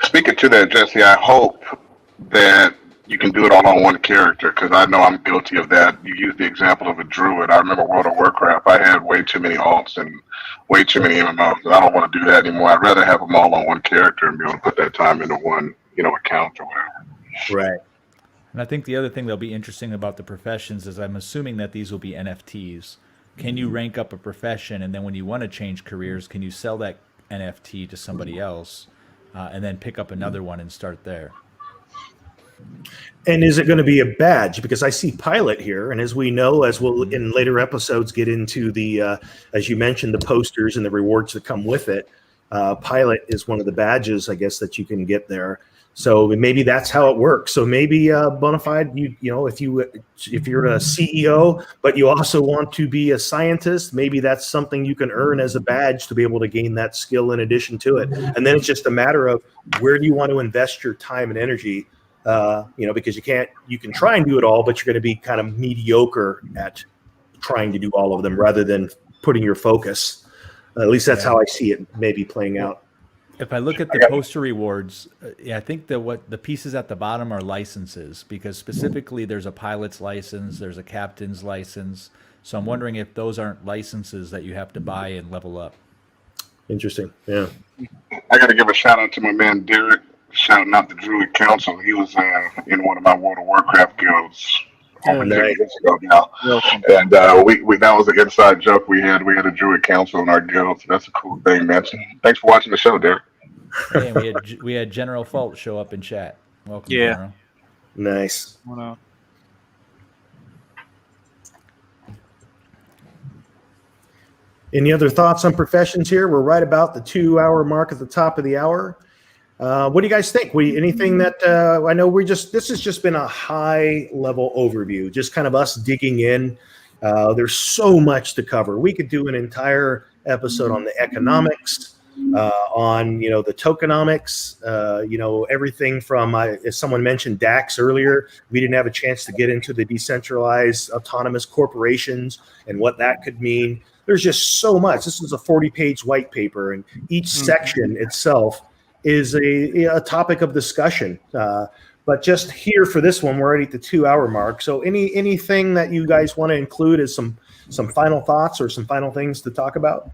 Speaking to that, Jesse, I hope that you can do it all on one character, because I know I'm guilty of that. You used the example of a druid. I remember World of Warcraft. I had way too many alts and way too many MMOs. I don't want to do that anymore. I'd rather have them all on one character and be able to put that time into one, account or whatever. Right. And I think the other thing that'll be interesting about the professions is I'm assuming that these will be NFTs. Can you rank up a profession, and then when you want to change careers, can you sell that NFT to somebody else and then pick up another one and start there? And is it going to be a badge? Because I see pilot here, and as we know, as we'll in later episodes get into the, as you mentioned, the posters and the rewards that come with it, pilot is one of the badges, I guess, that you can get there. So maybe that's how it works. So maybe Bonafide, if you're a CEO, but you also want to be a scientist, maybe that's something you can earn as a badge to be able to gain that skill in addition to it. And then it's just a matter of where do you want to invest your time and energy, because you can try and do it all, but you're going to be kind of mediocre at trying to do all of them rather than putting your focus. At least that's how I see it maybe playing out. If I look at the poster rewards, I think that what the pieces at the bottom are licenses, because specifically there's a pilot's license, there's a captain's license. So I'm wondering if those aren't licenses that you have to buy and level up. Interesting. Yeah. I got to give a shout out to my man Derek, shouting out the Druid Council. He was in one of my World of Warcraft guilds over 10 years ago now. And we that was an inside joke we had. We had a Druid Council in our guild. So that's a cool thing, man. Thanks for watching the show, Derek. Hey, we had General Fault show up in chat. Welcome, General. Nice. Any other thoughts on professions here? We're right about the 2-hour mark at the top of the hour. What do you guys think? Anything that I know this has just been a high level overview, just kind of us digging in. There's so much to cover. We could do an entire episode on the economics, on the tokenomics, everything from as someone mentioned DAX earlier. We didn't have a chance to get into the decentralized autonomous corporations and what that could mean. There's just so much. This is a 40-page white paper, and each section itself is a topic of discussion. But just here for this one, we're already at the 2-hour mark. So anything that you guys want to include as some final thoughts or some final things to talk about?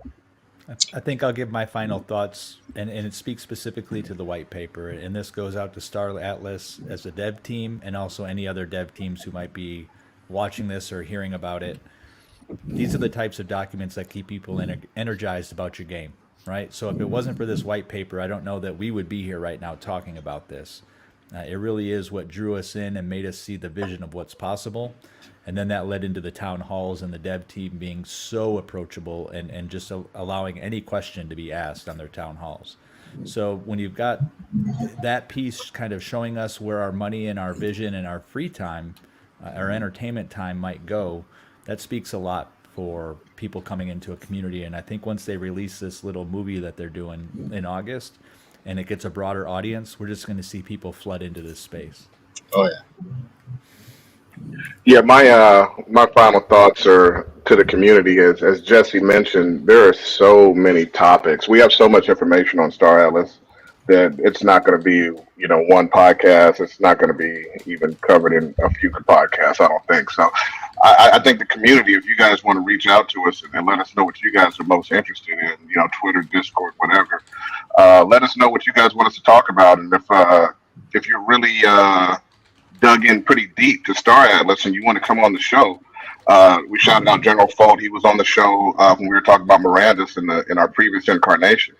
I think I'll give my final thoughts, and it speaks specifically to the white paper. And this goes out to Star Atlas as a dev team, and also any other dev teams who might be watching this or hearing about it. These are the types of documents that keep people energized about your game, right? So if it wasn't for this white paper, I don't know that we would be here right now talking about this. It really is what drew us in and made us see the vision of what's possible. And then that led into the town halls and the dev team being so approachable and just allowing any question to be asked on their town halls. So when you've got that piece kind of showing us where our money and our vision and our free time, our entertainment time might go, that speaks a lot for people coming into a community. And I think once they release this little movie that they're doing in August and it gets a broader audience, we're just going to see people flood into this space. Oh yeah. Yeah, my final thoughts are to the community is, as Jesse mentioned, there are so many topics. We have so much information on Star Atlas that it's not going to be, one podcast. It's not going to be even covered in a few podcasts. I don't think so. I think the community, if you guys want to reach out to us and let us know what you guys are most interested in, Twitter, Discord, whatever, let us know what you guys want us to talk about. And if you're really dug in pretty deep to Star Atlas and you want to come on the show, we shouted out General Fault. He was on the show when we were talking about Miranda's in our previous incarnation.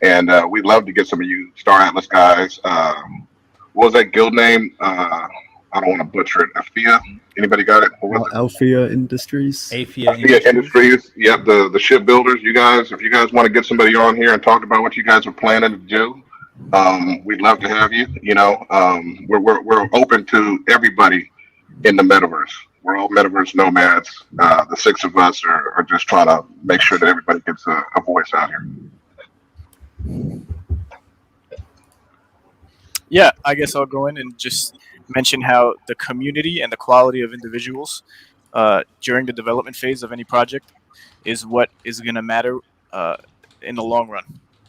And we'd love to get some of you Star Atlas guys. What was that guild name? I don't want to butcher it. Afia? Anybody got it? What was it? Alphia Industries. Afia Industries. Yep, the shipbuilders. You guys, if you guys want to get somebody on here and talk about what you guys are planning to do, we'd love to have you. We're open to everybody in the metaverse. We're all Metaverse Nomads. The six of us are just trying to make sure that everybody gets a voice out here. Yeah, I guess I'll go in and just mention how the community and the quality of individuals during the development phase of any project is what is going to matter in the long run.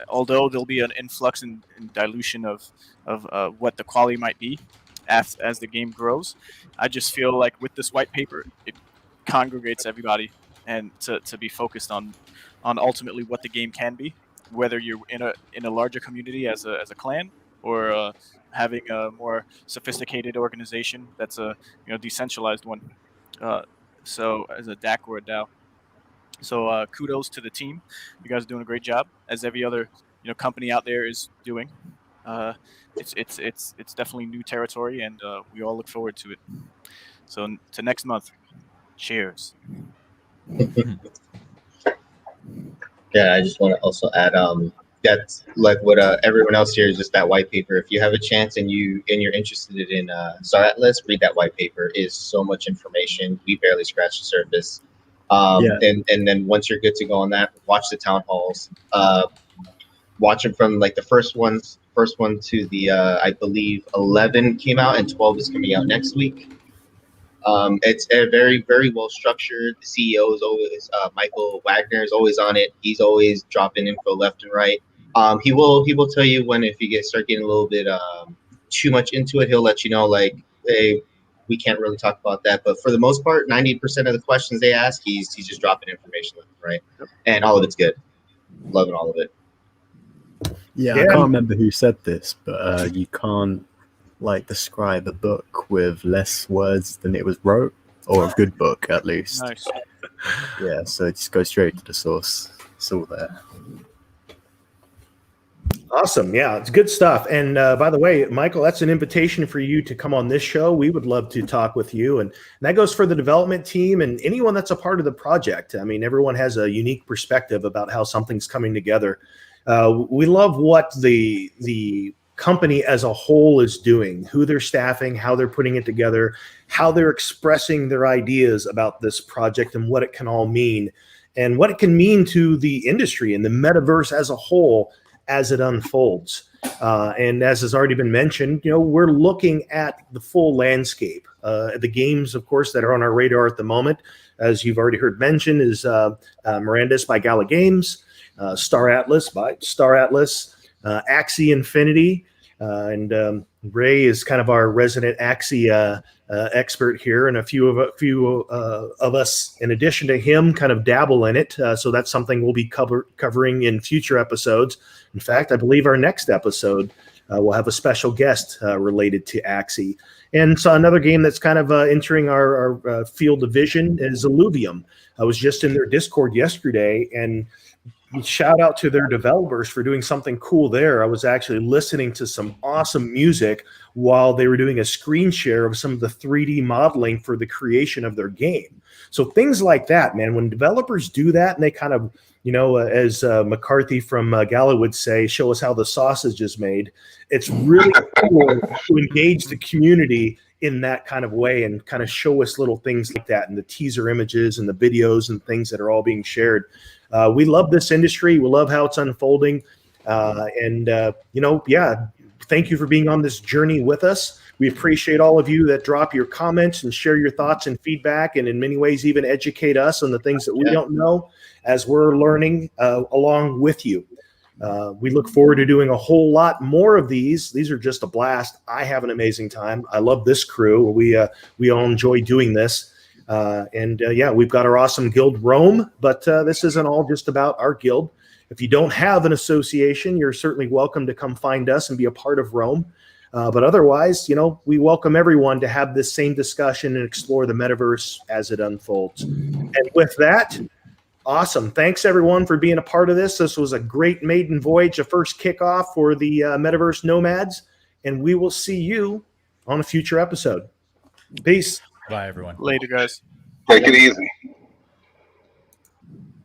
Although there'll be an influx and dilution of what the quality might be as the game grows, I just feel like with this white paper, it congregates everybody and to be focused on ultimately what the game can be, whether you're in a larger community as a clan or having a more sophisticated organization that's a decentralized one. So as a DAC or a DAO. So kudos to the team. You guys are doing a great job, as every other company out there is doing. It's definitely new territory, and we all look forward to it. So to next month. Cheers. Yeah, I just want to also add that's like what everyone else here is just that white paper. If you have a chance and you're interested in Star Atlas, read that white paper. It is so much information. We barely scratched the surface. And then once you're good to go on that, watch the town halls. Watch them from like the first one to the I believe 11 came out and 12 is coming out next week. It's a very, very well structured. The CEO is always Michael Wagner is always on it. He's always dropping info left and right. He will tell you when if you start getting a little bit too much into it, he'll let you know like, hey, we can't really talk about that. But for the most part, 90% of the questions they ask, he's just dropping information left and right, and all of it's good. Loving all of it. Yeah, I can't remember who said this, but you can't describe a book with less words than it was wrote, or a good book at least. Nice. Yeah, so just go straight to the source. It's all there. Awesome. Yeah, it's good stuff. And by the way, Michael, that's an invitation for you to come on this show. We would love to talk with you. And that goes for the development team and anyone that's a part of the project. I mean, everyone has a unique perspective about how something's coming together. We love what the company as a whole is doing, who they're staffing, how they're putting it together, how they're expressing their ideas about this project and what it can all mean and what it can mean to the industry and the metaverse as a whole as it unfolds. And as has already been mentioned, we're looking at the full landscape. The games, of course, that are on our radar at the moment, as you've already heard mentioned, is Miranda's by Gala Games, Star Atlas by Star Atlas, Axie Infinity, And Ray is kind of our resident Axie expert here, and a few of us, in addition to him, kind of dabble in it. So that's something we'll be covering in future episodes. In fact, I believe our next episode we'll have a special guest related to Axie. And so another game that's kind of entering our field of vision is Illuvium. I was just in their Discord yesterday, and shout out to their developers for doing something cool there. I was actually listening to some awesome music while they were doing a screen share of some of the 3D modeling for the creation of their game. So things like that, man, when developers do that and they kind of, as McCarthy from Gala would say, show us how the sausage is made. It's really cool to engage the community in that kind of way and kind of show us little things like that and the teaser images and the videos and things that are all being shared. We love this industry. We love how it's unfolding. Thank you for being on this journey with us. We appreciate all of you that drop your comments and share your thoughts and feedback, and in many ways even educate us on the things that we don't know as we're learning along with you. We look forward to doing a whole lot more of these. These are just a blast. I have an amazing time. I love this crew. We all enjoy doing this. We've got our awesome guild, Rome, but this isn't all just about our guild. If you don't have an association, you're certainly welcome to come find us and be a part of Rome. But otherwise, we welcome everyone to have this same discussion and explore the metaverse as it unfolds. And with that, awesome. Thanks, everyone, for being a part of this. This was a great maiden voyage, a first kickoff for the Metaverse Nomads, and we will see you on a future episode. Peace. Bye, everyone. Later, guys. Take it easy.